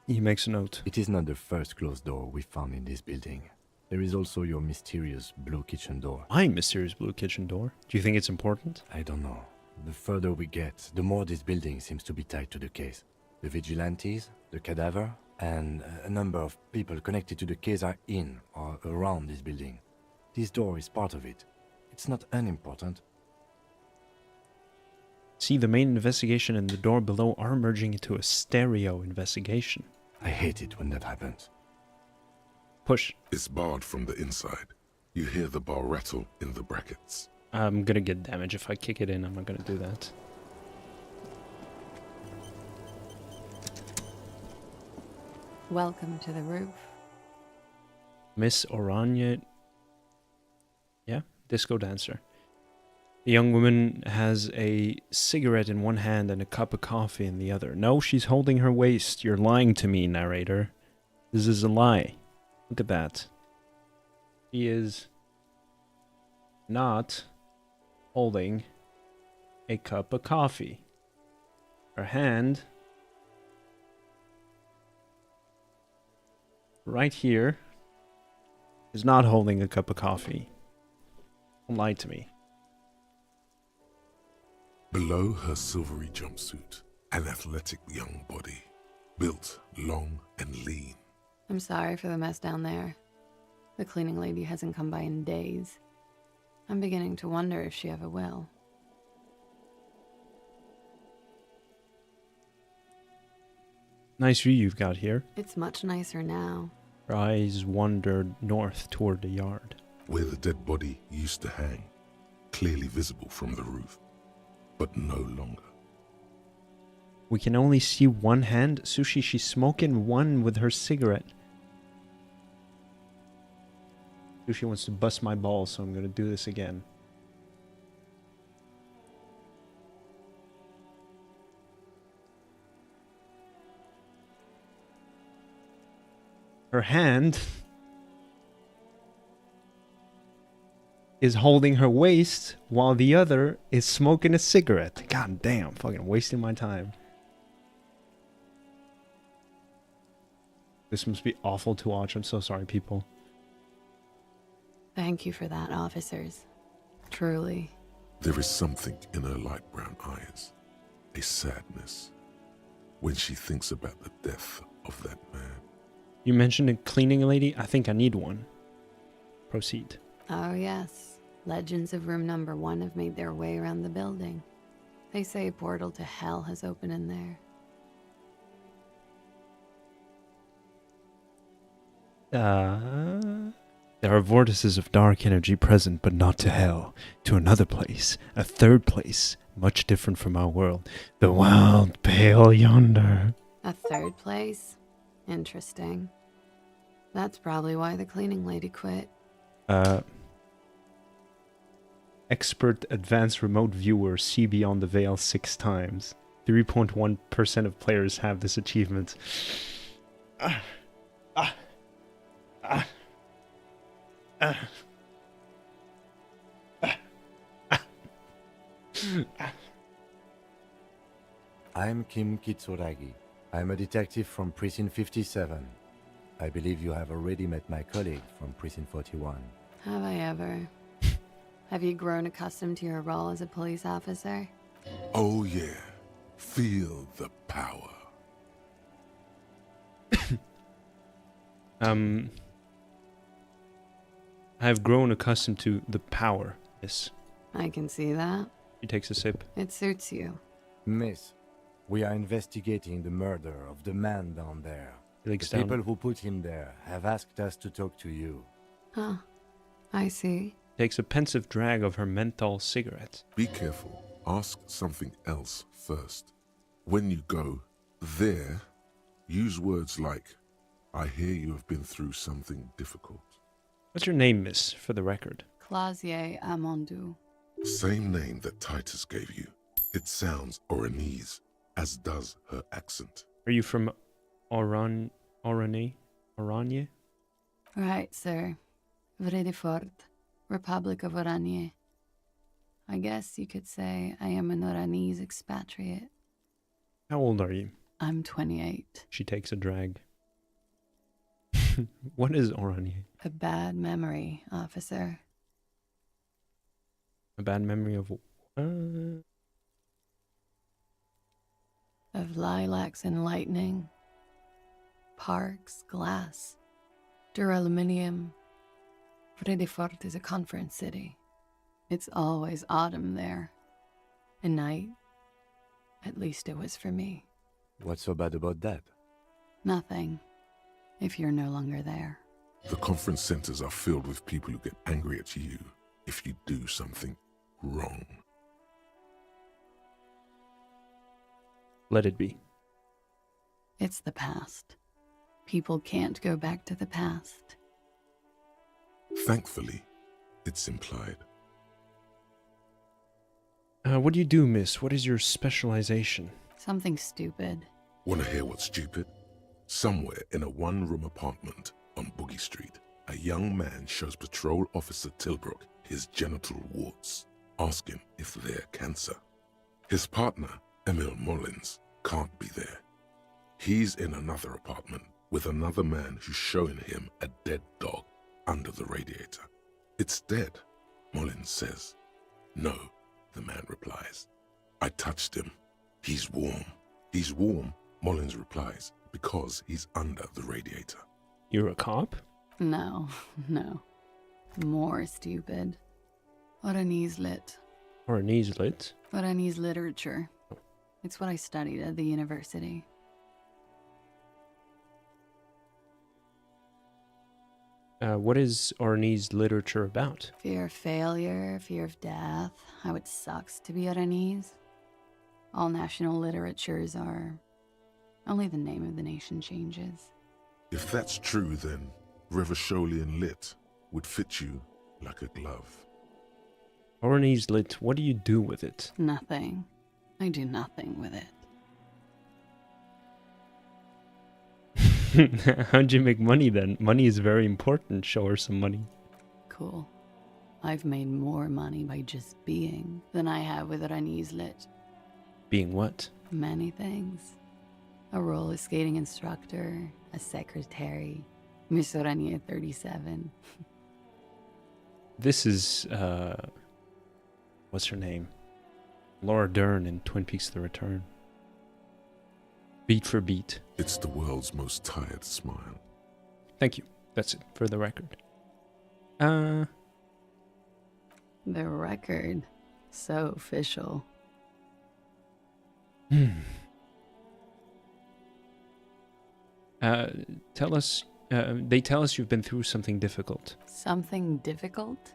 He makes a note. It is not the first closed door we found in this building. There is also your mysterious blue kitchen door. My mysterious blue kitchen door? Do you think it's important? I don't know. The further we get, the more this building seems to be tied to the case. The vigilantes, the cadaver, and a number of people connected to the case are in or around this building. This door is part of it. It's not unimportant. See, the main investigation and the door below are merging into a stereo investigation. I hate it when that happens. Push. It's barred from the inside. You hear the bar rattle in the brackets. I'm gonna get damage if I kick it in. I'm not gonna do that. Welcome to the roof. Miss Oranje. Yeah, disco dancer. The young woman has a cigarette in one hand and a cup of coffee in the other. No, she's holding her waist. You're lying to me, narrator. This is a lie. Look at that. She is not holding a cup of coffee. Her hand right here is not holding a cup of coffee. Don't lie to me. Below her silvery jumpsuit, an athletic young body, built long and lean. I'm sorry for the mess down there. The cleaning lady hasn't come by in days. I'm beginning to wonder if she ever will. Nice view you've got here. It's much nicer now. Her eyes wandered north toward the yard. Where the dead body used to hang, clearly visible from the roof, but no longer. We can only see one hand. Sushi, she's smoking one with her cigarette. Sushi wants to bust my balls, so I'm going to do this again. Her hand is holding her waist while the other is smoking a cigarette. God damn, fucking wasting my time. This must be awful to watch. I'm so sorry, people. Thank you for that, officers. Truly. There is something in her light brown eyes, a sadness, when she thinks about the death of that man. You mentioned a cleaning lady? I think I need one. Proceed. Oh yes. Legends of room number 1 have made their way around the building. They say a portal to hell has opened in there. There are vortices of dark energy present, but not to hell. To another place, a third place, much different from our world. The wild pale yonder. A third place? Interesting. That's probably why the cleaning lady quit. Expert advanced remote viewer see beyond the veil 6 times. 3.1% of players have this achievement. I'm Kim Kitsuragi. I'm a detective from Precinct 57. I believe you have already met my colleague from Precinct 41. Have I ever? Have you grown accustomed to your role as a police officer? Oh yeah. Feel the power. I've grown accustomed to the power, miss. I can see that. She takes a sip. It suits you. Miss, we are investigating the murder of the man down there. He The looks down. people who put him there have asked us to talk to you. Huh. I see. Takes a pensive drag of her menthol cigarette. Be careful. Ask something else first. When you go there, use words like, I hear you have been through something difficult. What's your name, miss, for the record? Clausier Amandou. Same name that Titus gave you. It sounds Oranese, as does her accent. Are you from Oranje? Right, sir. Vredefort, Republic of Oranje. I guess you could say I am an Oranese expatriate. How old are you? I'm 28. She takes a drag. What is Oranje? A bad memory, officer. A bad memory of... Of lilacs and lightning. Parks, glass. Duraluminium. Vredefort is a conference city. It's always autumn there. A night. At least it was for me. What's so bad about that? Nothing. If you're no longer there. The conference centers are filled with people who get angry at you if you do something wrong. Let it be. It's the past. People can't go back to the past. Thankfully, it's implied. What do you do, miss? What is your specialization? Something stupid. Want to hear what's stupid? Somewhere in a one-room apartment on Boogie Street, a young man shows Patrol Officer Tilbrook his genital warts, asking if they're cancer. His partner, Emil Mullins, can't be there. He's in another apartment with another man who's showing him a dead dog under the radiator. It's dead, Mullins says. No, the man replies. I touched him. He's warm. He's warm, Mullins replies, because he's under the radiator. You're a cop? No, no. More stupid. Oranese lit. Oranese lit? Oranese literature. It's what I studied at the university. What is Oranese literature about? Fear of failure, fear of death, how it sucks to be Oranese. All national literatures are... Only the name of the nation changes. If that's true, then Revacholian lit would fit you like a glove. Oranese lit, what do you do with it? Nothing. I do nothing with it. How'd you make money then? Money is very important. Show her some money. Cool. I've made more money by just being than I have with Oranese lit. Being what? Many things. A roller skating instructor, a secretary, Miss Oranje 37. This is, what's her name? Laura Dern in Twin Peaks The Return. Beat for beat. It's the world's most tired smile. Thank you. That's it, for the record. The record. So official. Tell us, they tell us you've been through something difficult. Something difficult?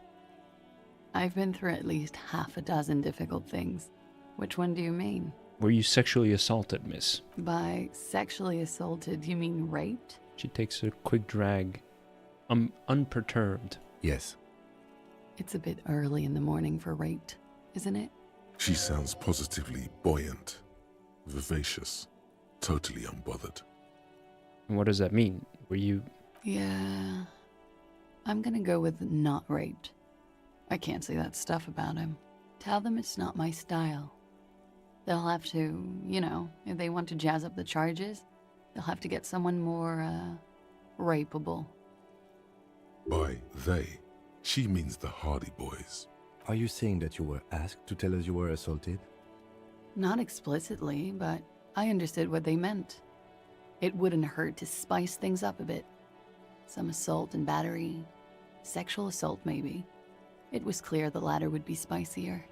I've been through at least half a dozen difficult things. Which one do you mean? Were you sexually assaulted, miss? By sexually assaulted, you mean raped? She takes a quick drag. Unperturbed. Yes. It's a bit early in the morning for raped, isn't it? She sounds positively buoyant, vivacious, totally unbothered. And what does that mean? Were you... Yeah, I'm gonna go with not raped. I can't say that stuff about him. Tell them it's not my style. They'll have to, you know, if they want to jazz up the charges, they'll have to get someone more, rapeable. By they, she means the Hardy Boys. Are you saying that you were asked to tell us you were assaulted? Not explicitly, but I understood what they meant. It wouldn't hurt to spice things up a bit. Some assault and battery, sexual assault maybe. It was clear the latter would be spicier.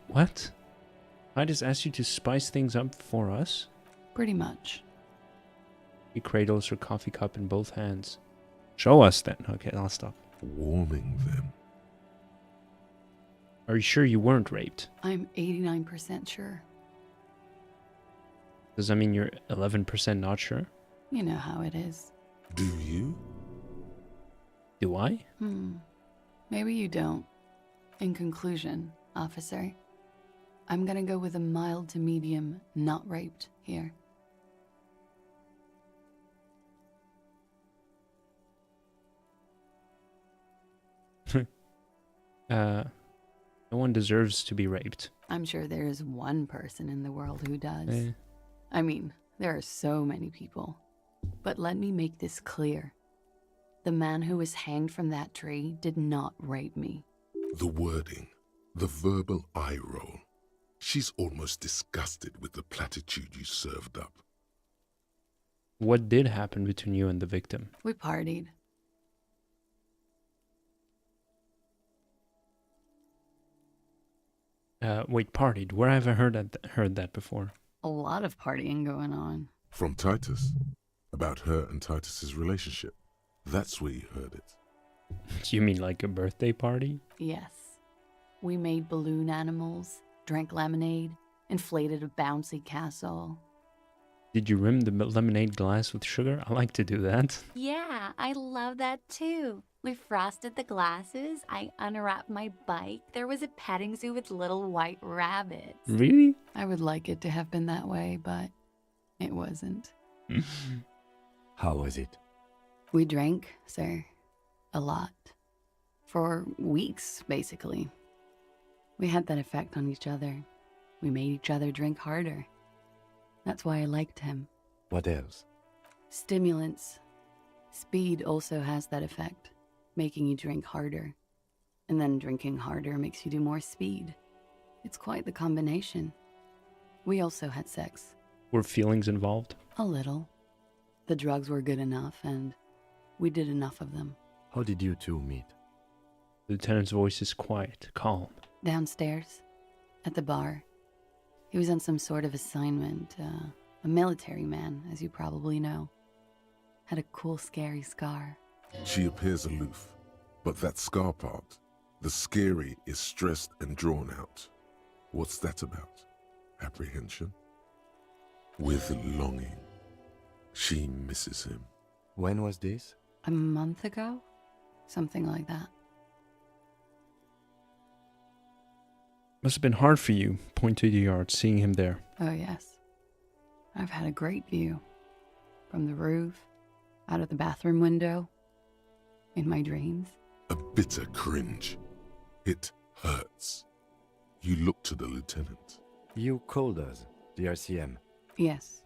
What? I just asked you to spice things up for us? Pretty much. He cradles her coffee cup in both hands. Show us then. Okay, I'll stop. Warming them. Are you sure you weren't raped? I'm 89% sure. Does that mean you're 11% not sure? You know how it is. Do you? Do I? Maybe you don't. In conclusion, officer, I'm gonna go with a mild to medium not raped here. No one deserves to be raped. I'm sure there is one person in the world who does. I mean, there are so many people. But let me make this clear. The man who was hanged from that tree did not rape me. The wording, the verbal eye roll. She's almost disgusted with the platitude you served up. What did happen between you and the victim? We partied. Wait, partied? Where have I heard that before? A lot of partying going on. From Titus. About her and Titus's relationship. That's where you heard it. You mean like a birthday party? Yes. We made balloon animals, drank lemonade, inflated a bouncy castle. Did you rim the lemonade glass with sugar? I like to do that. Yeah, I love that too. We frosted the glasses, I unwrapped my bike, there was a petting zoo with little white rabbits. Really? I would like it to have been that way, but it wasn't. How was it? We drank, sir. A lot. For weeks, basically. We had that effect on each other. We made each other drink harder. That's why I liked him. What else? Stimulants. Speed also has that effect, making you drink harder. And then drinking harder makes you do more speed. It's quite the combination. We also had sex. Were feelings involved? A little. The drugs were good enough, and we did enough of them. How did you two meet? The lieutenant's voice is quiet, calm. Downstairs, at the bar. He was on some sort of assignment, a military man, as you probably know. Had a cool, scary scar. She appears aloof, but that scar part, the scary, is stressed and drawn out. What's that about? Apprehension? With longing. She misses him. When was this? A month ago? Something like that. Must have been hard for you, point to the yard, seeing him there. Oh, yes. I've had a great view. From the roof, out of the bathroom window, in my dreams. A bitter cringe. It hurts. You look to the lieutenant. You called us, the RCM. Yes.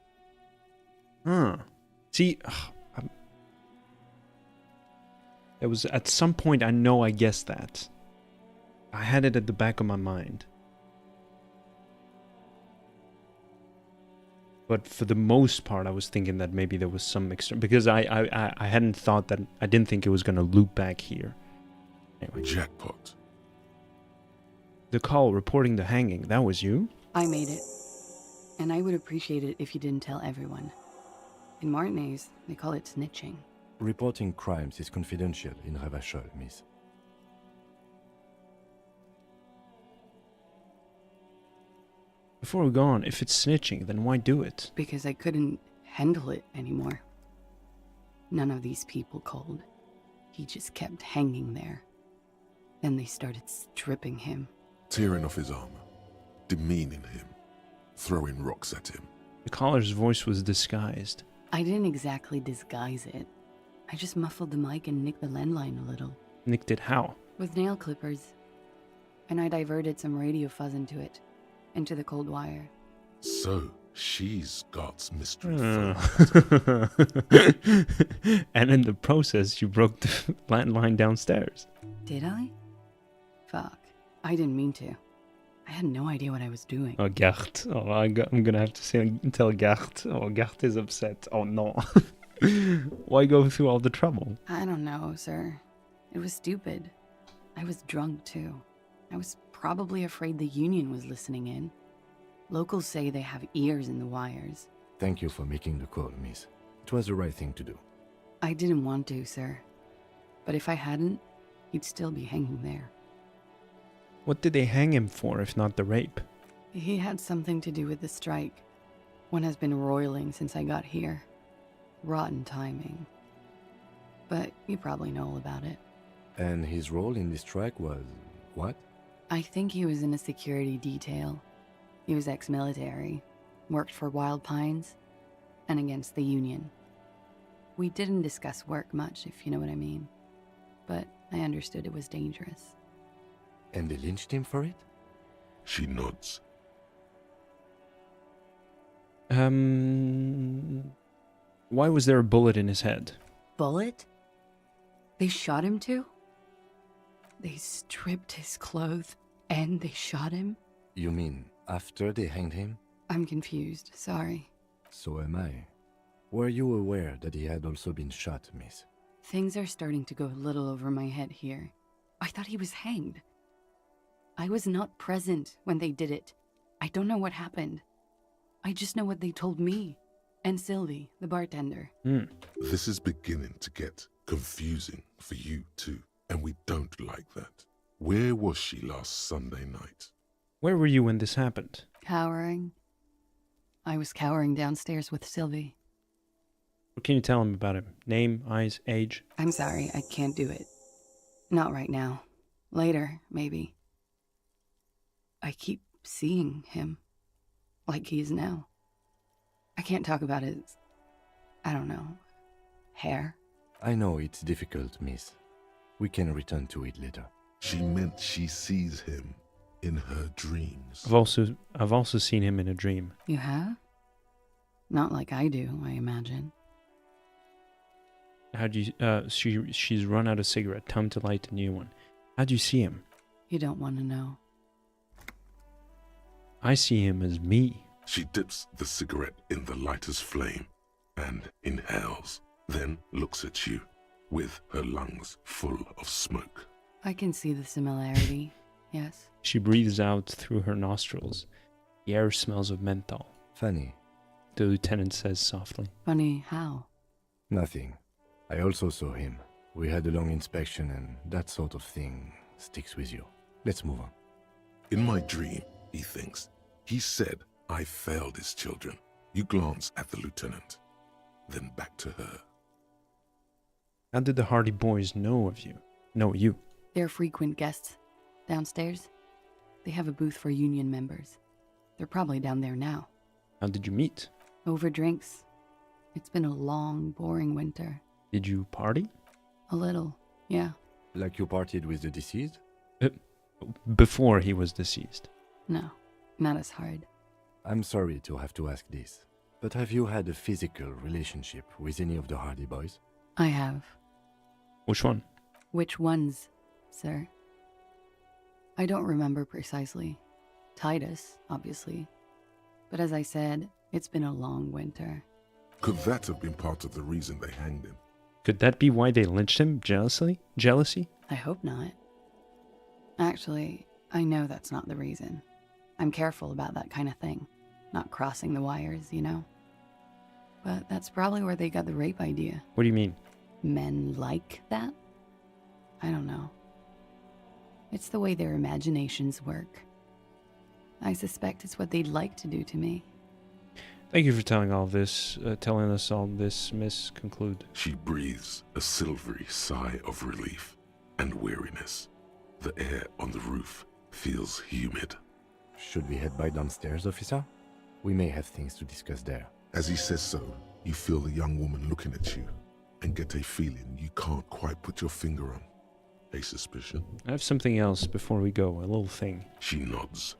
See, it was at some point I know I guessed that. I had it at the back of my mind. But for the most part, I was thinking that maybe there was some extra, because I hadn't thought that, I didn't think it was going to loop back here. Anyway. Jackpot. The call reporting the hanging, that was you? I made it. And I would appreciate it if you didn't tell everyone. In Martinez, they call it snitching. Reporting crimes is confidential in Revachol, miss. Before we go on, if it's snitching, then why do it? Because I couldn't handle it anymore. None of these people called. He just kept hanging there. Then they started stripping him. Tearing off his armor. Demeaning him. Throwing rocks at him. The caller's voice was disguised. I didn't exactly disguise it. I just muffled the mic and nicked the landline a little. Nicked it how? With nail clippers. And I diverted some radio fuzz into it. Into the cold wire. So, she's got mystery Oh. phone. And in the process, you broke the landline downstairs. Did I? Fuck. I didn't mean to. I had no idea what I was doing. Oh, Gert. Oh, I'm gonna have to tell Gert. Oh, Gert is upset. Oh, no. Why go through all the trouble? I don't know, sir. It was stupid. I was drunk, too. I was probably afraid the Union was listening in. Locals say they have ears in the wires. Thank you for making the call, miss. It was the right thing to do. I didn't want to, sir. But if I hadn't, he'd still be hanging there. What did they hang him for, if not the rape? He had something to do with the strike. One has been roiling since I got here. Rotten timing. But you probably know all about it. And his role in this strike was what? I think he was in a security detail. He was ex-military, worked for Wild Pines, and against the Union. We didn't discuss work much, if you know what I mean. But I understood it was dangerous. And they lynched him for it? She nods. Why was there a bullet in his head? Bullet? They shot him too? They stripped his clothes and they shot him? You mean after they hanged him? I'm confused, sorry. So am I. Were you aware that he had also been shot, miss? Things are starting to go a little over my head here. I thought he was hanged. I was not present when they did it. I don't know what happened. I just know what they told me. And Sylvie, the bartender. This is beginning to get confusing for you too, and we don't like that. Where was she last Sunday night? Where were you when this happened? Cowering. I was cowering downstairs with Sylvie. What can you tell him about him? Name, eyes, age? I'm sorry, I can't do it. Not right now. Later, maybe. I keep seeing him. Like he is now. I can't talk about his, I don't know, hair. I know it's difficult, miss. We can return to it later. She meant she sees him in her dreams. I've also seen him in a dream. You have? Not like I do, I imagine. How'd you, she's run out of cigarette, time to light a new one. How'd you see him? You don't want to know. I see him as me. She dips the cigarette in the lighter's flame and inhales, then looks at you with her lungs full of smoke. I can see the similarity, yes. She breathes out through her nostrils. The air smells of menthol. Funny. The lieutenant says softly. Funny how? Nothing. I also saw him. We had a long inspection and that sort of thing sticks with you. Let's move on. In my dream, he thinks, he said, I failed his children. You glance at the lieutenant, then back to her. How did the Hardy boys know of you? Know you? They're frequent guests. Downstairs, they have a booth for Union members. They're probably down there now. How did you meet? Over drinks. It's been a long, boring winter. Did you party? A little, yeah. Like you partied with the deceased? Before he was deceased. No, not as hard. I'm sorry to have to ask this, but have you had a physical relationship with any of the Hardy boys? I have. Which one? Which ones, sir? I don't remember precisely. Titus, obviously. But as I said, it's been a long winter. Could that have been part of the reason they hanged him? Could that be why they lynched him? Jealousy? I hope not. Actually, I know that's not the reason. I'm careful about that kind of thing. Not crossing the wires, you know? But that's probably where they got the rape idea. What do you mean? Men like that? I don't know. It's the way their imaginations work. I suspect it's what they'd like to do to me. Thank you for telling us all this, Miss. Conclude. She breathes a silvery sigh of relief and weariness. The air on the roof feels humid. Should we head by downstairs, officer? We may have things to discuss there. As he says so, you feel the young woman looking at you and get a feeling you can't quite put your finger on. A suspicion? I have something else before we go, a little thing. She nods.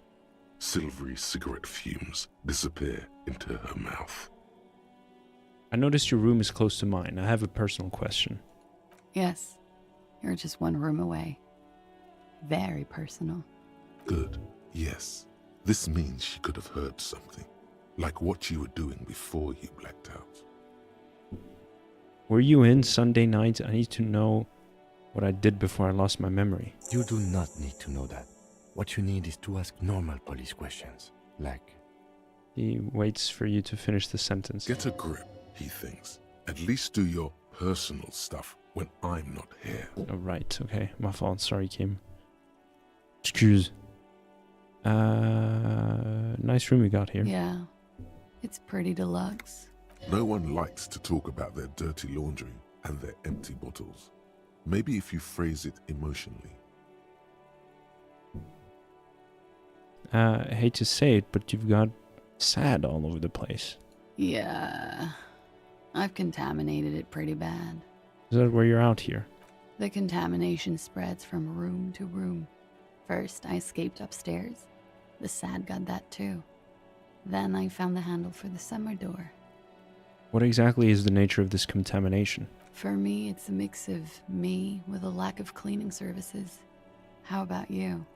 Silvery cigarette fumes disappear into her mouth. I noticed your room is close to mine. I have a personal question. Yes, you're just one room away. Very personal. Good. Yes. This means she could have heard something. Like what you were doing before you blacked out. Were you in Sunday night? I need to know what I did before I lost my memory. You do not need to know that. What you need is to ask normal police questions. Like... He waits for you to finish the sentence. Get a grip, he thinks. At least do your personal stuff when I'm not here. Oh, right. Okay. My fault. Sorry, Kim. Excuse. Nice room you got here. Yeah. It's pretty deluxe. No one likes to talk about their dirty laundry and their empty bottles. Maybe if you phrase it emotionally. I hate to say it, but you've got sad all over the place. Yeah. I've contaminated it pretty bad. Is that why you're out here? The contamination spreads from room to room. First, I escaped upstairs. The sad got that too. Then I found the handle for the summer door. What exactly is the nature of this contamination? For me, it's a mix of me with a lack of cleaning services. How about you?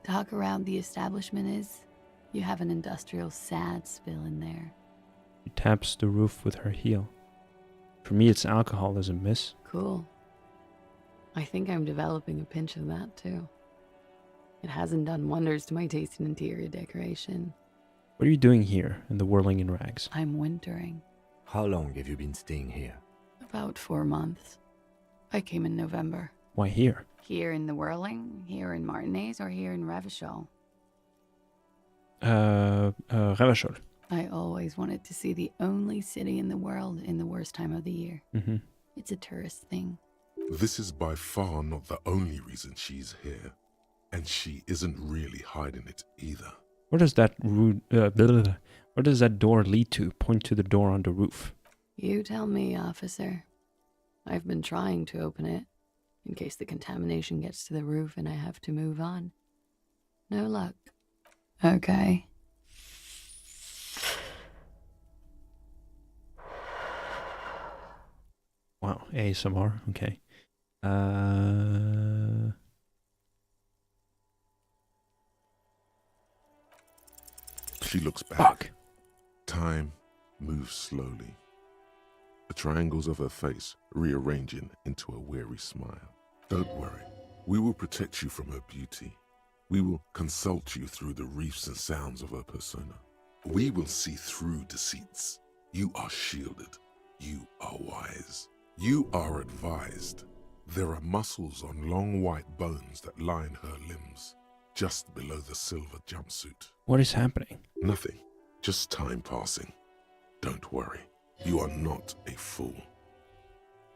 Talk around the establishment is, you have an industrial sad spill in there. She taps the roof with her heel. For me, it's alcoholism, miss. Cool. I think I'm developing a pinch of that too. It hasn't done wonders to my taste in interior decoration. What are you doing here in the whirling in rags? I'm wintering. How long have you been staying here? About 4 months. I came in November. Why here? Here in the Whirling, here in Martinez, or here in Revachol? Revachol. I always wanted to see the only city in the world in the worst time of the year. Mm-hmm. It's a tourist thing. This is by far not the only reason she's here. And she isn't really hiding it either. Where does that where does that door lead to? Point to the door on the roof. You tell me, officer. I've been trying to open it, in case the contamination gets to the roof and I have to move on. No luck. Okay. Wow, ASMR, okay. She looks back. Fuck. Time moves slowly. The triangles of her face rearranging into a weary smile. Don't worry. We will protect you from her beauty. We will consult you through the reefs and sounds of her persona. We will see through deceits. You are shielded. You are wise. You are advised. There are muscles on long white bones that line her limbs, just below the silver jumpsuit. What is happening? Nothing. Just time passing. Don't worry. You are not a fool.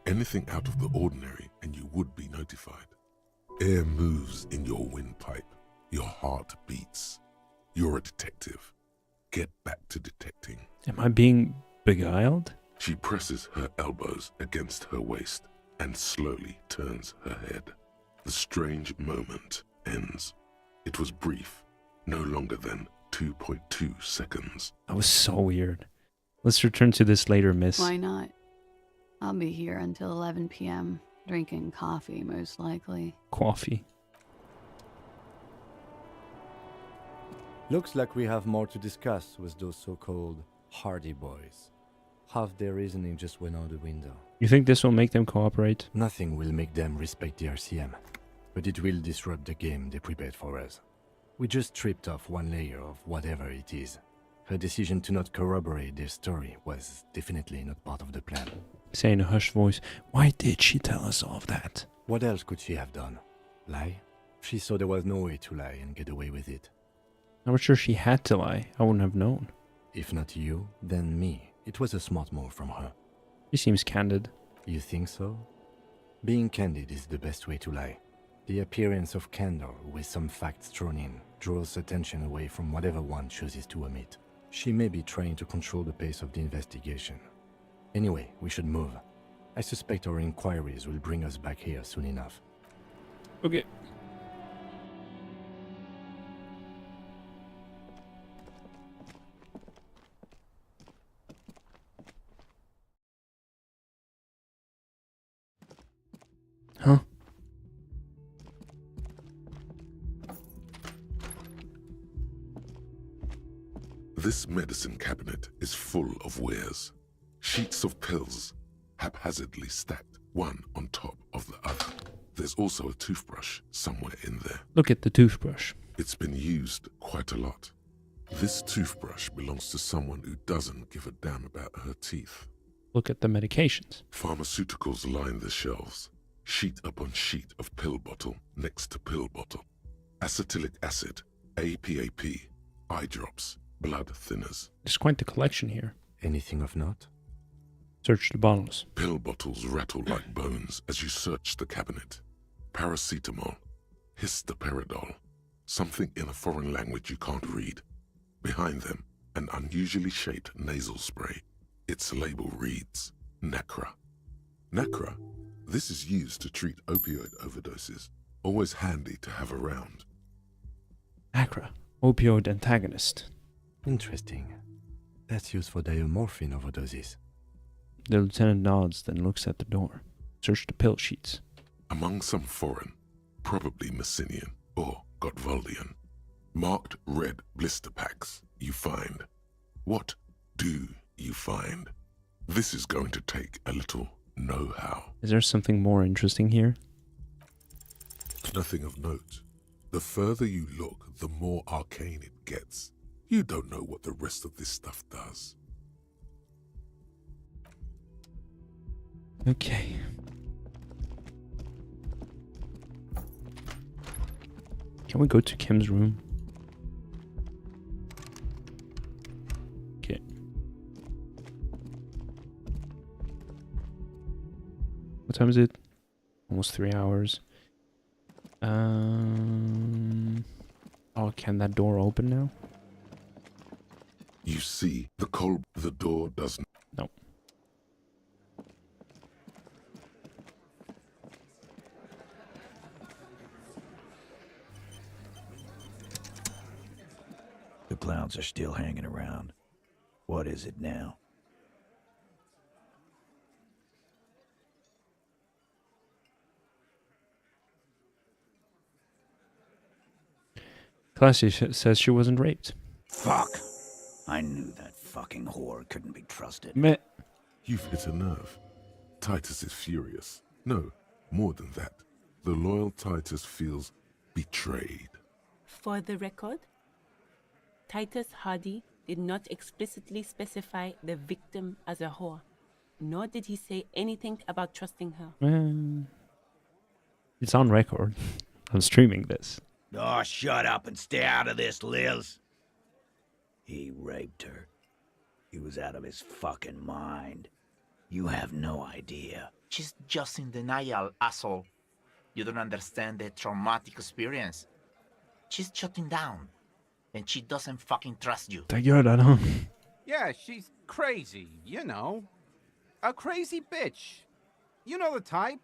Anything out of the ordinary and you would be notified. Air moves in your windpipe. Your heart beats. You're a detective. Get back to detecting. Am I being beguiled? She presses her elbows against her waist and slowly turns her head. The strange moment ends. It was brief, no longer than 2.2 seconds. That was so weird. Let's return to this later, miss. Why not? I'll be here until 11 p.m., drinking coffee, most likely. Coffee. Looks like we have more to discuss with those so-called Hardy boys. Half their reasoning just went out the window. You think this will make them cooperate? Nothing will make them respect the RCM, but it will disrupt the game they prepared for us. We just stripped off one layer of whatever it is. Her decision to not corroborate their story was definitely not part of the plan. Say in a hushed voice, why did she tell us all of that? What else could she have done? Lie? She saw there was no way to lie and get away with it. I'm not sure she had to lie. I wouldn't have known. If not you, then me. It was a smart move from her. She seems candid. You think so? Being candid is the best way to lie. The appearance of candor with some facts thrown in draws attention away from whatever one chooses to omit. She may be trying to control the pace of the investigation. Anyway, we should move. I suspect our inquiries will bring us back here soon enough. Okay. Huh? This medicine cabinet is full of wares. Sheets of pills, haphazardly stacked, one on top of the other. There's also a toothbrush somewhere in there. Look at the toothbrush. It's been used quite a lot. This toothbrush belongs to someone who doesn't give a damn about her teeth. Look at the medications. Pharmaceuticals line the shelves, sheet upon sheet of pill bottle next to pill bottle. Acetylic acid, APAP, eye drops, blood thinners. There's quite the collection here. Anything of note? Search the bottles. Pill bottles rattle like bones as you search the cabinet. Paracetamol, histoperidol, something in a foreign language you can't read. Behind them, an unusually shaped nasal spray. Its label reads, Nacra. Nacra? This is used to treat opioid overdoses. Always handy to have around. Nacra, opioid antagonist. Interesting. That's used for diamorphine overdoses. The lieutenant nods, then looks at the door. Search the pill sheets. Among some foreign, probably Messinian or Gottwaldian, marked red blister packs you find. What do you find? This is going to take a little know-how. Is there something more interesting here? Nothing of note. The further you look, the more arcane it gets. You don't know what the rest of this stuff does. Okay. Can we go to Kim's room? Okay. What time is it? Almost 3 hours. Oh, can that door open now? You see, the door doesn't. No. The clowns are still hanging around. What is it now? Classy says she wasn't raped. Fuck! I knew that fucking whore couldn't be trusted. Meh. You've hit a nerve. Titus is furious. No, more than that. The loyal Titus feels betrayed. For the record, Titus Hardy did not explicitly specify the victim as a whore, nor did he say anything about trusting her. It's on record. I'm streaming this. Oh, shut up and stay out of this, Liz. He raped her. He was out of his fucking mind. You have no idea. She's just in denial, asshole. You don't understand the traumatic experience. She's shutting down. And she doesn't fucking trust you. Yeah, she's crazy, you know. A crazy bitch. You know the type.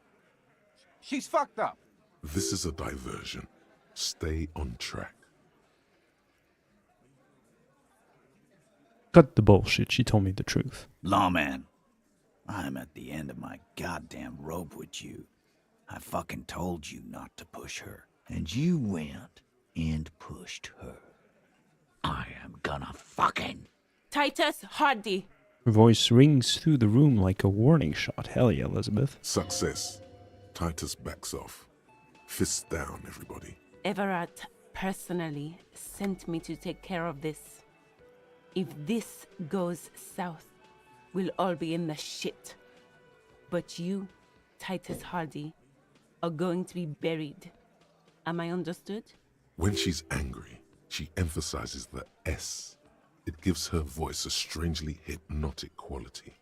She's fucked up. This is a diversion. Stay on track. Cut the bullshit. She told me the truth. Lawman, I'm at the end of my goddamn rope with you. I fucking told you not to push her. And you went and pushed her. I am gonna fucking... Titus Hardy! Her voice rings through the room like a warning shot. Hell yeah, Elizabeth. Success. Titus backs off. Fists down, everybody. Everett personally sent me to take care of this. If this goes south, we'll all be in the shit. But you, Titus Hardy, are going to be buried. Am I understood? When she's angry, she emphasizes the S. It gives her voice a strangely hypnotic quality.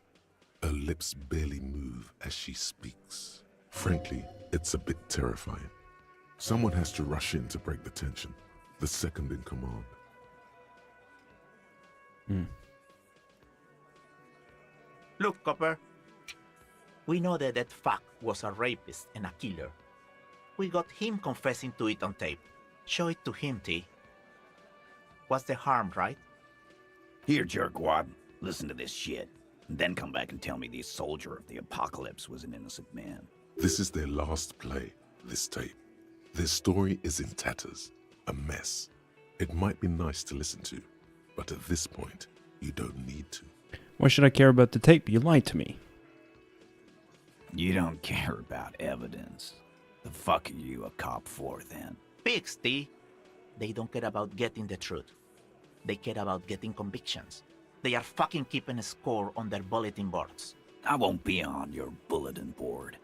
Her lips barely move as she speaks. Frankly, it's a bit terrifying. Someone has to rush in to break the tension. The second in command. Look, Copper. We know that that fuck was a rapist and a killer. We got him confessing to it on tape. Show it to him, T. What's the harm, right? Here, jerkwad. Listen to this shit. And then come back and tell me the soldier of the apocalypse was an innocent man. This is their last play, this tape. Their story is in tatters, a mess. It might be nice to listen to, but at this point, you don't need to. Why should I care about the tape? You lied to me. You don't care about evidence. The fuck are you a cop for, then? Pigs, T. They don't care about getting the truth. They care about getting convictions. They are fucking keeping a score on their bulletin boards. I won't be on your bulletin board.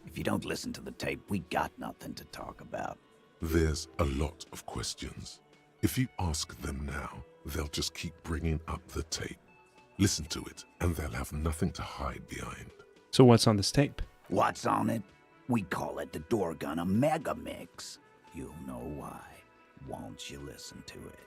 If you don't listen to the tape, we got nothing to talk about. There's a lot of questions. If you ask them now, they'll just keep bringing up the tape. Listen to it, and they'll have nothing to hide behind. So what's on this tape? What's on it? We call it the Dorgun a mega mix. You'll know why once you listen to it.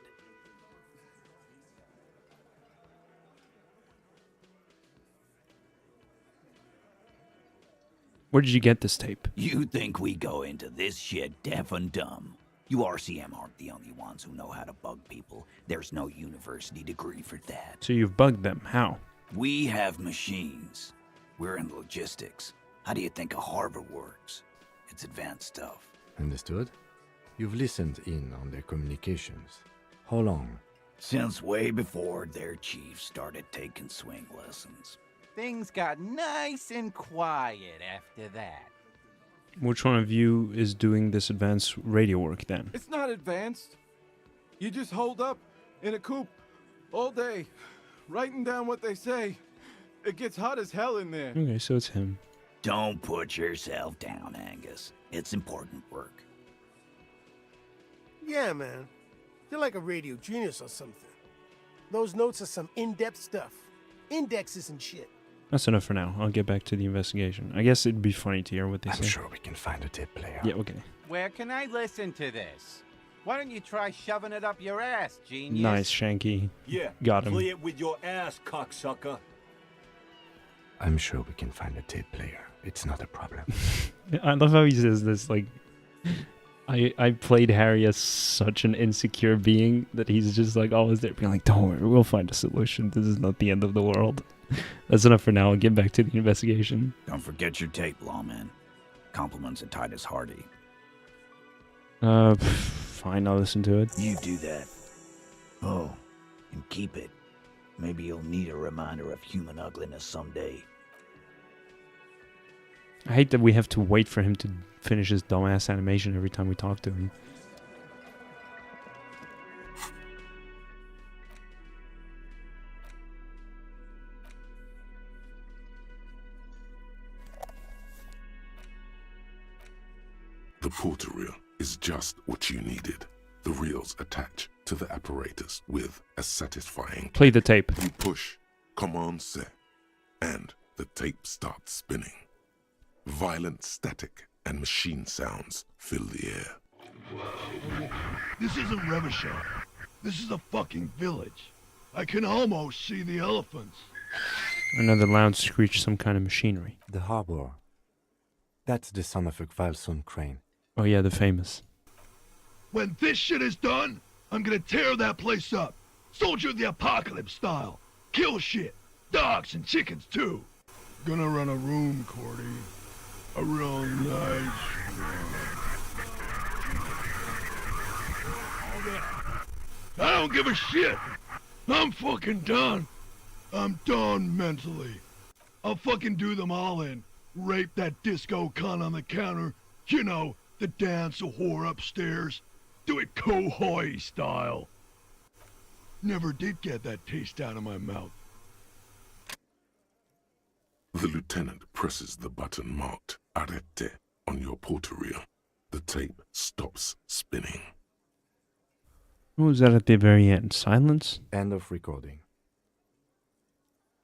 Where did you get this tape? You think we go into this shit deaf and dumb? You RCM aren't the only ones who know how to bug people. There's no university degree for that. So you've bugged them. How? We have machines. We're in logistics. How do you think a harbor works? It's advanced stuff. Understood? You've listened in on their communications. How long? Since way before their chief started taking swing lessons. Things got nice and quiet after that. Which one of you is doing this advanced radio work then? It's not advanced. You just hold up in a coop all day, writing down what they say. It gets hot as hell in there. Okay, so it's him. Don't put yourself down, Angus. It's important work. Yeah, man. You're like a radio genius or something. Those notes are some in-depth stuff. Indexes and shit. That's enough for now. I'll get back to the investigation. I guess it'd be funny to hear what they say. I'm sure we can find a tape player. Yeah, okay. Where can I listen to this? Why don't you try shoving it up your ass, genius? Nice, Shanky. Yeah, got him. play it with your ass, cocksucker. I'm sure we can find a tape player. It's not a problem. I love how he says this, like... I played Harry as such an insecure being that he's just like always there being like, don't worry, we'll find a solution. This is not the end of the world. That's enough for now. I'll get back to the investigation. Don't forget your tape, lawman. Compliments of Titus Hardy. Fine, I'll listen to it. You do that. Oh, and keep it. Maybe you'll need a reminder of human ugliness someday. I hate that we have to wait for him to finish his dumbass animation every time we talk to him. The porter reel is just what you needed. The reels attach to the apparatus with a satisfying... Play the tape. You push, command set, and the tape starts spinning. Violent static and machine sounds fill the air. This isn't Revachol. This is a fucking village. I can almost see the elephants. Another loud screech, some kind of machinery. The harbor. That's the son of a Kvalson crane. Oh yeah, the famous. When this shit is done, I'm gonna tear that place up. Soldier of the Apocalypse style. Kill shit. Dogs and chickens too. Gonna run a room, Cordy. A real nice I don't give a shit. I'm fucking done. I'm done mentally. I'll fucking do them all in. Rape that disco cunt on the counter. You know, the dance a whore upstairs. Do it Kohoi style. Never did get that taste out of my mouth. The lieutenant presses the button marked Arrete on your porter reel. The tape stops spinning. What was that at the very end? Silence? End of recording.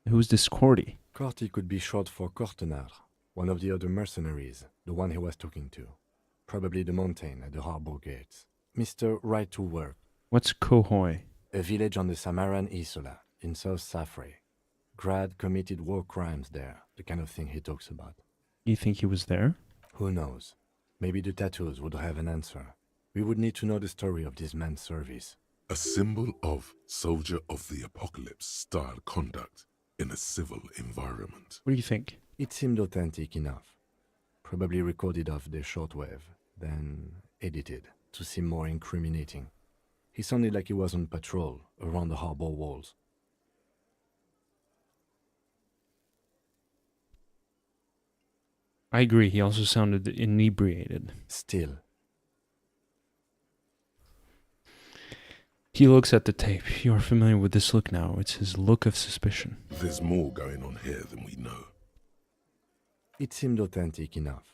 Who's this Cordy? Corty could be short for Cortenard, one of the other mercenaries, the one he was talking to. Probably the mountain at the harbor gates. Mr. Right to Work. What's Kohoi? A village on the Samaran Isola. in South Safra. Grad committed war crimes there, the kind of thing he talks about. You think he was there? Who knows? Maybe the tattoos would have an answer. We would need to know the story of this man's service. A symbol of soldier of the apocalypse style conduct in a civil environment. What do you think? It seemed authentic enough. Probably recorded off the shortwave, then edited to seem more incriminating. He sounded like he was on patrol around the harbor walls. I agree, he also sounded inebriated. Still. He looks at the tape. You are familiar with this look now. It's his look of suspicion. There's more going on here than we know. It seemed authentic enough.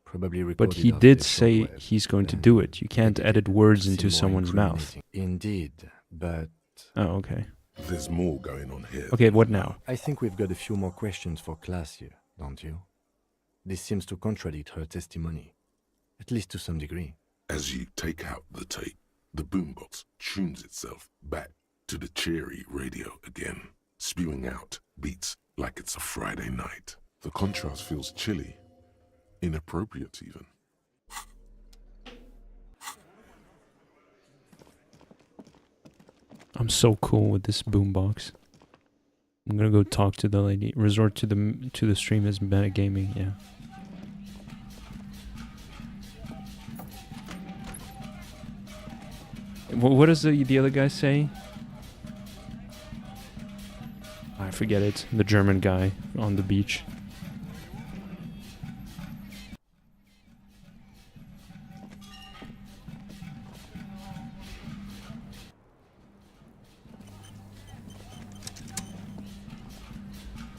Probably recorded But he off did the say shortwave, he's going to then do it. You can't edited edit words to into seem more someone's mouth. incriminating. Indeed, but... Oh, okay. There's more going on here. Okay, what now? I think we've got a few more questions for class here, don't you? This seems to contradict her testimony, at least to some degree. As you take out the tape, the boombox tunes itself back to the cheery radio again, spewing out beats like it's a Friday night. The contrast feels chilly, inappropriate even. I'm so cool with this boombox. I'm gonna go talk to the lady. Resort to the stream as metagaming, yeah. What does the other guy say? I forget it. The German guy on the beach.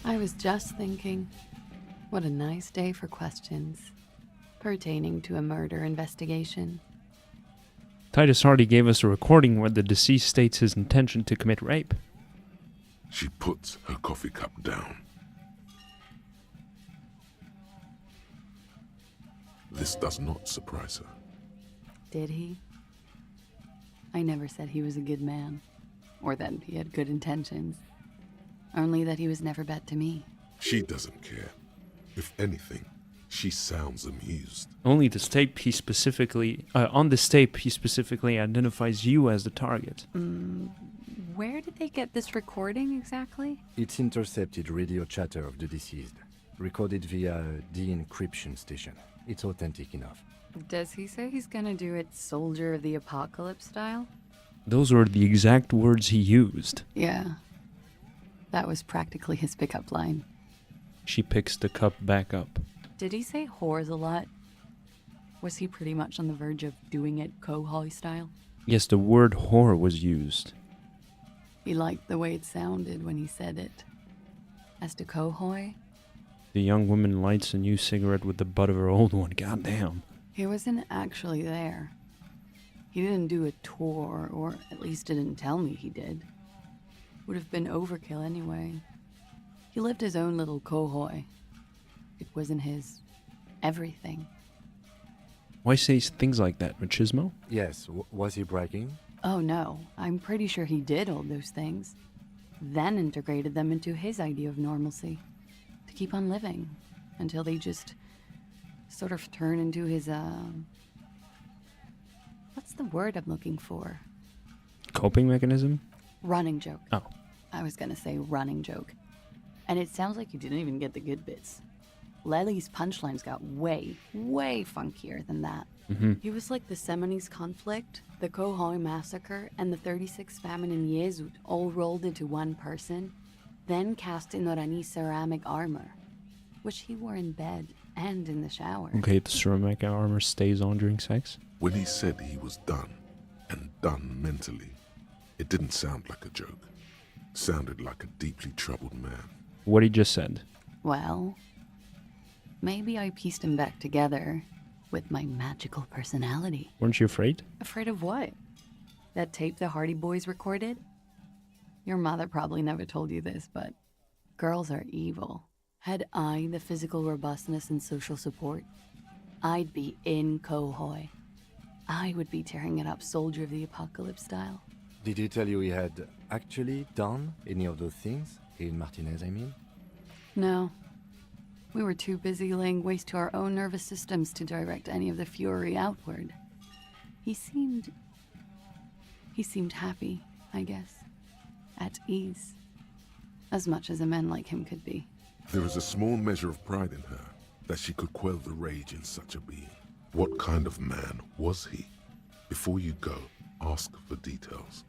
I was just thinking, what a nice day for questions pertaining to a murder investigation. Titus Hardy gave us a recording where the deceased states his intention to commit rape. She puts her coffee cup down. This does not surprise her. Did he? I never said he was a good man, or that he had good intentions. Only that he was never bad to me. She doesn't care. If anything, she sounds amused. Only this tape he specifically... on this tape, he specifically identifies you as the target. Where did they get this recording exactly? It's intercepted radio chatter of the deceased, recorded via the encryption station. It's authentic enough. Does he say he's gonna do it Soldier of the Apocalypse style? Those were the exact words he used. Yeah. That was practically his pickup line. She picks the cup back up. Did he say whores a lot? Was he pretty much on the verge of doing it Kohoi style? Yes, the word whore was used. He liked the way it sounded when he said it. As to Kohoi, The young woman lights a new cigarette with the butt of her old one. Goddamn. he wasn't actually there. He didn't do a tour, or at least didn't tell me he did. Would have been overkill anyway. He lived his own little Kohoi. It wasn't his everything. Why say things like that, machismo? Yes, was he bragging? Oh no, I'm pretty sure he did all those things. Then integrated them into his idea of normalcy. To keep on living. Until they just sort of turn into his, what's the word I'm looking for? Coping mechanism? Running joke. Oh. I was gonna say running joke. And it sounds like you didn't even get the good bits. Lely's punchlines got way, way funkier than that. He was like the Seminoles conflict, the Kohoi massacre, and the 36 famine in Yezut all rolled into one person, then cast in Orani ceramic armor, which he wore in bed and in the shower. Okay, the ceramic armor stays on during sex? When he said he was done, and done mentally, it didn't sound like a joke. It sounded like a deeply troubled man. What he just said. Well, maybe I pieced him back together with my magical personality. Weren't you afraid? Afraid of what? That tape the Hardy Boys recorded? Your mother probably never told you this, but girls are evil. Had I the physical robustness and social support, I'd be in Kohoi. I would be tearing it up Soldier of the Apocalypse style. Did he tell you he had actually done any of those things? In Martinez, I mean? No. We were too busy laying waste to our own nervous systems to direct any of the fury outward. He seemed happy, I guess. At ease. As much as a man like him could be. There is a small measure of pride in her, that she could quell the rage in such a being. What kind of man was he? Before you go, ask for details.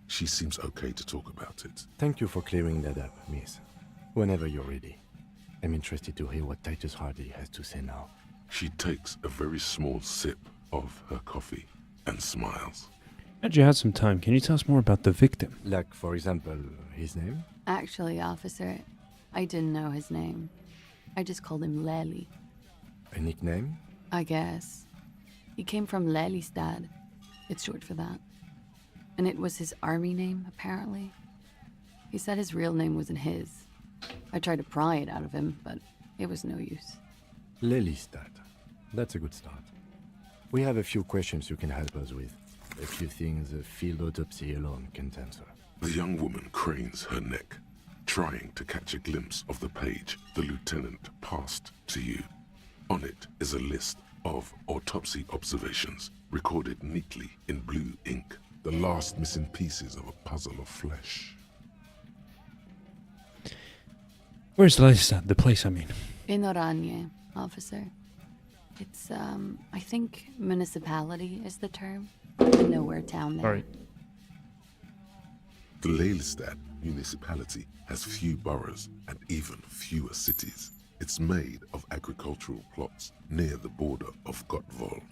She seems okay to talk about it. Thank you for clearing that up, miss. Whenever you're ready. I'm interested to hear what Titus Hardy has to say now. She takes a very small sip of her coffee and smiles. As you had some time, can you tell us more about the victim? Like, for example, his name? Actually, officer, I didn't know his name. I just called him Lely. A nickname? I guess. He came from Lelystad. It's short for that. And it was his army name, apparently. He said his real name wasn't his. I tried to pry it out of him, but it was no use. Lelystad. That's a good start. We have a few questions you can help us with. A few things a field autopsy alone can't answer. The young woman cranes her neck, trying to catch a glimpse of the page the lieutenant passed to you. On it is a list of autopsy observations, recorded neatly in blue ink, the last missing pieces of a puzzle of flesh. Where's Lelystad? The place, I mean. In Oranje, officer. It's, I think municipality is the term. A nowhere town there. All right. The Lelystad municipality has few boroughs and even fewer cities. It's made of agricultural plots near the border of Gottwald.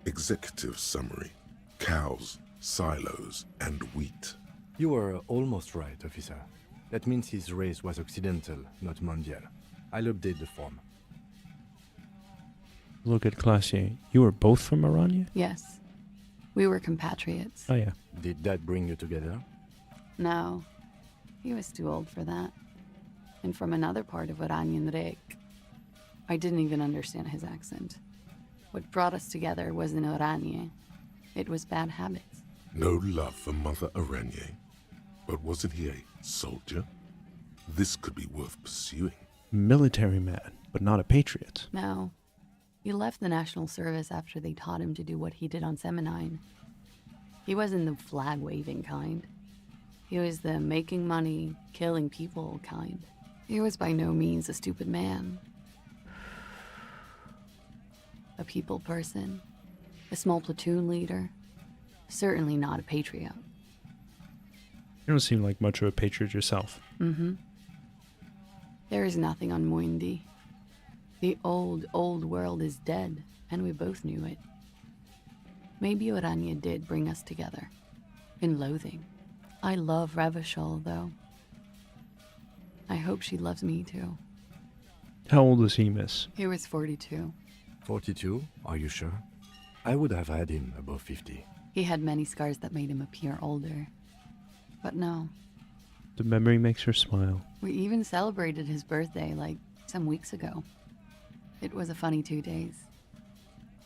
Executive summary: cows, silos, and wheat. You were almost right, officer. That means his race was occidental, not mondial. I'll update the form. Look at Classier. You were both from Oranje? Yes. We were compatriots. Oh, yeah. Did that bring you together? No. He was too old for that. And from another part of Oranjenrijk. I didn't even understand his accent. What brought us together wasn't Oranje. It was bad habits. No love for Mother Oranje. But wasn't he a soldier? This could be worth pursuing. Military man, but not a patriot. No. He left the National Service after they taught him to do what he did on Seminine. He wasn't the flag-waving kind. He was the making money, killing people kind. He was by no means a stupid man. A people person. A small platoon leader. Certainly not a patriot. You don't seem like much of a patriot yourself. Mm-hmm. There is nothing on Muindi. The old world is dead, and we both knew it. Maybe Oranje did bring us together. In loathing. I love Revachol, though. I hope she loves me, too. How old is he, miss? He was 42. 42? Are you sure? I would have had him above 50. He had many scars that made him appear older. But no. The memory makes her smile. We even celebrated his birthday, like, some weeks ago. It was a funny 2 days.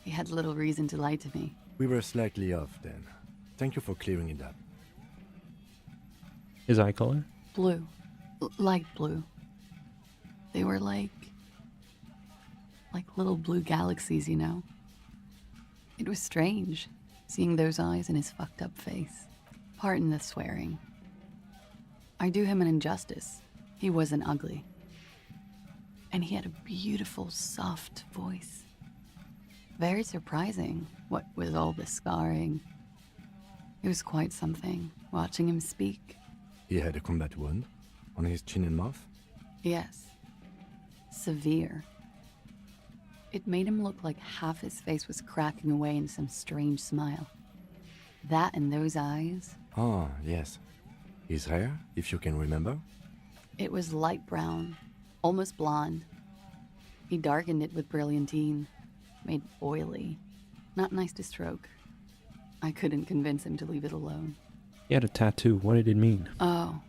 He had little reason to lie to me. We were slightly off then. Thank you for clearing it up. His eye color? Blue. Light blue. They were like little blue galaxies, you know? It was strange, seeing those eyes in his fucked up face. Pardon the swearing. I do him an injustice. He wasn't ugly. And he had a beautiful, soft voice. Very surprising, what with all the scarring. It was quite something, watching him speak. He had a combat wound on his chin and mouth? Yes. Severe. It made him look like half his face was cracking away in some strange smile. That and those eyes. Ah, yes. His hair, if you can remember? It was light brown, almost blonde. He darkened it with brilliantine, made oily. Not nice to stroke. I couldn't convince him to leave it alone. He had a tattoo. What did it mean? Oh,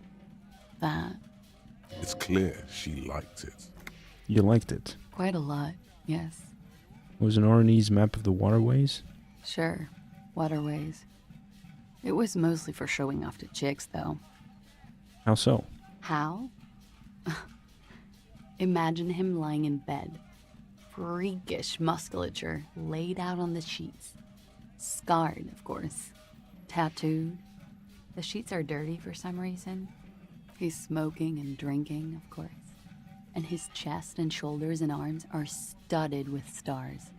that. It's clear she liked it. You liked it? Quite a lot, yes. It was an Oranese map of the waterways? Sure, waterways. It was mostly for showing off to chicks, though. How so? How? Imagine him lying in bed. Freakish musculature laid out on the sheets. Scarred, of course. Tattooed. The sheets are dirty for some reason. He's smoking and drinking, of course. And his chest and shoulders and arms are studded with stars.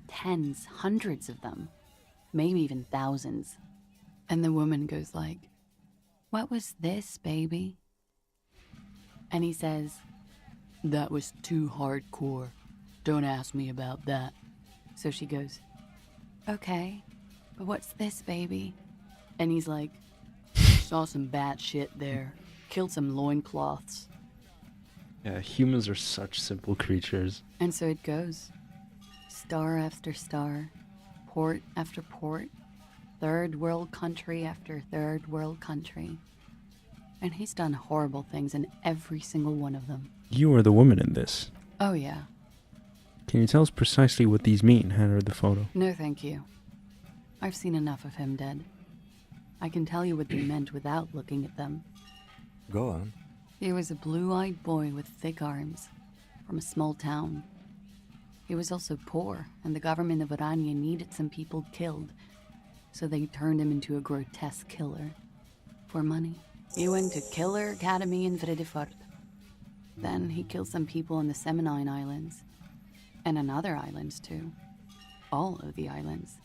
Tens, hundreds of them. Maybe even thousands. And the woman goes like, "What was this, baby?" And he says, "That was too hardcore. Don't ask me about that." So she goes, "Okay, but what's this, baby?" And he's like, "Saw some bat shit there. Killed some loincloths." Yeah, humans are such simple creatures. And so it goes. Star after star, port after port, third world country after third world country. And he's done horrible things in every single one of them. You are the woman in this. Oh yeah. Can you tell us precisely what these mean? Hand her the photo. No thank you. I've seen enough of him dead. I can tell you what they meant without looking at them. Go on. He was a blue-eyed boy with thick arms, from a small town. He was also poor, and the government of Oranje needed some people killed, so they turned him into a grotesque killer. For money. He went to Killer Academy in Vredefort. Then he killed some people on the Semenine Islands, and on other islands too. All of the islands.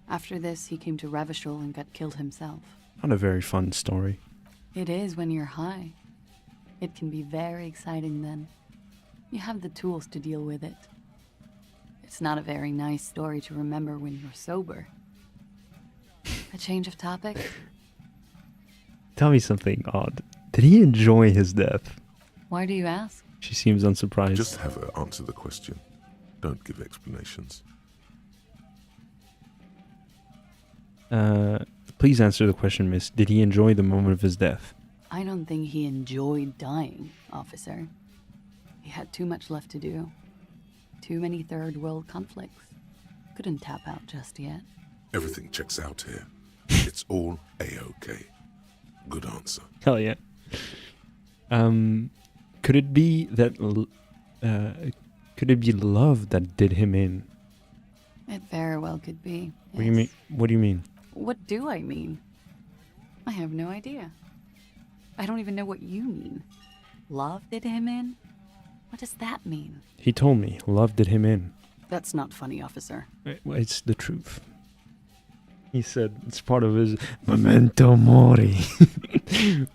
After this, he came to Revachol and got killed himself. Not a very fun story. It is when you're high. It can be very exciting then. You have the tools to deal with it. It's not a very nice story to remember when you're sober. A change of topic? Tell me something odd. Did he enjoy his death? Why do you ask? She seems unsurprised. Just have her answer the question. Don't give explanations. Please answer the question, miss. Did he enjoy the moment of his death? I don't think he enjoyed dying, officer. He had too much left to do. Too many third world conflicts. Couldn't tap out just yet. Everything checks out here. It's all A-OK. Good answer. Hell yeah. Could it be that... could it be love that did him in? It very well could be. What do you mean? What do you mean? What do I mean? I have no idea. I don't even know what you mean. Love did him in? What does that mean? He told me love did him in. That's not funny, officer. It's the truth. He said it's part of his memento mori.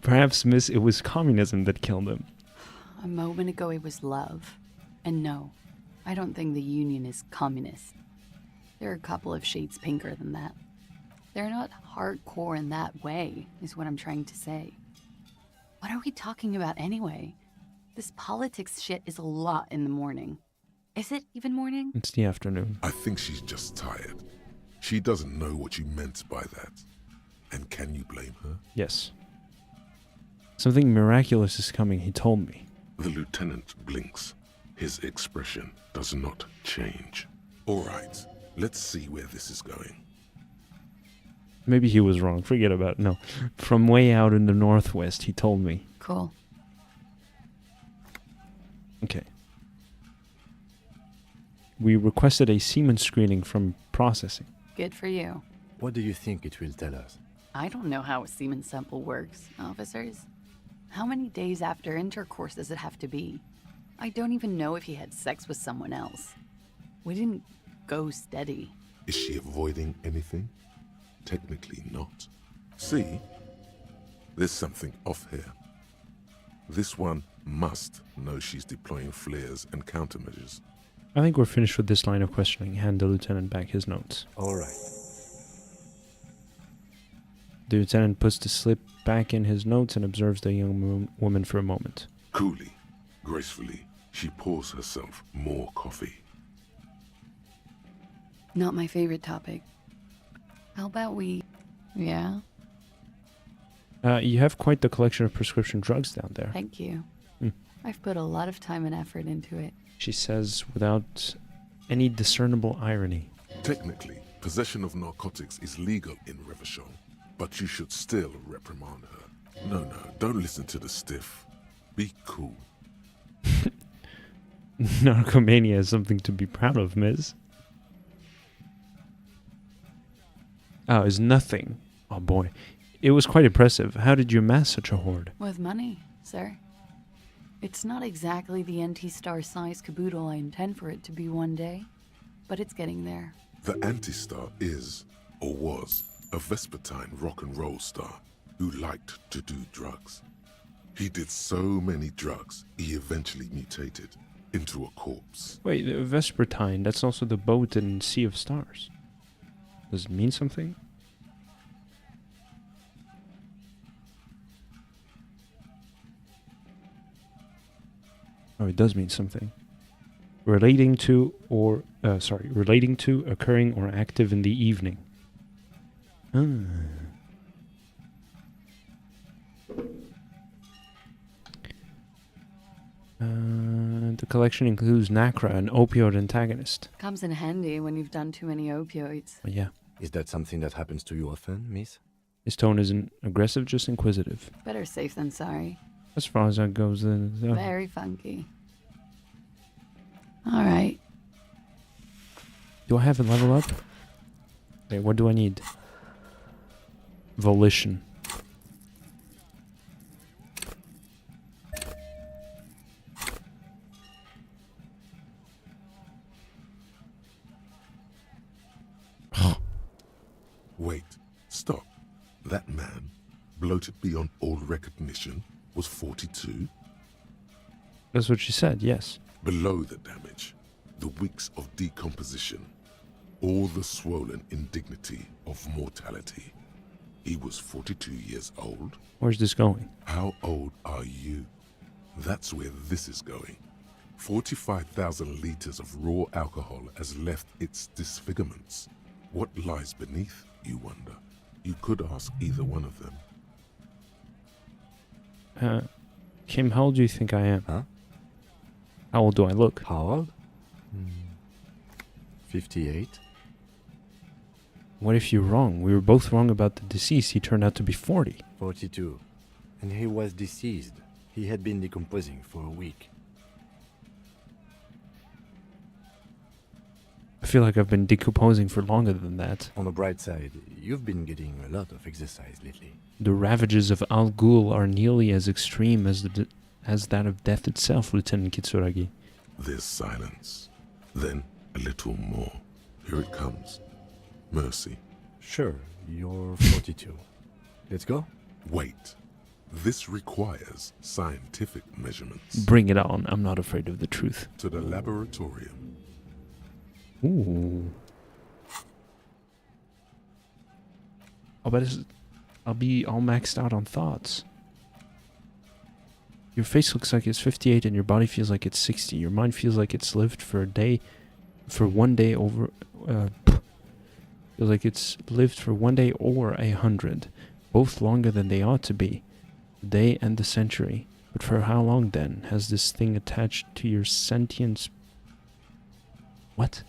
Perhaps, miss, it was communism that killed him. A moment ago it was love. And no, I don't think the Union is communist. They're a couple of shades pinker than that. They're not hardcore in that way, is what I'm trying to say. What are we talking about anyway? This politics shit is a lot in the morning. Is it even morning? It's the afternoon. I think she's just tired. She doesn't know what you meant by that. And can you blame her? Yes. Something miraculous is coming, he told me. The lieutenant blinks. His expression does not change. All right, let's see where this is going. Maybe he was wrong. Forget about it. No. From way out in the northwest, he told me. Cool. Okay. We requested a semen screening from processing. Good for you. What do you think it will tell us? I don't know how a semen sample works, officers. How many days after intercourse does it have to be? I don't even know if he had sex with someone else. We didn't go steady. Is she avoiding anything? Technically not. See? There's something off here. This one must know she's deploying flares and countermeasures. I think we're finished with this line of questioning. Hand the lieutenant back his notes. All right. The lieutenant puts the slip back in his notes and observes the young woman for a moment. Coolly, gracefully, she pours herself more coffee. Not my favorite topic. How about we... Yeah? You have quite the collection of prescription drugs down there. Thank you. I've put a lot of time and effort into it. She says without any discernible irony. Technically, possession of narcotics is legal in Revachol, but you should still reprimand her. No, Don't listen to the stiff. Be cool. Narcomania is something to be proud of, Miss. Oh, it's nothing. Oh boy. It was quite impressive. How did you amass such a hoard? With money, sir. It's not exactly the anti-star size caboodle I intend for it to be one day, but it's getting there. The Anti-Star is, or was, a Vespertine rock and roll star who liked to do drugs. He did so many drugs, he eventually mutated into a corpse. Wait, the Vespertine, that's also the boat in Sea of Stars. Does it mean something? Oh, it does mean something. Relating to, occurring or active in the evening. The collection includes Nacra, an opioid antagonist. Comes in handy when you've done too many opioids. Well, yeah. Is that something that happens to you often, miss? His tone isn't aggressive, just inquisitive. Better safe than sorry. As far as that goes, then... Very funky. Alright. Do I have a level up? Wait, what do I need? Volition. Wait, stop. That man, bloated beyond all recognition, was 42? That's what she said, yes. Below the damage, the weeks of decomposition, all the swollen indignity of mortality. He was 42 years old. Where's this going? How old are you? That's where this is going. 45,000 liters of raw alcohol has left its disfigurements. What lies beneath, you wonder? You could ask either one of them. Kim, how old do you think I am? Huh? How old do I look? How old? 58. What if you're wrong? We were both wrong about the deceased. He turned out to be 40. 42. And he was deceased. He had been decomposing for a week. I feel like I've been decomposing for longer than that. On the bright side, you've been getting a lot of exercise lately. The ravages of Al Ghul are nearly as extreme as that of death itself, Lieutenant Kitsuragi. There's silence. Then a little more. Here it comes. Mercy. Sure, you're 42. Let's go? Wait. This requires scientific measurements. Bring it on. I'm not afraid of the truth. To the laboratorium. Ooh. I'll be all maxed out on thoughts. Your face looks like it's 58 and your body feels like it's 60. Your mind feels like it's lived for a day, for one day over, feels like it's lived for one day or 100, both longer than they ought to be, the day and the century. But for how long then has this thing attached to your sentience? What?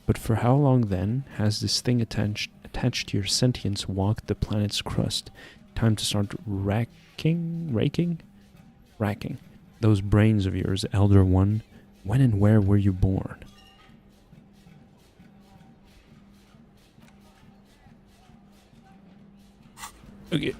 But for how long then has this thing attached to your sentience walked the planet's crust? Time to start racking those brains of yours, Elder One. When and where were you born? Okay.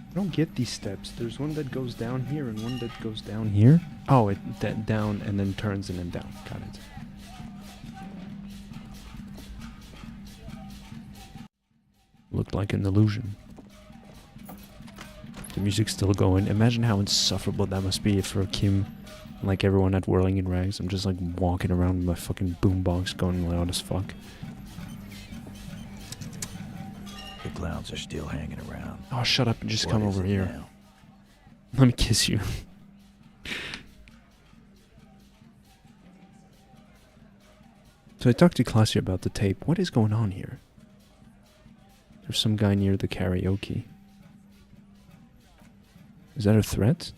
I don't get these steps. There's one that goes down here and one that goes down here. Oh, that down and then turns and then down. Got it. Looked like an illusion. The music's still going. Imagine how insufferable that must be for Kim. Like everyone at Whirling in Rags. I'm just like walking around with my fucking boombox going loud as fuck. The clowns are still hanging around. Oh, shut up and just come over here. Now? Let me kiss you. So I talked to Classy about the tape. What is going on here? There's some guy near the karaoke. Is that a threat?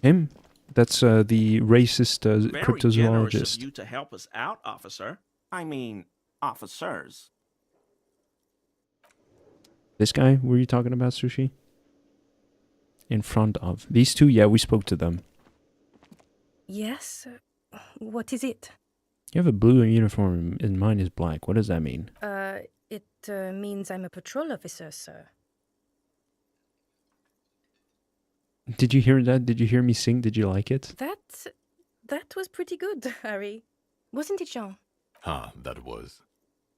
Him? That's the racist Very generous cryptozoologist. of you to help us out, officer. I mean, officers. This guy, were you talking about, Sushi? In front of. These two, yeah, we spoke to them. Yes? What is it? You have a blue uniform and mine is black. What does that mean? It means I'm a patrol officer, sir. Did you hear that? Did you hear me sing? Did you like it? That was pretty good, Harry. Wasn't it, Jean? That was.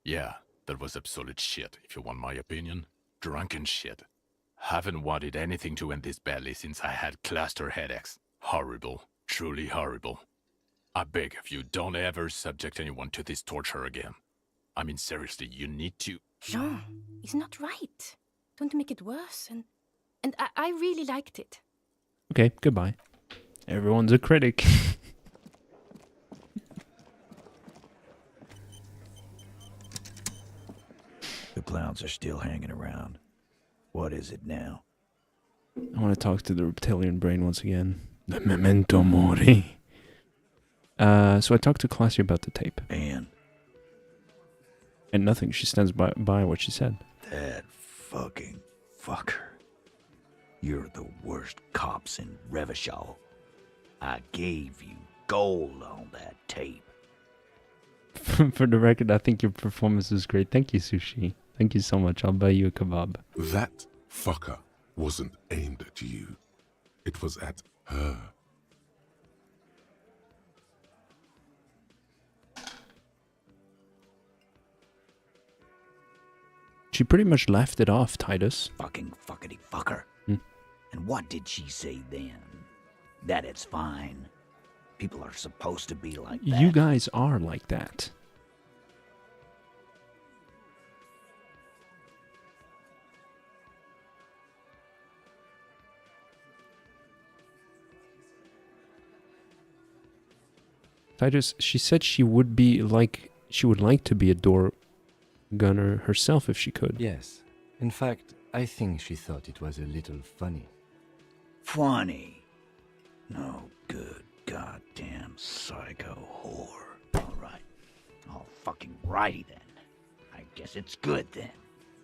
Yeah, that was absolute shit, if you want my opinion. Drunken shit. Haven't wanted anything to end this badly since I had cluster headaches. Horrible. Truly horrible. I beg of you, don't ever subject anyone to this torture again. I mean, seriously, you need to... Jean, it's not right. Don't make it worse. And I really liked it. Okay, goodbye. Everyone's a critic. The clowns are still hanging around. What is it now? I want to talk to the reptilian brain once again. The memento mori. So I talked to Classy about the tape. And nothing. She stands by what she said. that fucking fucker. You're the worst cops in Revachol. I gave you gold on that tape. For the record, I think your performance was great. Thank you, Sushi. Thank you so much. I'll buy you a kebab. That fucker wasn't aimed at you. It was at her. She pretty much laughed it off, Titus. Fucking fuckity fucker. Hmm. And what did she say then? That it's fine. People are supposed to be like that. You guys are like that. Titus, she said she would like to be a door gunner herself if she could. Yes. In fact, I think she thought it was a little funny. Funny? No good goddamn psycho whore. Alright. All fucking righty then. I guess it's good then.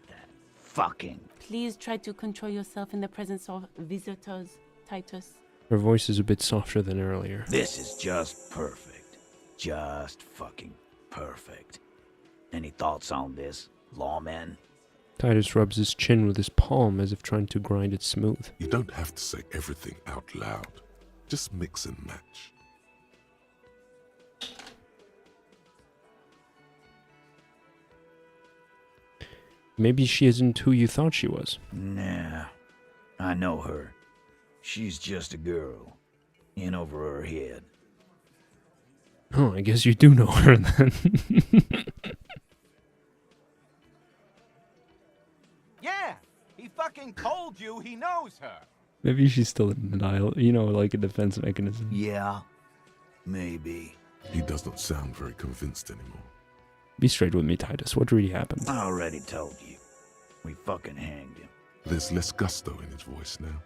That fucking... Please try to control yourself in the presence of visitors, Titus. Her voice is a bit softer than earlier. This is just perfect. Just fucking perfect. Any thoughts on this, lawman? Titus rubs his chin with his palm as if trying to grind it smooth. You don't have to say everything out loud. Just mix and match. Maybe she isn't who you thought she was. Nah, I know her. She's just a girl. In over her head. Oh, I guess you do know her then. Yeah, he fucking told you he knows her. Maybe she's still in denial, you know, like a defense mechanism. Yeah, maybe. He doesn't sound very convinced anymore. Be straight with me, Titus. What really happened? I already told you. We fucking hanged him. There's less gusto in his voice now.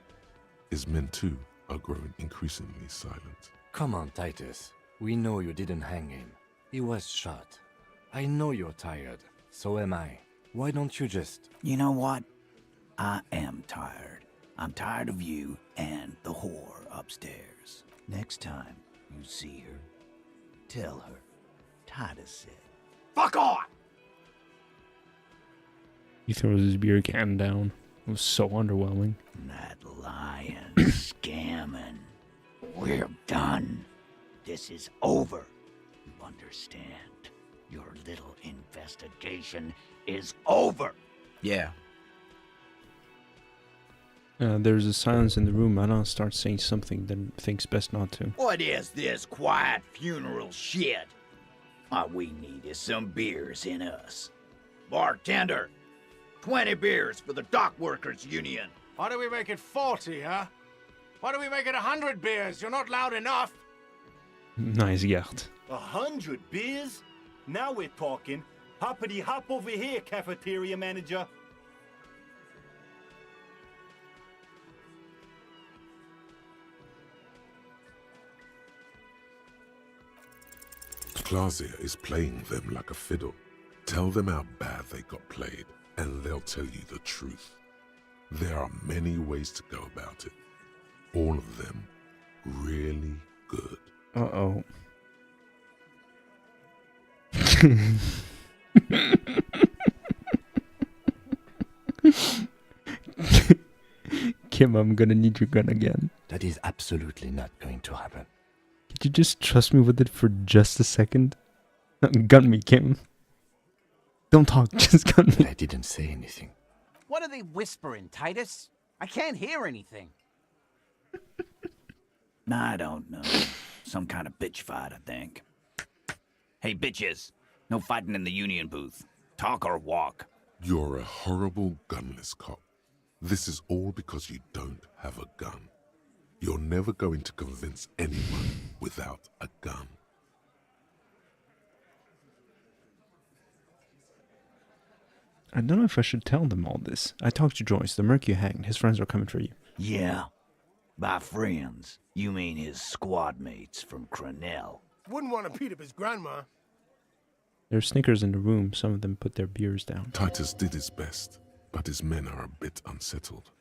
His men, too, are growing increasingly silent. Come on, Titus. We know you didn't hang him. He was shot. I know you're tired. So am I. Why don't you just... You know what? I am tired. I'm tired of you and the whore upstairs. Next time you see her, tell her Titus said, "Fuck on!" He throws his beer can down. It was so underwhelming. That lying, scamming. We're done. This is over. You understand? Your little investigation is over. Yeah. There's a silence in the room. Anna starts saying something, then thinks best not to. What is this quiet funeral shit? All we need is some beers in us. Bartender, 20 beers for the Dock Workers Union. Why do we make it 40, huh? Why do we make it 100 beers? You're not loud enough. Nice, Gert. 100 beers? Now we're talking. Hoppity hop over here, cafeteria manager. Clausia is playing them like a fiddle. Tell them how bad they got played, and they'll tell you the truth. There are many ways to go about it. All of them really good. Uh-oh. Kim, I'm gonna need your gun again. That is absolutely not going to happen. Could you just trust me with it for just a second? Gun me, Kim. Don't talk, just gun me. I didn't say anything. What are they whispering, Titus? I can't hear anything. I don't know. Some kind of bitch fight, I think. Hey, bitches. No fighting in the union booth. Talk or walk. You're a horrible gunless cop. This is all because you don't have a gun. You're never going to convince anyone without a gun. I don't know if I should tell them all this. I talked to Joyce, the merc you hanged. His friends are coming for you. Yeah. By friends, you mean his squad mates from Crenell. Wouldn't want to beat up his grandma. There's snickers in the room. Some of them put their beers down. Titus did his best, but his men are a bit unsettled.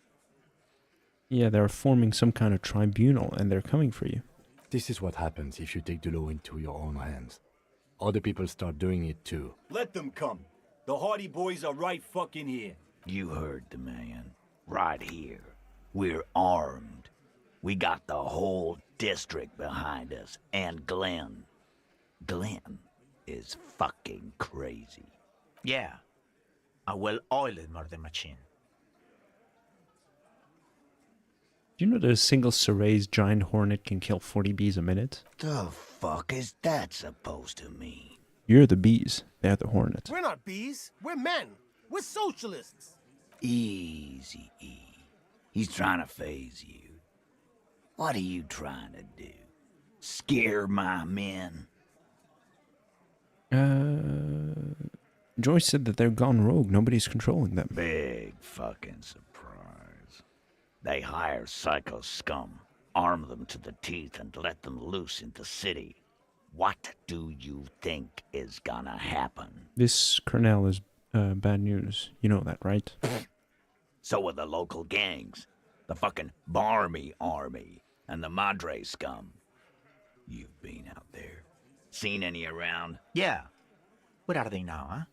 Yeah, they're forming some kind of tribunal, and they're coming for you. This is what happens if you take the law into your own hands. Other people start doing it too. Let them come. The Hardy Boys are right fucking here. You heard the man. Right here. We're armed. We got the whole district behind us, and Glenn. Glenn is fucking crazy. Yeah. A well-oiled murder machine. Do you know that a single Seray's giant hornet can kill 40 bees a minute? The fuck is that supposed to mean? You're the bees. They're the hornet. We're not bees. We're men. We're socialists. Easy, E. He's trying to phase you. What are you trying to do? Scare my men? Joyce said that they're gone rogue. Nobody's controlling them. Big fucking surprise. They hire psycho scum, arm them to the teeth, and let them loose in the city. What do you think is gonna happen? This Crenell is bad news. You know that, right? So are the local gangs. The fucking Barmy Army and the Madre scum. You've been out there. Seen any around? Yeah. Where are they now, huh?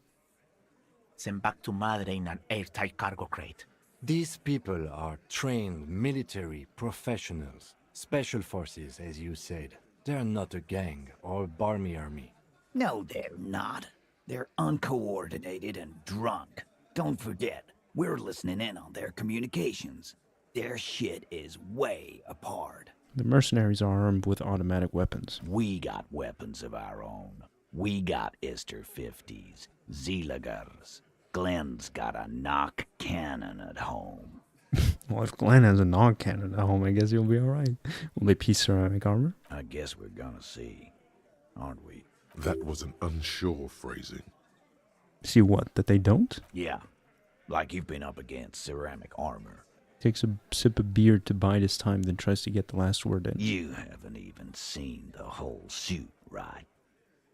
Sent back to Madre in an airtight cargo crate. These people are trained military professionals. Special forces, as you said. They're not a gang or Barmy army. No, they're not. They're uncoordinated and drunk. Don't forget, we're listening in on their communications. Their shit is way apart. The mercenaries are armed with automatic weapons. We got weapons of our own. We got Ister 50s, Zeelagers. Glenn's got a knock cannon at home. Well, if Glenn has a knock cannon at home, I guess he'll be alright. Will they piece ceramic armor? I guess we're gonna see, aren't we? That was an unsure phrasing. See what? That they don't? Yeah, like you've been up against ceramic armor. Takes a sip of beer to bide his time, then tries to get the last word in. You haven't even seen the whole suit, right?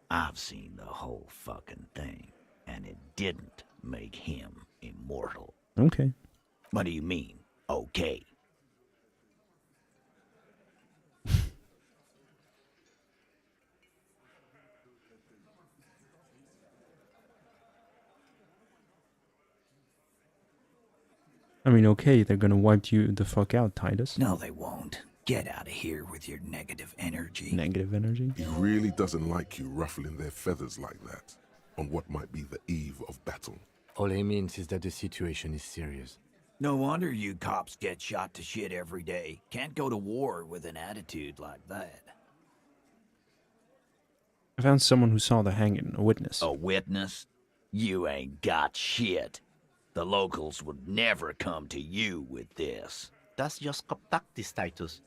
I've seen the whole fucking thing, and it didn't make him immortal. Okay. What do you mean, okay? I mean, okay, they're gonna wipe you the fuck out, Titus. No, they won't. Get out of here with your negative energy. Negative energy? He really doesn't like you ruffling their feathers like that on what might be the eve of battle. All he means is that the situation is serious. No wonder you cops get shot to shit every day. Can't go to war with an attitude like that. I found someone who saw the hanging, a witness. A witness? You ain't got shit. The locals would never come to you with this. That's just cop tactics, Titus.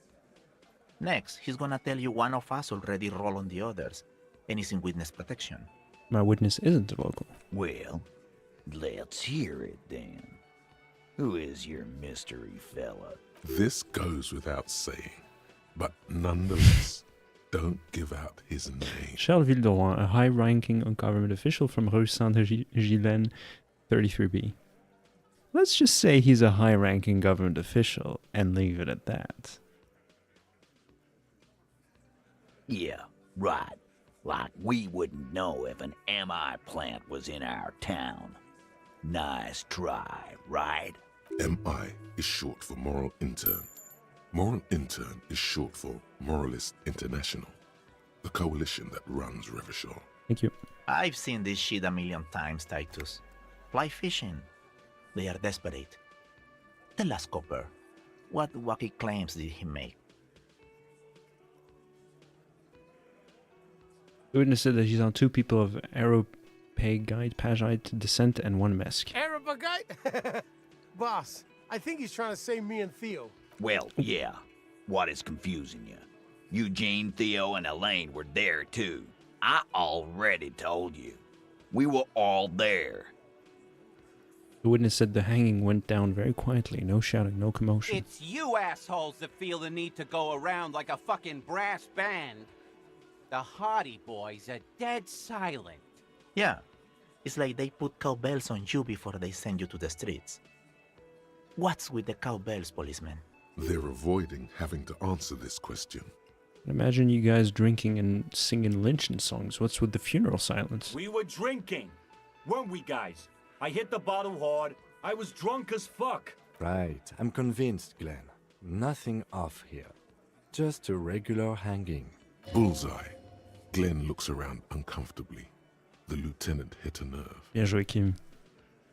Next, he's gonna tell you one of us already roll on the others, and he's in witness protection. My witness isn't a local. Well, let's hear it then. Who is your mystery fella? This goes without saying, but nonetheless, Don't give out his name. Charles Villedoran, a high-ranking government official from Rue Saint-Gilles, 33B. Let's just say he's a high-ranking government official and leave it at that. Yeah, right. Like we wouldn't know if an MI plant was in our town. Nice try, right? MI is short for Moral Intern. Moral Intern is short for Moralist International, the coalition that runs Revachol. Thank you. I've seen this shit a million times, Titus. Fly fishing. They are desperate. Tell us, Copper, what wacky claims did he make? The witness said that he saw 2 people of Pagite descent and 1 Mesk. Arabagite? Boss, I think he's trying to say me and Theo. Well, yeah. What is confusing you? Eugene, Theo, and Elaine were there too. I already told you. We were all there. The witness said the hanging went down very quietly. No shouting, no commotion. It's you assholes that feel the need to go around like a fucking brass band. The Hardy Boys are dead silent. Yeah, it's like they put cowbells on you before they send you to the streets. What's with the cowbells, policeman? They're avoiding having to answer this question. Imagine you guys drinking and singing lynching songs. What's with the funeral silence? We were drinking, weren't we, guys? I hit the bottle hard. I was drunk as fuck. Right, I'm convinced, Glenn. Nothing off here. Just a regular hanging. Bullseye. Glenn looks around uncomfortably. The lieutenant hit a nerve. Bien joué, Kim.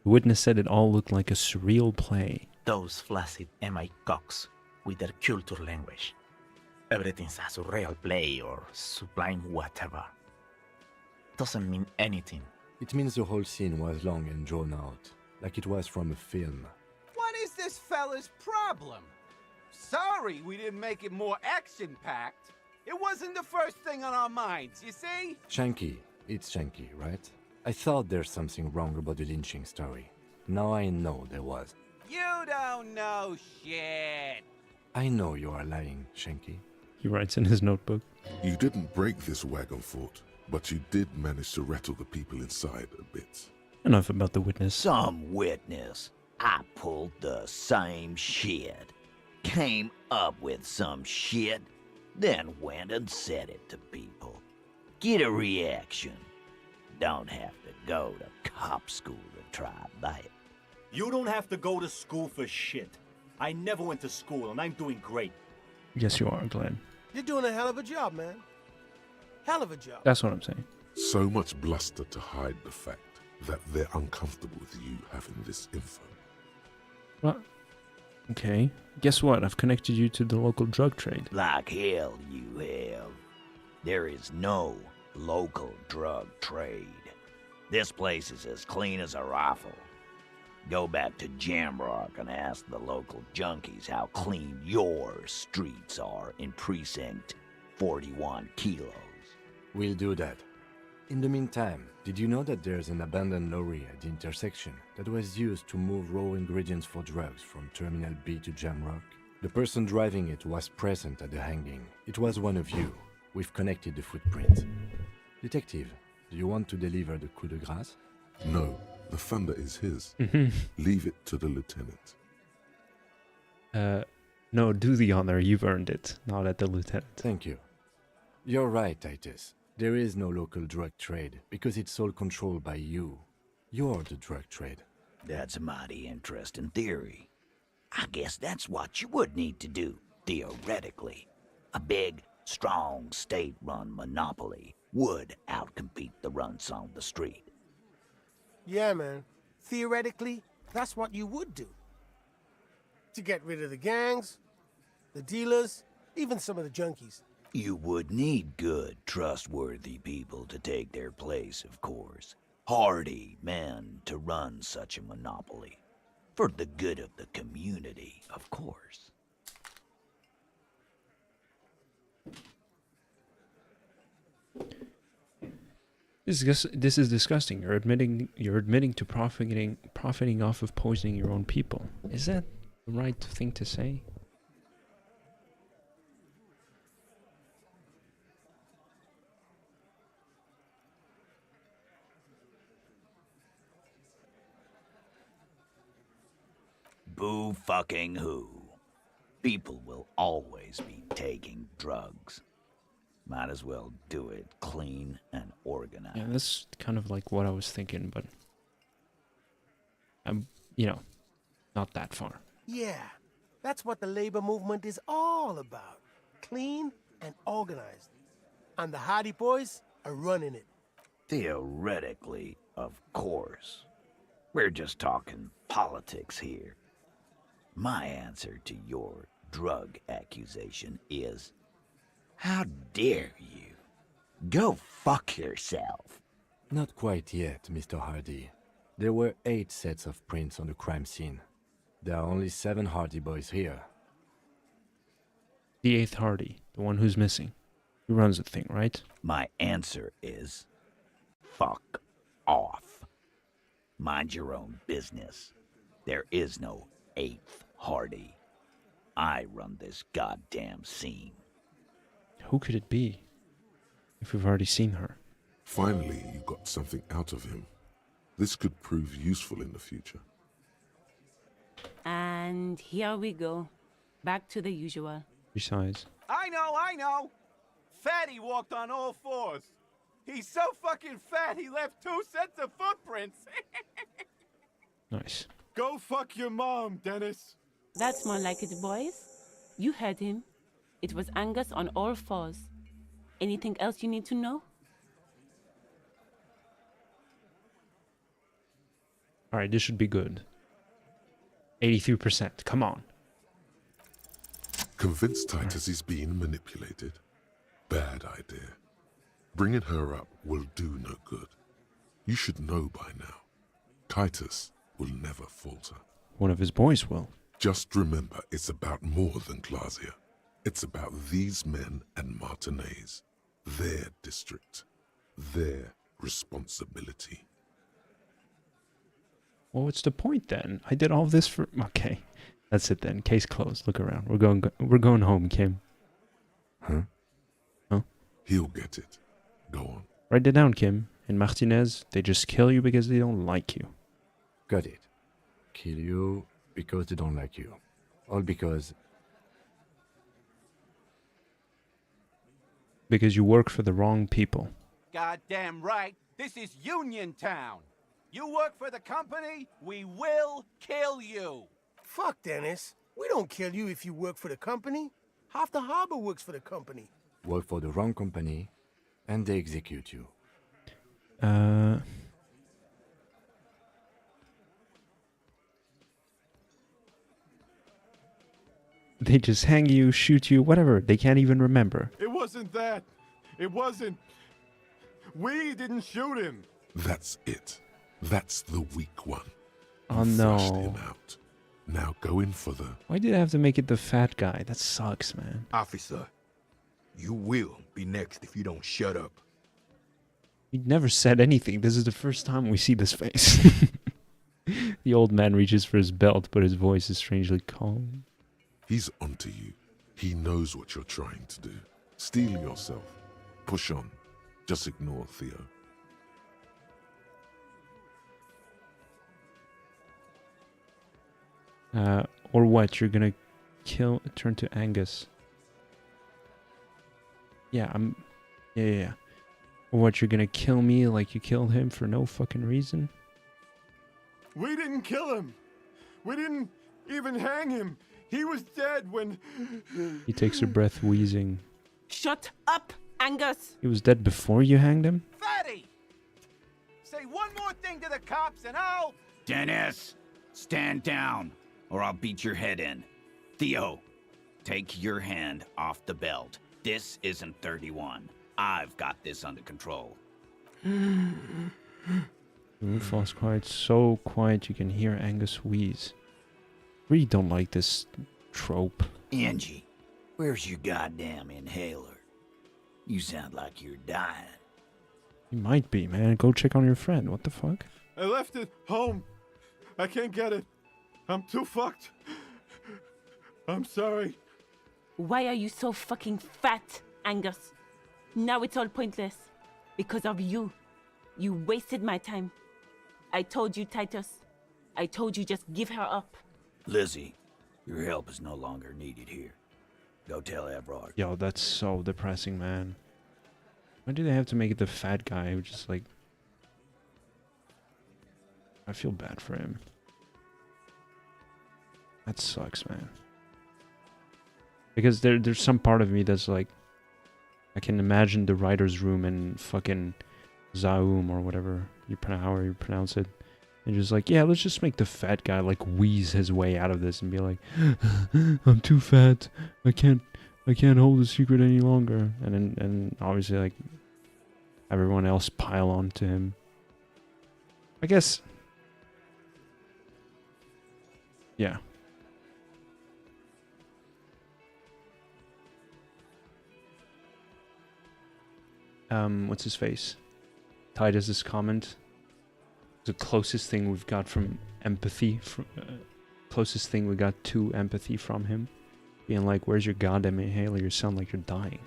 The witness said it all looked like a surreal play. Those flaccid MI cocks with their culture language. Everything's a surreal play or sublime whatever. Doesn't mean anything. It means the whole scene was long and drawn out, like it was from a film. What is this fella's problem? Sorry we didn't make it more action-packed. It wasn't the first thing on our minds, you see? Shanky. It's Shanky, right? I thought there's something wrong about the lynching story. Now I know there was. You don't know shit. I know you are lying, Shanky. He writes in his notebook. You didn't break this wagon fort, but you did manage to rattle the people inside a bit. Enough about the witness. Some witness. I pulled the same shit. Came up with some shit, then went and said it to people. Get a reaction. Don't have to go to cop school to try that. You don't have to go to school for shit. I never went to school, and I'm doing great. Yes, you are, Glenn. You're doing a hell of a job, man. Hell of a job. That's what I'm saying. So much bluster to hide the fact that they're uncomfortable with you having this info. Well, okay. Guess what? I've connected you to the local drug trade. Like hell you have. There is no local drug trade. This place is as clean as a rifle. Go back to Jamrock and ask the local junkies how clean your streets are in Precinct 41 Kilos. We'll do that. In the meantime, did you know that there's an abandoned lorry at the intersection that was used to move raw ingredients for drugs from Terminal B to Jamrock? The person driving it was present at the hanging. It was one of you. We've connected the footprint. Detective, do you want to deliver the coup de grâce? No, the thunder is his. Leave it to the lieutenant. No, do the honor. You've earned it. Not at the lieutenant. Thank you. You're right, Titus. There is no local drug trade because it's all controlled by you. You're the drug trade. That's a mighty interesting theory. I guess that's what you would need to do, theoretically. A big, strong, state-run monopoly would outcompete the runts on the street. Yeah, man. Theoretically, that's what you would do. To get rid of the gangs, the dealers, even some of the junkies. You would need good, trustworthy people to take their place, of course. Hardy men to run such a monopoly. For the good of the community, of course. This is disgusting. You're admitting to profiting off of poisoning your own people. Is that the right thing to say? Boo fucking who. People will always be taking drugs. Might as well do it clean and organized. Yeah, that's kind of like what I was thinking, but I'm, you know, not that far. Yeah, that's what the labor movement is all about. Clean and organized. And the Hardy Boys are running it. Theoretically, of course. We're just talking politics here. My answer to your drug accusation is, how dare you? Go fuck yourself. Not quite yet, Mr. Hardy. There were 8 sets of prints on the crime scene. There are only 7 Hardy Boys here. The 8th Hardy, the one who's missing. He runs the thing, right? My answer is, fuck off. Mind your own business. There is no 8th Hardy. I run this goddamn scene. Who could it be? If we've already seen her. Finally, you got something out of him. This could prove useful in the future. And here we go. Back to the usual. Besides. I know! Fatty walked on all 4s. He's so fucking fat, he left 2 sets of footprints. Nice. Go fuck your mom, Dennis. That's more like it, boys. You heard him. It was Angus on all 4s. Anything else you need to know? Alright, this should be good. 83%. Come on. Convince Titus he's being manipulated. Bad idea. Bringing her up will do no good. You should know by now. Titus will never falter. One of his boys will. Just remember, it's about more than Glasia. It's about these men and Martinez. Their district. Their responsibility. Well, what's the point then? I did all this for... Okay. That's it then. Case closed. Look around. We're going home, Kim. Huh? Huh? He'll get it. Go on. Write it down, Kim. In Martinez, they just kill you because they don't like you. Got it. Kill you because they don't like you. All because... Because you work for the wrong people. Goddamn right. This is Union Town. You work for the company, we will kill you. Fuck, Dennis. We don't kill you if you work for the company. Half the harbor works for the company. Work for the wrong company, and they execute you. They just hang you, shoot you, whatever. They can't even remember. It wasn't that. It wasn't. We didn't shoot him. That's it. That's the weak one. Oh You flushed no. him out. Now go in for the... Why did I have to make it the fat guy? That sucks, man. Officer, you will be next if you don't shut up. He never said anything. This is the first time we see this face. The old man reaches for his belt, but his voice is strangely calm. He's onto you. He knows what you're trying to do. Steel yourself. Push on. Just ignore Theo. Or what? You're gonna turn to Angus. Yeah, Yeah. Or what? You're gonna kill me like you killed him for no fucking reason? We didn't kill him. We didn't even hang him. He was dead when... He takes a breath, wheezing. Shut up, Angus! He was dead before you hanged him? Fatty! Say one more thing to the cops and I'll... Dennis, stand down, or I'll beat your head in. Theo, take your hand off the belt. This isn't 31. I've got this under control. The room falls quiet, so quiet you can hear Angus wheeze. Really don't like this trope. Angie, where's your goddamn inhaler? You sound like you're dying. You might be, man. Go check on your friend. What the fuck? I left it home. I can't get it. I'm too fucked. I'm sorry. Why are you so fucking fat, Angus? Now it's all pointless. Because of you. You wasted my time. I told you, Titus. I told you just give her up. Lizzie, your help is no longer needed here. Go tell Evrard. Yo, that's so depressing, man. Why do they have to make it the fat guy who just like... I feel bad for him. That sucks, man. Because there's some part of me that's like... I can imagine the writer's room in fucking Zaum or whatever however you pronounce it. And just like, yeah, let's just make the fat guy like wheeze his way out of this and be like, I'm too fat. I can't hold the secret any longer. And obviously like everyone else pile on to him. I guess. Yeah. What's his face? Titus's comment. The closest thing we've got from empathy, closest thing we got to empathy from him, being like, "Where's your goddamn inhaler? You sound like you're dying."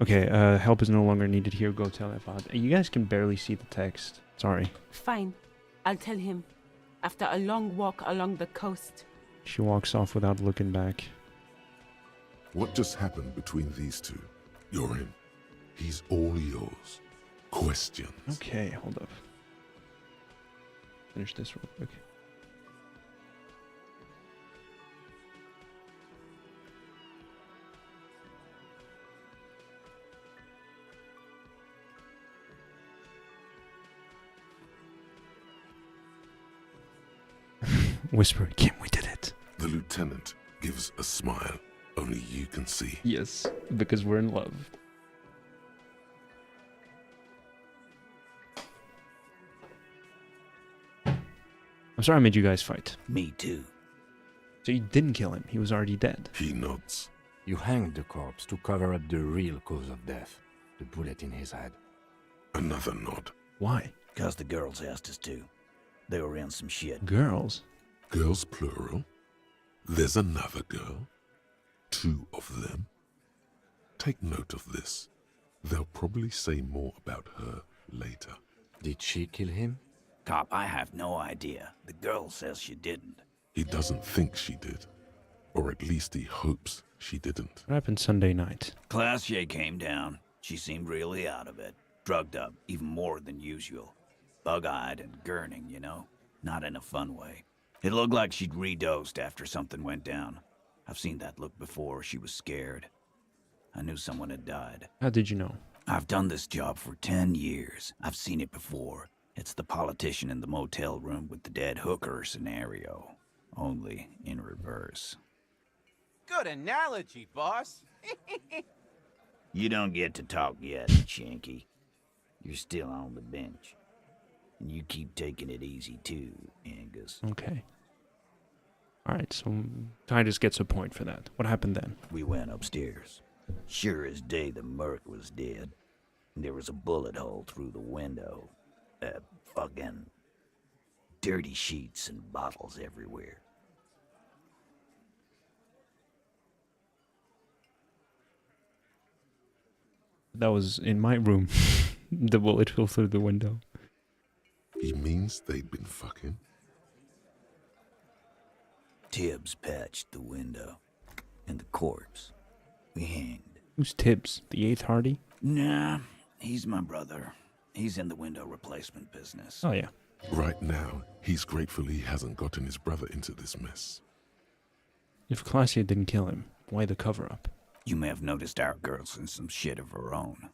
Okay, help is no longer needed here. Go tell Evad. You guys can barely see the text. Sorry. Fine. I'll tell him. After a long walk along the coast. She walks off without looking back. What just happened between these two? You're in. He's all yours. Questions. Okay, hold up. Finish this real quick. Whisper, Kim, we did it. The lieutenant gives a smile only you can see. Yes, because we're in love. I'm sorry I made you guys fight. Me too. So you didn't kill him. He was already dead. He nods. You hanged the corpse to cover up the real cause of death. The bullet in his head. Another nod. Why? Because the girls asked us to. They were in some shit. Girls? Girls plural? There's another girl? 2 of them? Take note of this. They'll probably say more about her later. Did she kill him? Cop, I have no idea. The girl says she didn't. He doesn't think she did. Or at least he hopes she didn't. What happened Sunday night? Classier came down. She seemed really out of it. Drugged up, even more than usual. Bug-eyed and gurning, you know? Not in a fun way. It looked like she'd redosed after something went down. I've seen that look before. She was scared. I knew someone had died. How did you know? I've done this job for 10 years. I've seen it before. It's the politician in the motel room with the dead hooker scenario. Only in reverse. Good analogy, boss. You don't get to talk yet, Shanky. You're still on the bench. And you keep taking it easy too, Angus. Okay. Alright, so Titus gets a point for that. What happened then? We went upstairs. Sure as day the Merc was dead. There was a bullet hole through the window. Fucking dirty sheets and bottles everywhere. That was in my room. The bullet fell through the window. He means they'd been fucking? Tibbs patched the window. And the corpse. We hanged. Who's Tibbs? The 8th Hardy? Nah, he's my brother. He's in the window replacement business. Oh, yeah. Right now, he's grateful he hasn't gotten his brother into this mess. If Classier didn't kill him, why the cover-up? You may have noticed our girl's in some shit of her own.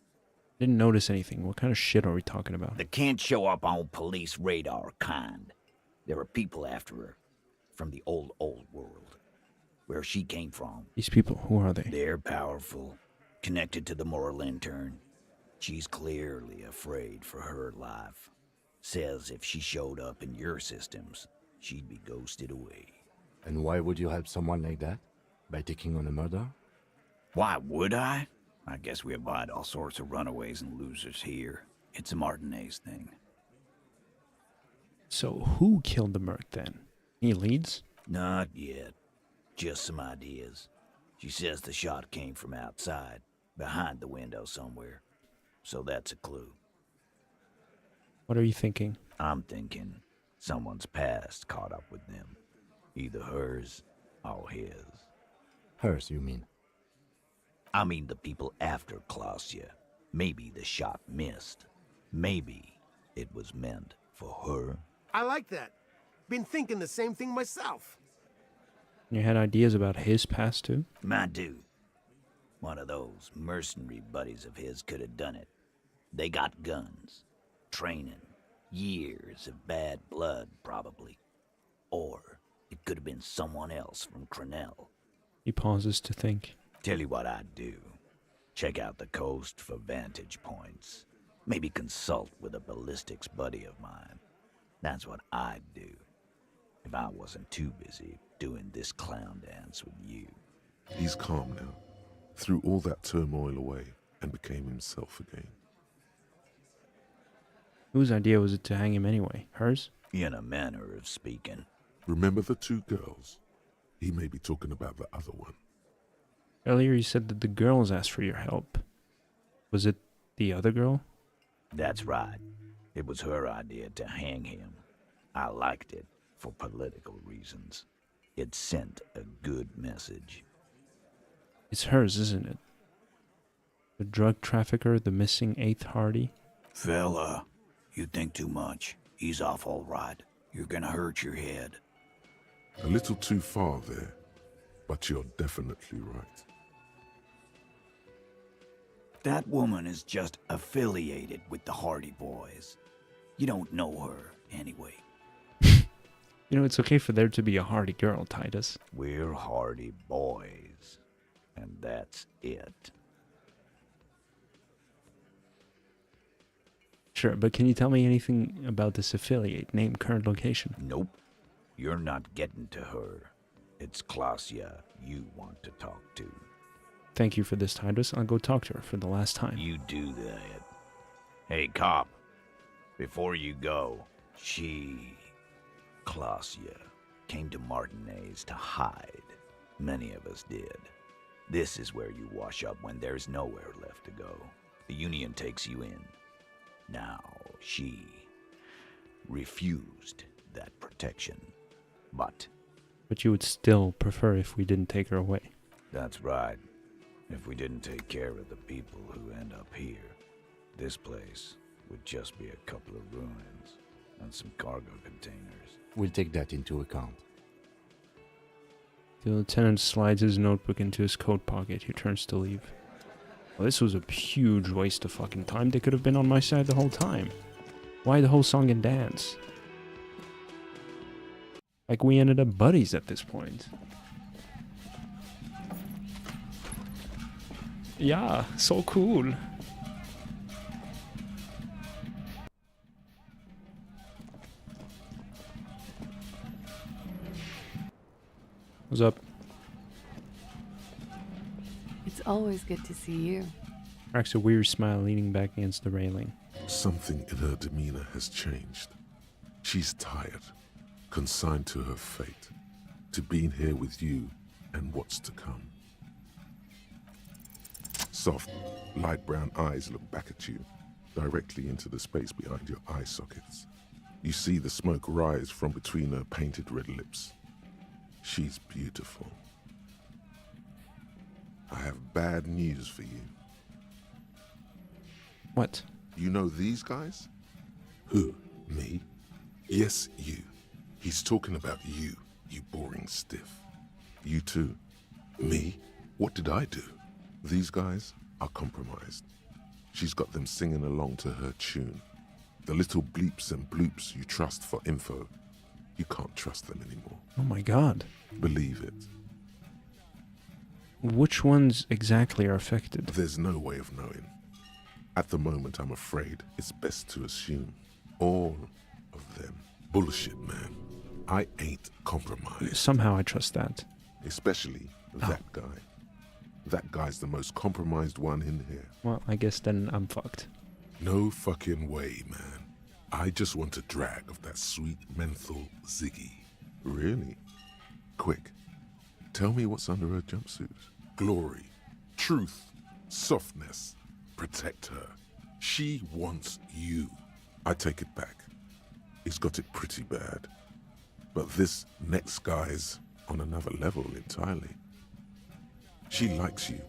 Didn't notice anything. What kind of shit are we talking about? That can't show up on police radar kind. There are people after her. From the old world. Where she came from. These people, who are they? They're powerful. Connected to the moral intern. She's clearly afraid for her life. Says if she showed up in your systems, she'd be ghosted away. And why would you help someone like that? By taking on a murder? Why would I? I guess we avoid all sorts of runaways and losers here. It's a Martinez thing. So who killed the Merc then? Any leads? Not yet. Just some ideas. She says the shot came from outside, behind the window somewhere. So that's a clue. What are you thinking? I'm thinking someone's past caught up with them. Either hers or his. Hers, you mean? I mean the people after Klausya. Maybe the shot missed. Maybe it was meant for her. I like that. Been thinking the same thing myself. You had ideas about his past too? My dude. One of those mercenary buddies of his could have done it. They got guns, training, years of bad blood, probably. Or it could have been someone else from Crenell. He pauses to think. Tell you what I'd do. Check out the coast for vantage points. Maybe consult with a ballistics buddy of mine. That's what I'd do. If I wasn't too busy doing this clown dance with you. He's calm now. Threw all that turmoil away and became himself again. Whose idea was it to hang him anyway? Hers? In a manner of speaking. Remember the two girls? He may be talking about the other one. Earlier you said that the girls asked for your help. Was it the other girl? That's right. It was her idea to hang him. I liked it for political reasons. It sent a good message. It's hers, isn't it? The drug trafficker, the missing 8th Hardy? Fella, you think too much. He's off all right. You're gonna hurt your head. A little too far there, but you're definitely right. That woman is just affiliated with the Hardy Boys. You don't know her, anyway. You know, it's okay for there to be a Hardy girl, Titus. We're Hardy Boys. And that's it. Sure, but can you tell me anything about this affiliate? Name, current location? Nope. You're not getting to her. It's Klausya you want to talk to. Thank you for this, Titus. I'll go talk to her for the last time. You do that. Hey, cop. Before you go, Klausya, came to Martinez to hide. Many of us did. This is where you wash up when there's nowhere left to go. The Union takes you in. Now, she refused that protection. But you would still prefer if we didn't take her away. That's right. If we didn't take care of the people who end up here, this place would just be a couple of ruins and some cargo containers. We'll take that into account. The lieutenant slides his notebook into his coat pocket. He turns to leave. Well, this was a huge waste of fucking time. They could have been on my side the whole time. Why the whole song and dance? Like we ended up buddies at this point. Yeah, so cool. What's up? It's always good to see you. Cracks a weird smile, leaning back against the railing. Something in her demeanor has changed. She's tired, consigned to her fate, to being here with you and what's to come. Soft, light brown eyes look back at you, directly into the space behind your eye sockets. You see the smoke rise from between her painted red lips. She's beautiful. I have bad news for you. What? You know these guys? Who? Me? Yes, you. He's talking about you, you boring stiff. You too. Me? What did I do? These guys are compromised. She's got them singing along to her tune. The little bleeps and bloops you trust for info, you can't trust them anymore. Oh my god. Believe it. Which ones exactly are affected? There's no way of knowing. At the moment, I'm afraid it's best to assume all of them. Bullshit, man. I ain't compromised. Somehow I trust that. Especially that guy. That guy's the most compromised one in here. Well, I guess then I'm fucked. No fucking way, man. I just want a drag of that sweet menthol Ziggy. Really? Quick. Tell me what's under her jumpsuit. Glory. Truth. Softness. Protect her. She wants you. I take it back. He's got it pretty bad. But this next guy's on another level entirely. She likes you.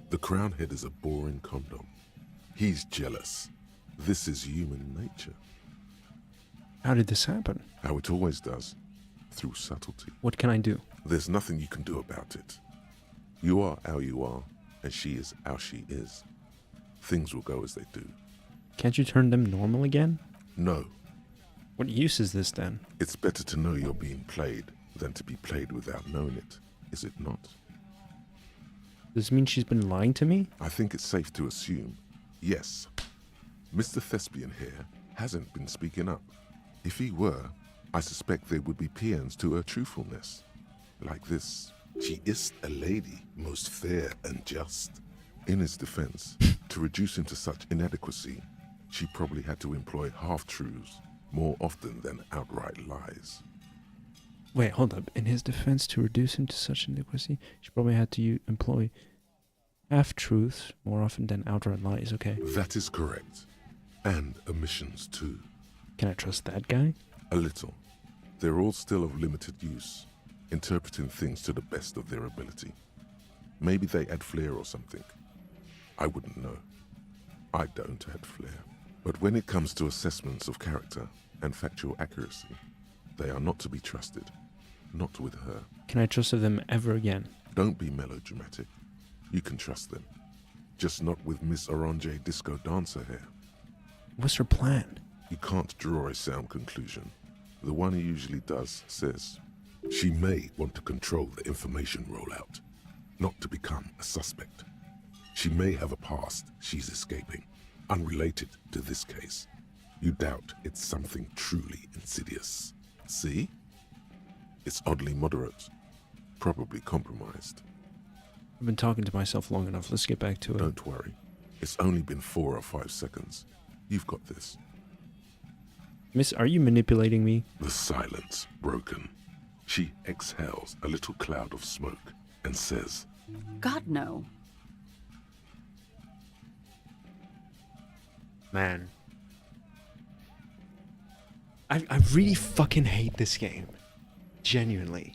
The crown head is a boring condom. He's jealous. This is human nature. How did this happen? How it always does. Through subtlety. What can I do? There's nothing you can do about it. You are how you are, and she is how she is. Things will go as they do. Can't you turn them normal again? No. What use is this then? It's better to know you're being played than to be played without knowing it, is it not? Does this mean she's been lying to me? I think it's safe to assume, yes. Mr. Thespian here hasn't been speaking up. If he were, I suspect there would be paeans to her truthfulness. Like this, she is a lady, most fair and just. In his defense, to reduce him to such inadequacy, she probably had to employ half-truths more often than outright lies. Wait, hold up. In his defense, to reduce him to such inadequacy, she probably had to employ half-truths more often than outright lies, okay. That is correct. And omissions too. Can I trust that guy? A little. They're all still of limited use, interpreting things to the best of their ability. Maybe they add flair or something. I wouldn't know. I don't add flair. But when it comes to assessments of character and factual accuracy, they are not to be trusted. Not with her. Can I trust them ever again? Don't be melodramatic. You can trust them. Just not with Miss Orange Disco Dancer here. What's her plan? You can't draw a sound conclusion. The one who usually does says, she may want to control the information rollout, not to become a suspect. She may have a past she's escaping, unrelated to this case. You doubt it's something truly insidious. See? It's oddly moderate, probably compromised. I've been talking to myself long enough. Let's get back to it. Don't worry. It's only been 4 or 5 seconds. You've got this. Miss, are you manipulating me? The silence broken. She exhales a little cloud of smoke and says, God, no. Man. I really fucking hate this game. Genuinely.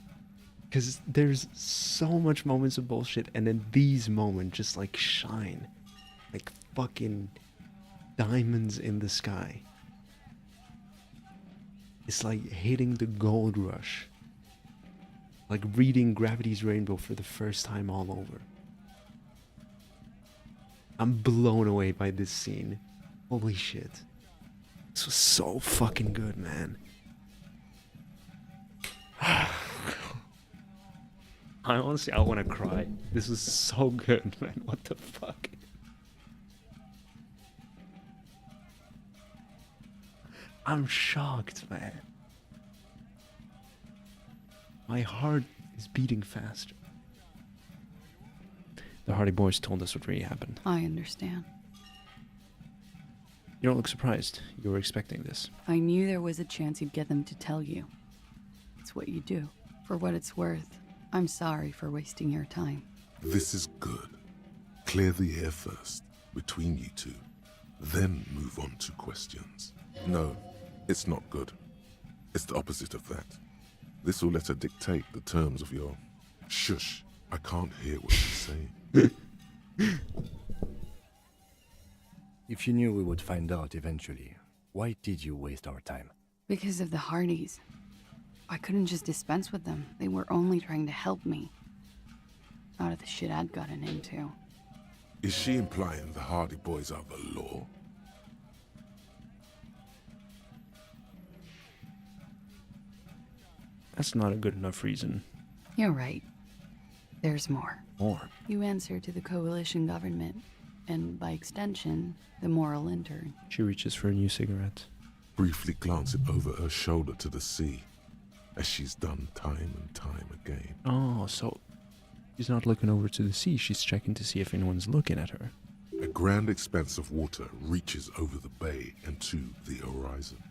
Because there's so much moments of bullshit, and then these moments just like shine. Like fucking diamonds in the sky. It's like hitting the gold rush. Like reading Gravity's Rainbow for the first time all over. I'm blown away by this scene. Holy shit. This was so fucking good, man. I honestly, I want to cry. This was so good, man. What the fuck? I'm shocked, man. My heart is beating faster. The Hardy Boys told us what really happened. I understand. You don't look surprised. You were expecting this. I knew there was a chance you'd get them to tell you. It's what you do. For what it's worth, I'm sorry for wasting your time. this is good. Clear the air first, between you two. Then move on to questions. No, it's not good. It's the opposite of that. This will let her dictate the terms of your... Shush, I can't hear what you're saying. If you knew we would find out eventually, why did you waste our time? Because of the Hardys. I couldn't just dispense with them. They were only trying to help me. Out of the shit I'd gotten into. Is she implying the Hardy Boys are the law? That's not a good enough reason. You're right. There's more. More? You answer to the coalition government, and by extension, the moral intern. She reaches for a new cigarette. Briefly glancing over her shoulder to the sea, as she's done time and time again. Oh, so she's not looking over to the sea, she's checking to see if anyone's looking at her. A grand expanse of water reaches over the bay and to the horizon.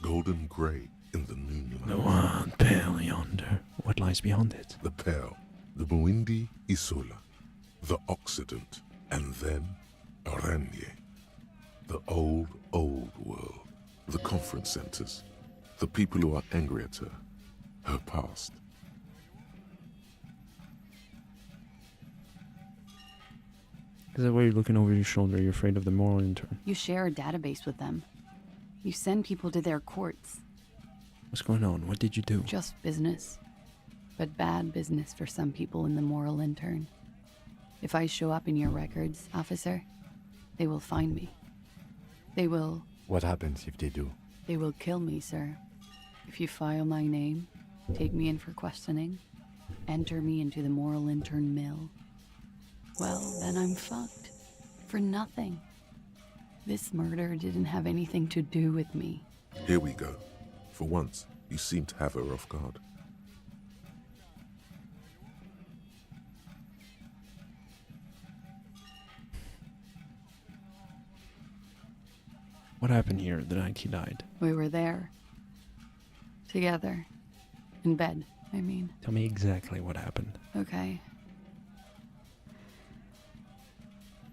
Golden grey in the noonlight. The one pale yonder. What lies beyond it? The pale, the Muindi Isola, the Occident, and then Aranye. The old, old world. The conference centers. The people who are angry at her. her past. Is that why you're looking over your shoulder? You're afraid of the moral intern. You share a database with them. You send people to their courts. What's going on? What did you do? Just business. But bad business for some people in the moral intern. If I show up in your records, officer, they will find me. They will... What happens if they do? They will kill me, sir. If you file my name, take me in for questioning, enter me into the moral intern mill, well, then I'm fucked. For nothing. This murder didn't have anything to do with me. Here we go. For once, you seem to have her off guard. What happened here the night he died? We were there. Together. In bed, I mean. Tell me exactly what happened. Okay.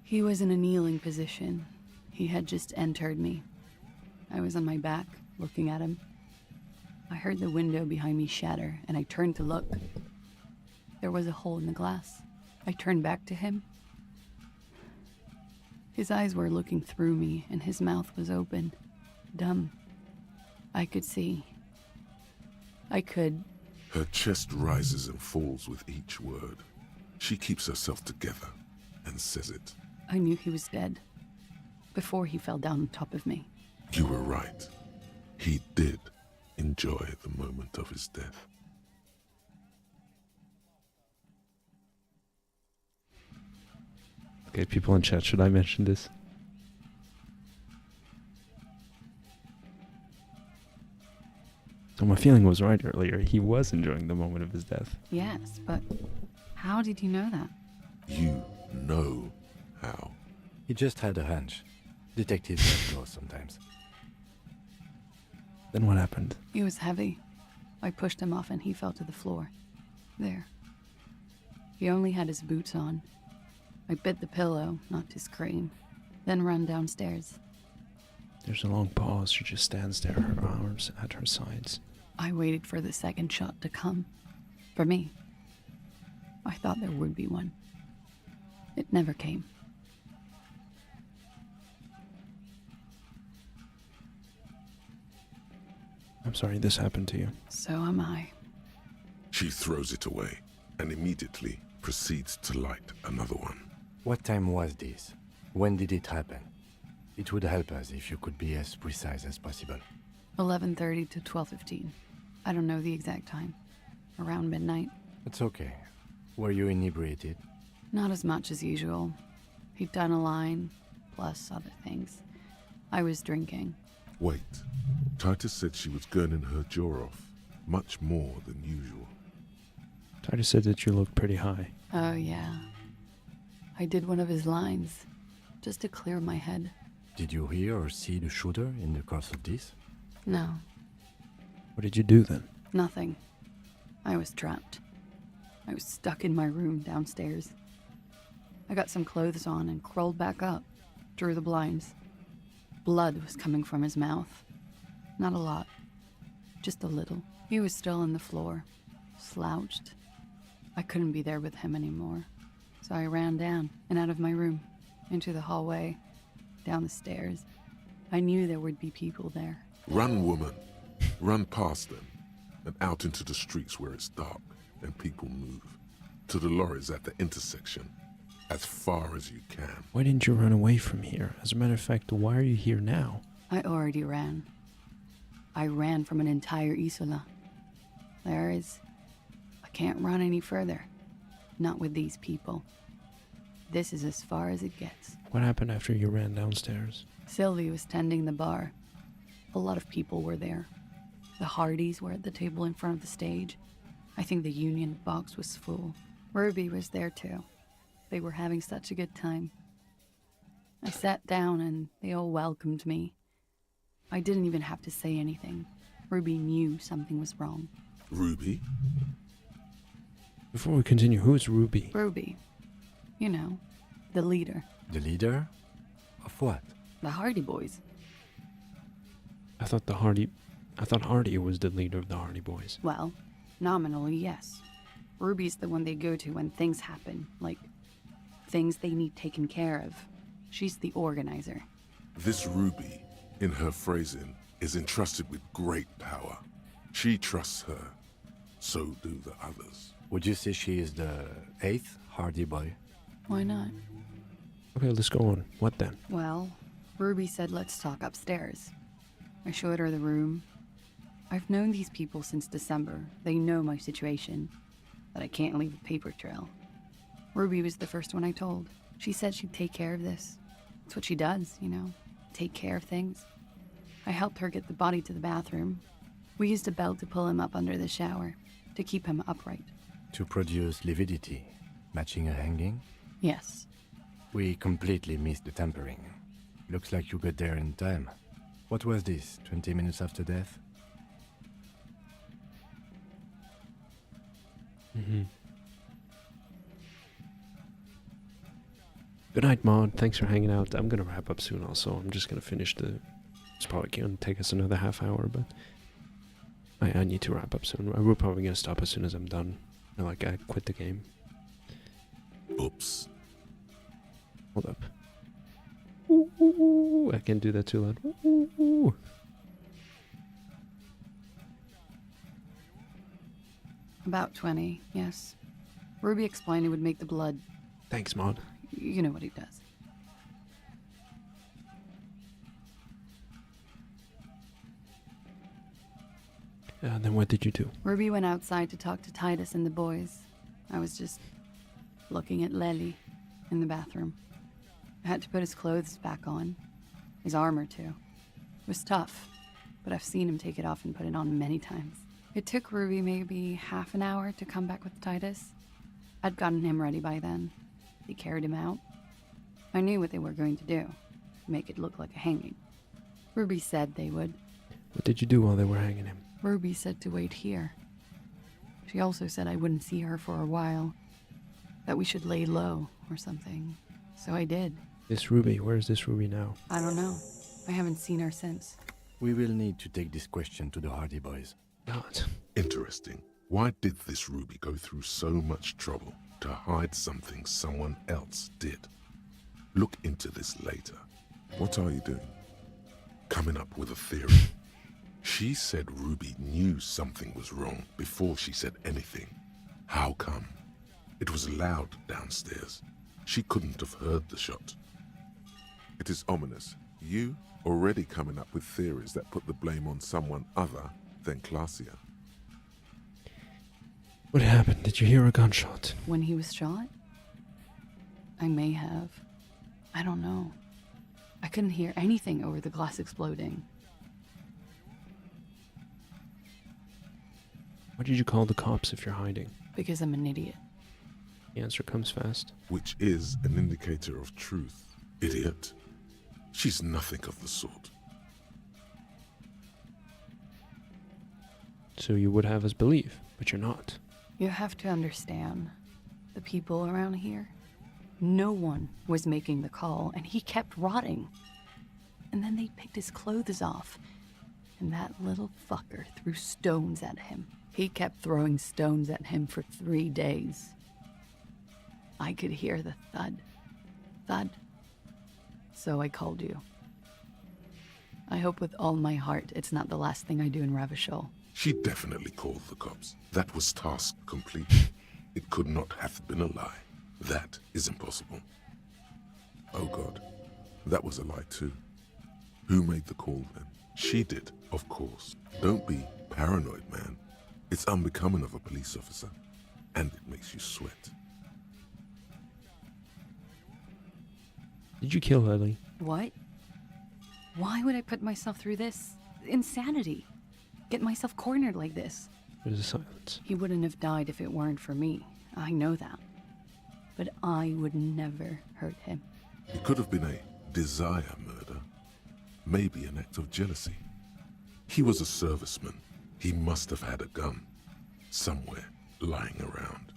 He was in a kneeling position. He had just entered me. I was on my back, looking at him. I heard the window behind me shatter, and I turned to look. There was a hole in the glass. I turned back to him. His eyes were looking through me, and his mouth was open. Dumb. I could see. I could... Her chest rises and falls with each word. She keeps herself together and says it. I knew he was dead. Before he fell down on top of me. You were right. He did enjoy the moment of his death. Okay, people in chat, should I mention this? So my feeling was right earlier. He was enjoying the moment of his death. Yes, but how did you know that? You know how. He just had a hunch. Detectives know sometimes. Then what happened? He was heavy. I pushed him off and he fell to the floor. There. He only had his boots on. I bit the pillow, not to scream, then ran downstairs. There's a long pause. She just stands there, her arms at her sides. I waited for the second shot to come. For me. I thought there would be one. It never came. I'm sorry this happened to you. So am I. She throws it away and immediately proceeds to light another one. What time was this? When did it happen? It would help us if you could be as precise as possible. 11:30 to 12:15. I don't know the exact time. Around midnight. It's okay. Were you inebriated? Not as much as usual. He'd done a line, plus other things. I was drinking. Wait. Titus said she was gurning her jaw off, much more than usual. Titus said that you looked pretty high. Oh, yeah. I did one of his lines, just to clear my head. Did you hear or see the shooter in the course of this? No. What did you do then? Nothing. I was trapped. I was stuck in my room downstairs. I got some clothes on and crawled back up, drew the blinds. Blood was coming from his mouth. Not a lot. Just a little. He was still on the floor, slouched. I couldn't be there with him anymore. So I ran down and out of my room, into the hallway, down the stairs. I knew there would be people there. Run, woman. Run past them and out into the streets where it's dark and people move. To the lorries at the intersection. As far as you can. Why didn't you run away from here? As a matter of fact, why are you here now? I already ran. I ran from an entire Isola. I can't run any further. Not with these people. This is as far as it gets. What happened after you ran downstairs? Sylvie was tending the bar. A lot of people were there. The Hardys were at the table in front of the stage. I think the Union box was full. Ruby was there too. They were having such a good time. I sat down and they all welcomed me. I didn't even have to say anything. Ruby knew something was wrong. Ruby? Before we continue, who is Ruby? Ruby. You know, the leader. The leader? Of what? The Hardy Boys. I thought Hardy was the leader of the Hardy Boys. Well, Nominally, yes. Ruby's the one they go to when things happen, like things they need taken care of. She's the organizer. This Ruby, in her phrasing, is entrusted with great power. She trusts her. So do the others. Would you say she is the 8th Hardy Boy? Why not? Okay, let's go on. What then? Well, Ruby said let's talk upstairs. I showed her the room. I've known these people since December. They know my situation, that I can't leave a paper trail. Ruby was the first one I told. She said she'd take care of this. It's what she does, you know, take care of things. I helped her get the body to the bathroom. We used a belt to pull him up under the shower, to keep him upright. To produce lividity, matching a hanging? Yes. We completely missed the tampering. Looks like you got there in time. What was this, 20 minutes after death? Good night, Maud. Thanks for hanging out. I'm gonna wrap up soon also. I'm just gonna finish the... It's probably gonna take us another half hour, but... I need to wrap up soon. We're probably gonna stop as soon as I'm done. I quit the game. Oops. Hold up. Ooh, I can't do that too loud. Ooh. About 20, yes. Ruby explained it would make the blood... Thanks, Maud. You know what he does. Then what did you do? Ruby went outside to talk to Titus and the boys. I was just looking at Lely in the bathroom. I had to put his clothes back on. His armor, too. It was tough, but I've seen him take it off and put it on many times. It took Ruby maybe half an hour to come back with Titus. I'd gotten him ready by then. They carried him out. I knew what they were going to do. Make it look like a hanging. Ruby said they would. What did you do while they were hanging him? Ruby said to wait here. She also said I wouldn't see her for a while. That we should lay low or something. So I did. This Ruby, where's this Ruby now? I don't know. I haven't seen her since. We will need to take this question to the Hardy Boys. God. Interesting. Why did this Ruby go through so much trouble to hide something someone else did? Look into this later. What are you doing? Coming up with a theory. She said Ruby knew something was wrong before she said anything. How come? It was loud downstairs. She couldn't have heard the shot. It is ominous. You already coming up with theories that put the blame on someone other than Claudia. What happened? Did you hear a gunshot? When he was shot? I may have. I don't know. I couldn't hear anything over the glass exploding. Why did you call the cops if you're hiding? Because I'm an idiot. The answer comes fast. Which is an indicator of truth. Idiot. She's nothing of the sort. So you would have us believe, but you're not. You have to understand, the people around here, no one was making the call, and he kept rotting. And then they picked his clothes off, and that little fucker threw stones at him. He kept throwing stones at him for 3 days. I could hear the thud. Thud. So I called you. I hope with all my heart it's not the last thing I do in Ravishol. She definitely called the cops. That was task complete. It could not have been a lie. That is impossible. Oh God, that was a lie too. Who made the call then? She did, of course. Don't be paranoid, man. It's unbecoming of a police officer, and it makes you sweat. Did you kill Lily? What? Why would I put myself through this? Insanity. Get myself cornered like this. There's a silence. He wouldn't have died if it weren't for me. I know that. But I would never hurt him. It could have been a desire murder. Maybe an act of jealousy. He was a serviceman. He must have had a gun. Somewhere, lying around.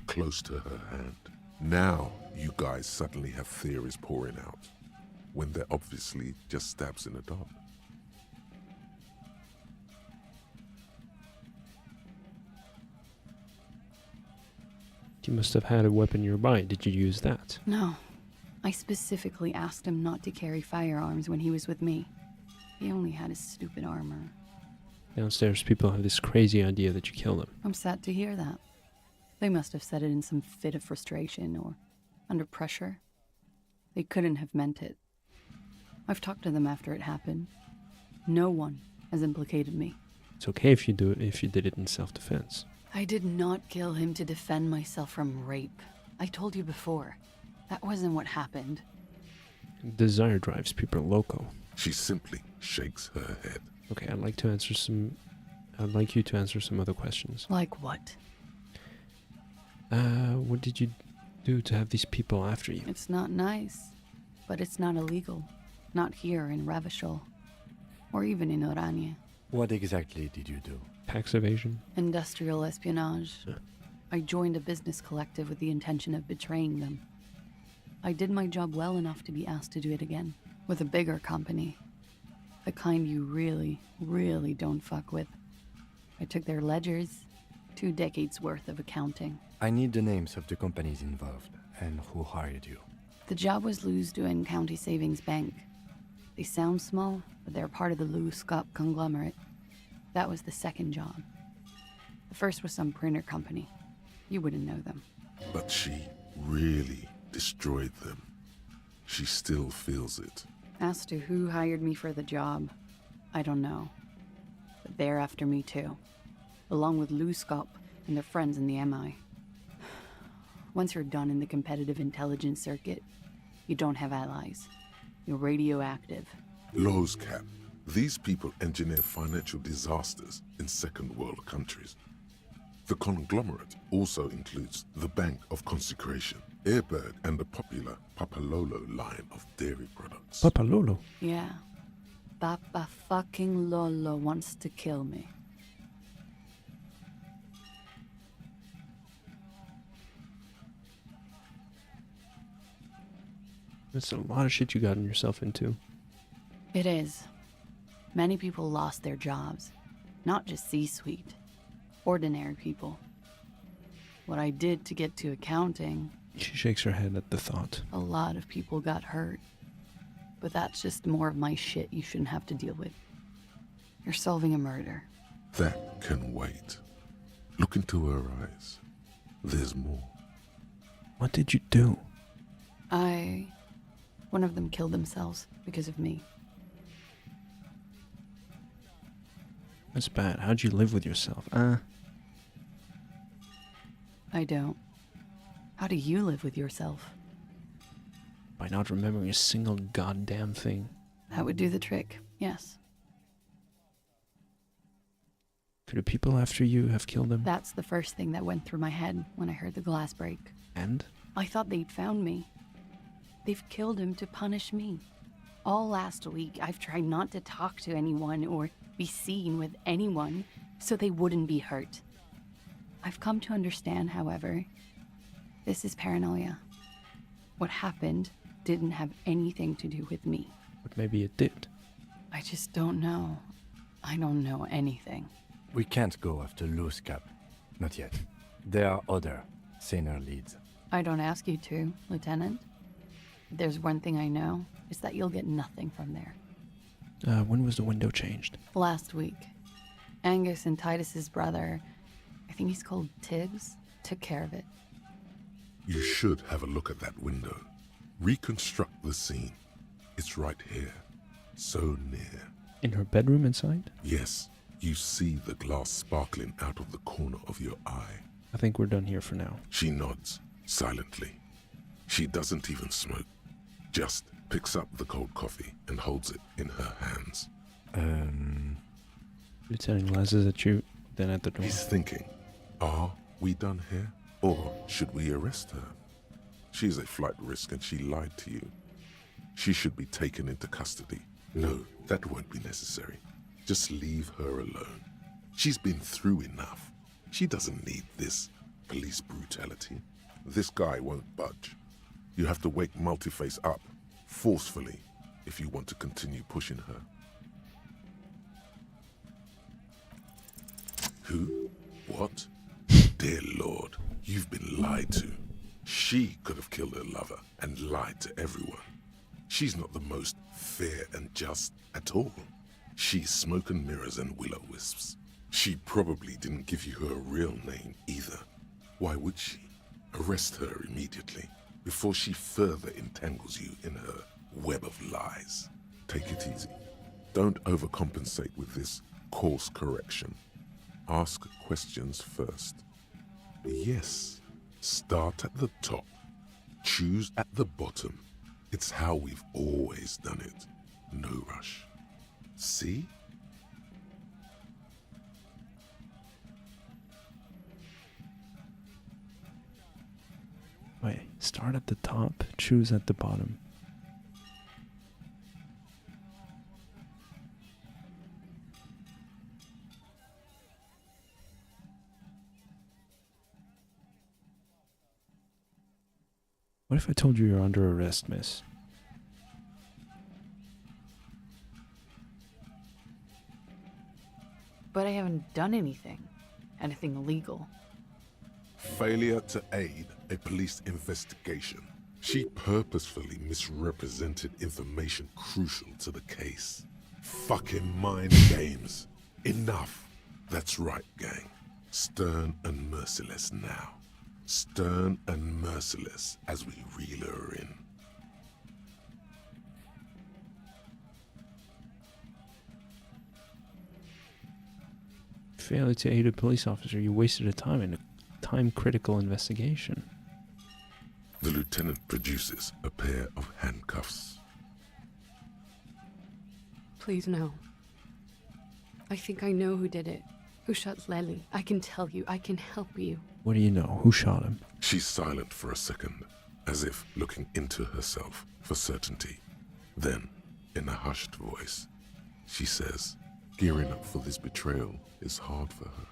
Close to her hand. Now, you guys suddenly have theories pouring out. When they're obviously just stabs in the dark. You must have had a weapon nearby. Did you use that? No. I specifically asked him not to carry firearms when he was with me. He only had his stupid armor. Downstairs, people have this crazy idea that you kill them. I'm sad to hear that. They must have said it in some fit of frustration or under pressure. They couldn't have meant it. I've talked to them after it happened. No one has implicated me. It's okay if you do it if you did it in self-defense. I did not kill him to defend myself from rape. I told you before. That wasn't what happened. Desire drives people loco. She simply shakes her head. Okay, I'd like you to answer some other questions. Like what? What did you do to have these people after you? It's not nice, but it's not illegal. Not here in Ravishol, or even in Oranje. What exactly did you do? Tax evasion? Industrial espionage. I joined a business collective with the intention of betraying them. I did my job well enough to be asked to do it again, with a bigger company. The kind you really, really don't fuck with. I took their ledgers, 2 decades worth of accounting. I need the names of the companies involved and who hired you. The job was Louisduin County Savings Bank. They sound small, but they're part of the Louiscop conglomerate. That was the second job. The first was some printer company. You wouldn't know them. But she really destroyed them. She still feels it. As to who hired me for the job, I don't know. But they're after me too, along with Louiscop and their friends in the MI. Once you're done in the competitive intelligence circuit, you don't have allies. You're radioactive. Lowe's Cap. These people engineer financial disasters in second world countries. The conglomerate also includes the Bank of Consecration, Airbird, and the popular Papalolo line of dairy products. Papalolo? Yeah. Papa fucking Lolo wants to kill me. That's a lot of shit you gotten yourself into. It is. Many people lost their jobs. Not just C-suite. Ordinary people. What I did to get to accounting... She shakes her head at the thought. A lot of people got hurt. But that's just more of my shit you shouldn't have to deal with. You're solving a murder. That can wait. Look into her eyes. There's more. What did you do? One of them killed themselves because of me. That's bad. How'd you live with yourself? I don't. How do you live with yourself? By not remembering a single goddamn thing. That would do the trick, yes. Could the people after you have killed them? That's the first thing that went through my head when I heard the glass break. And? I thought they'd found me. They've killed him to punish me. All last week, I've tried not to talk to anyone or be seen with anyone so they wouldn't be hurt. I've come to understand, however, this is paranoia. What happened didn't have anything to do with me. But maybe it did. I just don't know. I don't know anything. We can't go after Louiscap. Not yet. There are other, saner leads. I don't ask you to, Lieutenant. If there's one thing I know, it's that you'll get nothing from there. When was the window changed? Last week. Angus and Titus's brother, I think he's called Tibbs, took care of it. You should have a look at that window. Reconstruct the scene. It's right here. So near. In her bedroom inside? Yes. You see the glass sparkling out of the corner of your eye. I think we're done here for now. She nods, silently. She doesn't even smoke. Just picks up the cold coffee and holds it in her hands. Lieutenant glances at you, then at the door. He's thinking, are we done here? Or should we arrest her? She's a flight risk and she lied to you. She should be taken into custody. No, that won't be necessary. Just leave her alone. She's been through enough. She doesn't need this police brutality. This guy won't budge. You have to wake Multiface up, forcefully, if you want to continue pushing her. Who? What? Dear Lord. You've been lied to. She could have killed her lover and lied to everyone. She's not the most fair and just at all. She's smoke and mirrors and will-o-wisps. She probably didn't give you her real name either. Why would she? Arrest her immediately, before she further entangles you in her web of lies. Take it easy. Don't overcompensate with this course correction. Ask questions first. Yes, start at the top. Choose at the bottom. It's how we've always done it. No rush. See? Wait, start at the top, choose at the bottom. What if I told you you're under arrest, miss? But I haven't done anything illegal. Failure to aid a police investigation. She purposefully misrepresented information crucial to the case. Fucking mind games. Enough. That's right, gang. Stern and merciless now. Stern and merciless as we reel her in. Failure to aid a police officer, you wasted a time in a time-critical investigation. The lieutenant produces a pair of handcuffs. Please, no. I think I know who did it. Who shot Lely. I can tell you. I can help you. What do you know? Who shot him? She's silent for a second, as if looking into herself for certainty. Then, in a hushed voice, she says, gearing up for this betrayal is hard for her.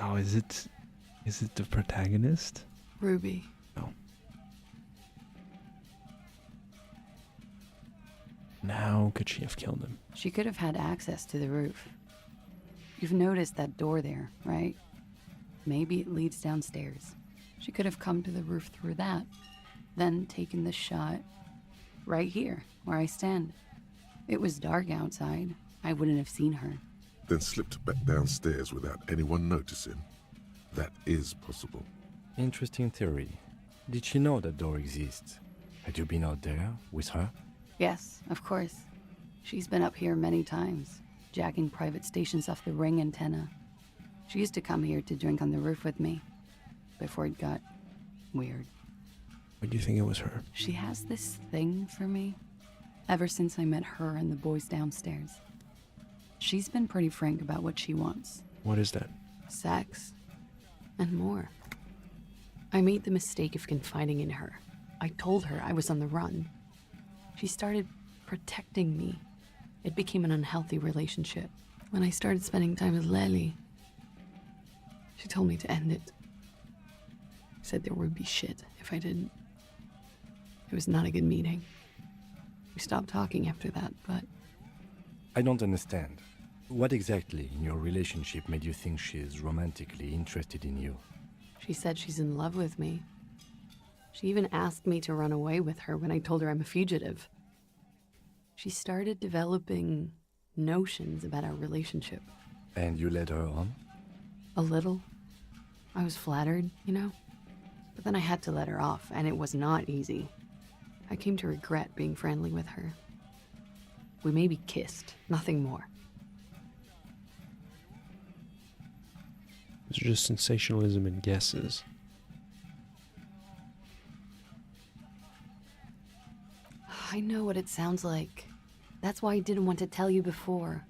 Oh, is it the protagonist? Ruby. No. How could she have killed him? She could have had access to the roof. You've noticed that door there, right? Maybe it leads downstairs. She could have come to the roof through that, then taken the shot right here, where I stand. It was dark outside. I wouldn't have seen her. Then slipped back downstairs without anyone noticing. That is possible. Interesting theory. Did she know that door exists? Had you been out there with her? Yes, of course. She's been up here many times, jacking private stations off the ring antenna. She used to come here to drink on the roof with me, before it got weird. Why do you think it was her? She has this thing for me, ever since I met her and the boys downstairs. She's been pretty frank about what she wants. What is that? Sex. And more. I made the mistake of confiding in her. I told her I was on the run. She started protecting me. It became an unhealthy relationship. When I started spending time with Lely, she told me to end it. Said there would be shit if I didn't. It was not a good meeting. We stopped talking after that, but... I don't understand. What exactly in your relationship made you think she is romantically interested in you? She said she's in love with me. She even asked me to run away with her when I told her I'm a fugitive. She started developing notions about our relationship. And you led her on? A little. I was flattered, you know? But then I had to let her off, and it was not easy. I came to regret being friendly with her. We maybe kissed, nothing more. It's just sensationalism and guesses. I know what it sounds like. That's why I didn't want to tell you before.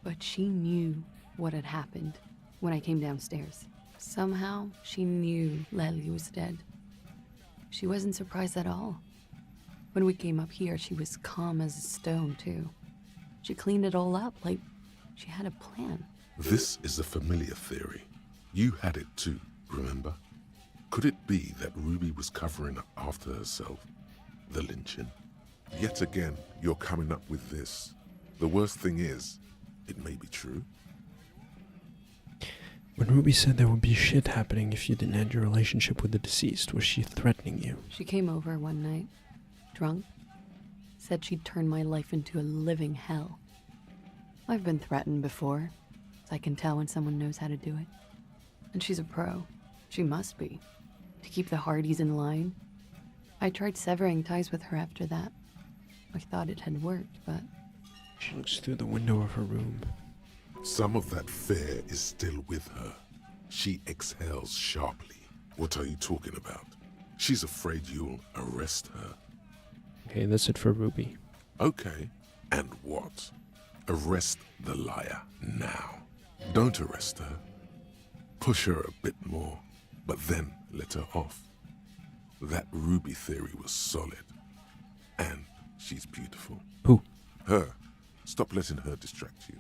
But she knew what had happened when I came downstairs. Somehow, she knew Lely was dead. She wasn't surprised at all. When we came up here, she was calm as a stone, too. She cleaned it all up, like she had a plan. This is a familiar theory. You had it too, remember? Could it be that Ruby was covering up after herself? The lynching? Yet again, you're coming up with this. The worst thing is, it may be true. When Ruby said there would be shit happening if you didn't end your relationship with the deceased, was she threatening you? She came over one night, drunk, said she'd turn my life into a living hell. I've been threatened before, so I can tell when someone knows how to do it. And she's a pro. She must be. To keep the Hardys in line. I tried severing ties with her after that. I thought it had worked, but... She looks through the window of her room. Some of that fear is still with her. She exhales sharply. What are you talking about? She's afraid you'll arrest her. Okay, that's it for Ruby. Okay, and what? Arrest the liar now. Don't arrest her. Push her a bit more, but then let her off. That Ruby theory was solid. And she's beautiful. Who? Her. Stop letting her distract you.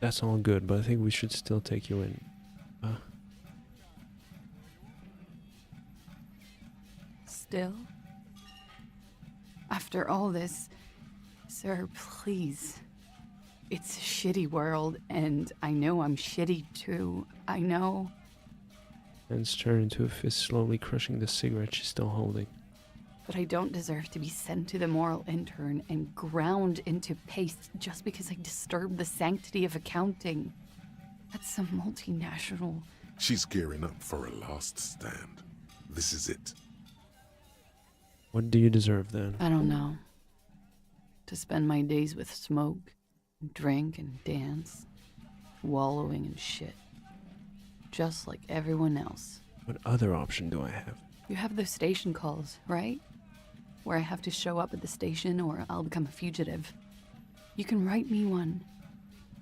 That's all good, but I think we should still take you in. Still? After all this, sir, please. It's a shitty world, and I know I'm shitty too. I know. Hands turn into a fist, slowly crushing the cigarette she's still holding. But I don't deserve to be sent to the moral intern and ground into paste just because I disturbed the sanctity of accounting. That's some multinational... She's gearing up for a last stand. This is it. What do you deserve then? I don't know. To spend my days with smoke, and drink and dance, wallowing in shit. Just like everyone else. What other option do I have? You have those station calls, right? Where I have to show up at the station or I'll become a fugitive. You can write me one.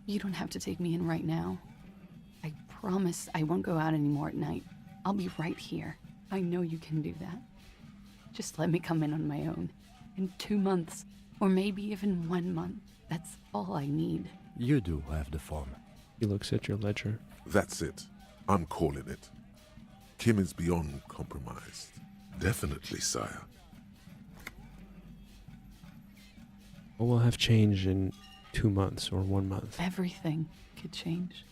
You don't have to take me in right now. I promise I won't go out anymore at night. I'll be right here. I know you can do that. Just let me come in on my own. In 2 months, or maybe even 1 month. That's all I need. You do have the form. He looks at your ledger. That's it. I'm calling it. Kim is beyond compromised. Definitely, sire. What will have changed in 2 months or 1 month? Everything could change.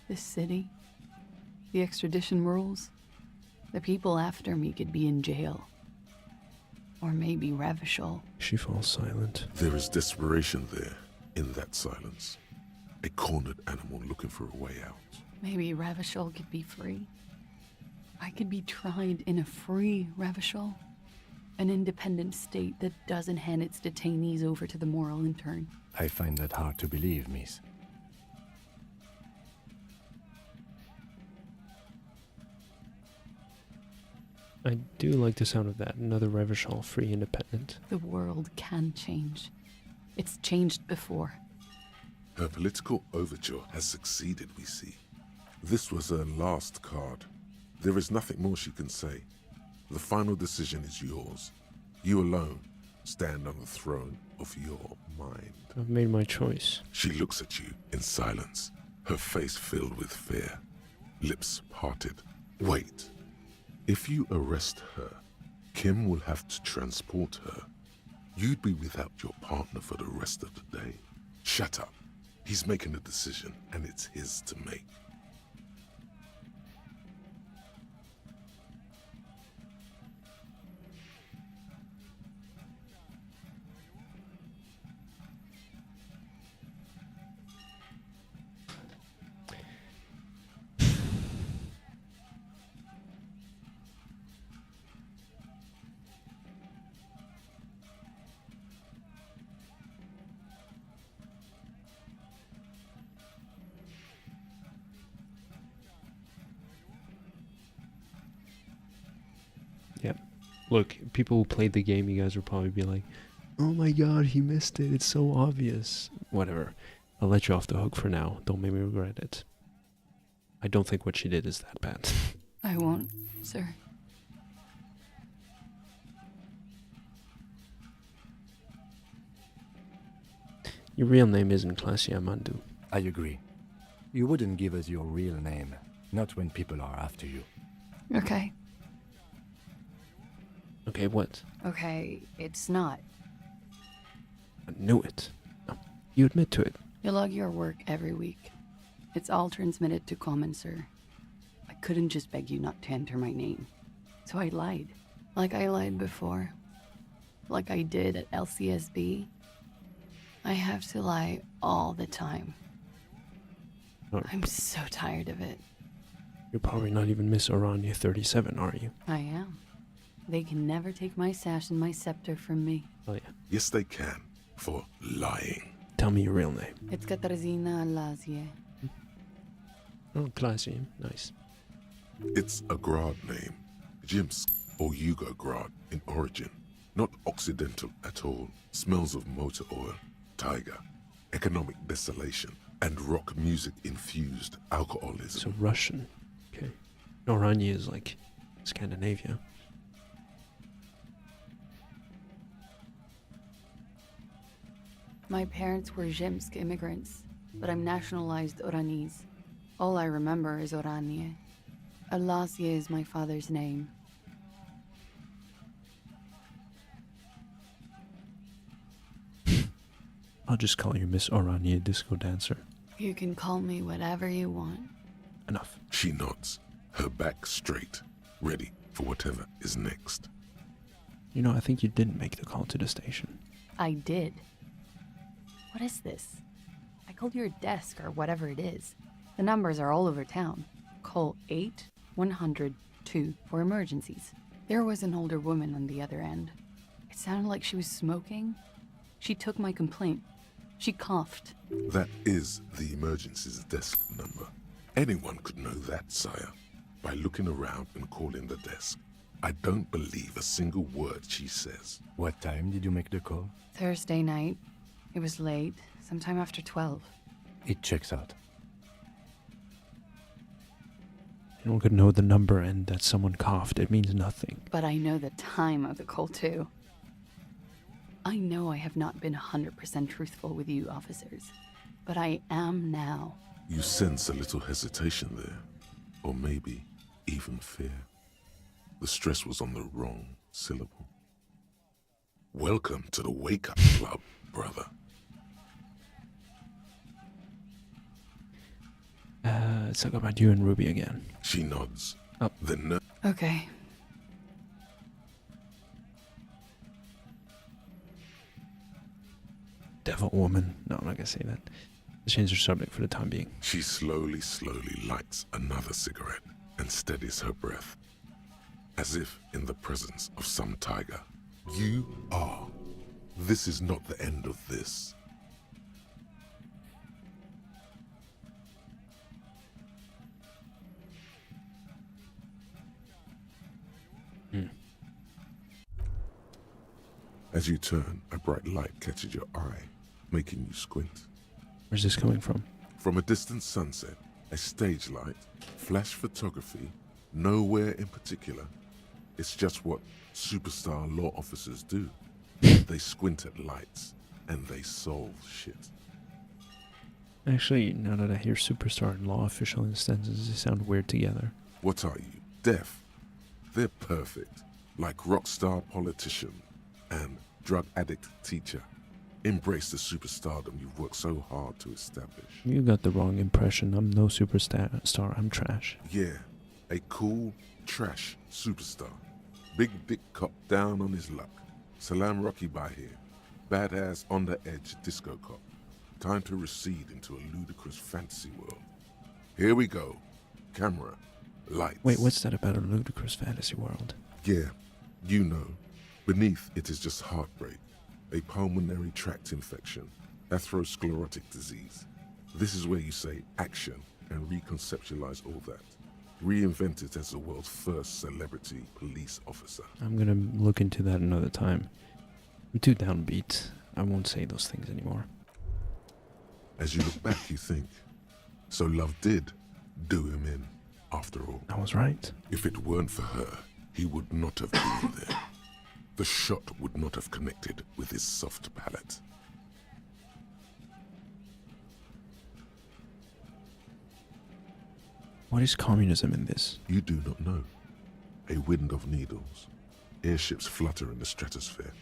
This city, the extradition rules, the people after me could be in jail. Or maybe Revachol. She falls silent. There is desperation there, in that silence. A cornered animal looking for a way out. Maybe Revachol could be free. I could be tried in a free Revachol. An independent state that doesn't hand its detainees over to the moral intern. I find that hard to believe, miss. I do like the sound of that. Another Revachol free independent. The world can change. It's changed before. Her political overture has succeeded, we see. This was her last card. There is nothing more she can say. The final decision is yours. You alone stand on the throne of your mind. I've made my choice. She looks at you in silence, her face filled with fear, lips parted. Wait. If you arrest her, Kim will have to transport her. You'd be without your partner for the rest of the day. Shut up. He's making a decision, and it's his to make. Yep. Look, people who played the game, you guys will probably be like, oh my god, he missed it. It's so obvious. Whatever. I'll let you off the hook for now. Don't make me regret it. I don't think what she did is that bad. I won't, sir. Your real name isn't Classy Amandu. I agree. You wouldn't give us your real name, not when people are after you. Okay. Okay, what? Okay, it's not. I knew it. No. You admit to it. You log your work every week. It's all transmitted to Common, sir. I couldn't just beg you not to enter my name. So I lied. Like I lied before. Like I did at LCSB. I have to lie all the time. Oh. I'm so tired of it. You're probably not even Miss Orania 37, are you? I am. They can never take my sash and my scepter from me. Oh, yeah. Yes, they can. For lying. Tell me your real name. It's Katarzyna Lazie. Oh, classy. Nice. It's a Grad name. Jimsk or Yugo-Grad in origin. Not Occidental at all. Smells of motor oil, tiger, economic desolation, and rock music infused alcoholism. So Russian. Okay. Orania is like Scandinavia. My parents were Zhemsk immigrants, but I'm nationalized Oranese. All I remember is Oranie. Alasie is my father's name. I'll just call you Miss Orania Disco Dancer. You can call me whatever you want. Enough. She nods, her back straight, ready for whatever is next. You know, I think you didn't make the call to the station. I did. What is this? I called your desk or whatever it is. The numbers are all over town. Call 8-100-2 for emergencies. There was an older woman on the other end. It sounded like she was smoking. She took my complaint. She coughed. That is the emergency's desk number. Anyone could know that, sire, by looking around and calling the desk. I don't believe a single word she says. What time did you make the call? Thursday night. It was late, sometime after 12. It checks out. Anyone could know the number and that someone coughed. It means nothing. But I know the time of the call, too. I know I have not been 100% truthful with you, officers. But I am now. You sense a little hesitation there, or maybe even fear. The stress was on the wrong syllable. Welcome to the Wake Up Club, brother. Let's talk about you and Ruby again. She nods. Up. Then Okay. Devil woman. No, I'm not gonna say that. Let's change the subject for the time being. She slowly lights another cigarette and steadies her breath, as if in the presence of some tiger. You are. This is not the end of this. As you turn, a bright light catches your eye, making you squint. Where's this coming from? From a distant sunset, a stage light, flash photography, nowhere in particular. It's just what superstar law officers do. They squint at lights, and they solve shit. Actually, now that I hear superstar and law official instances, they sound weird together. What are you, deaf? They're perfect, like rock star politician and drug addict teacher. Embrace the superstardom you've worked so hard to establish. You got the wrong impression. I'm no superstar. I'm trash. Yeah, a cool, trash superstar. Big dick cop down on his luck. Salam Rocky by here. Badass on the edge disco cop. Time to recede into a ludicrous fantasy world. Here we go. Camera. Lights. Wait, what's that about a ludicrous fantasy world? Yeah, you know. Beneath it is just heartbreak, a pulmonary tract infection, atherosclerotic disease. This is where you say action and reconceptualize all that. Reinvent it as the world's first celebrity police officer. I'm gonna look into that another time. I'm too downbeat. I won't say those things anymore. As you look back, you think, so love did do him in, after all. I was right. If it weren't for her, he would not have been there. The shot would not have connected with his soft palate. What is communism in this? You do not know. A wind of needles. Airships flutter in the stratosphere.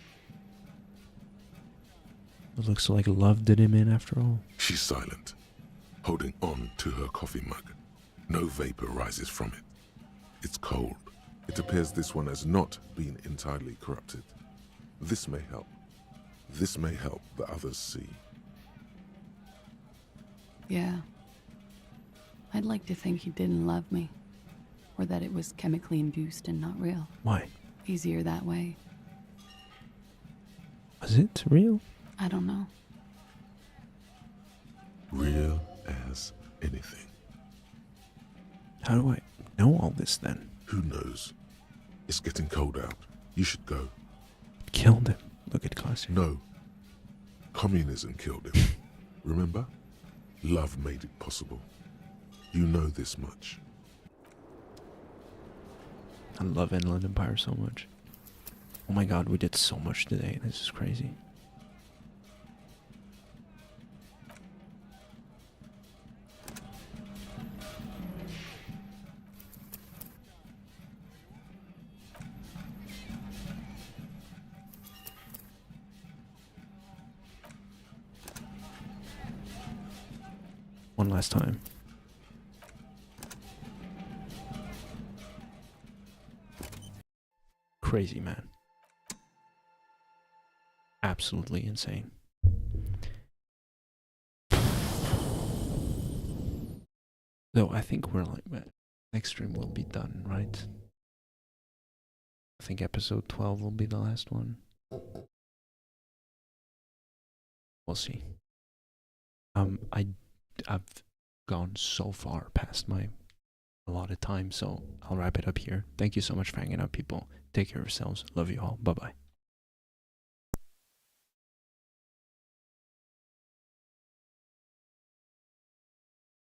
It looks like love did him in after all. She's silent, holding on to her coffee mug. No vapor rises from it. It's cold. It appears this one has not been entirely corrupted. This may help. This may help the others see. Yeah. I'd like to think he didn't love me. Or that it was chemically induced and not real. Why? Easier that way. Was it real? I don't know. Real as anything. How do I know all this then? Who knows? It's getting cold out. You should go. Killed him. Look at Classy. No. Communism killed him. Remember? Love made it possible. You know this much. I love Inland Empire so much. Oh my god, we did so much today. This is crazy. One last time. Crazy, man. Absolutely insane. So I think we're like, next stream will be done, right? I think episode 12 will be the last one. We'll see. I've gone so far past my allotted time, so I'll wrap it up here. Thank you so much for hanging out, people. Take care of yourselves. Love you all. Bye-bye.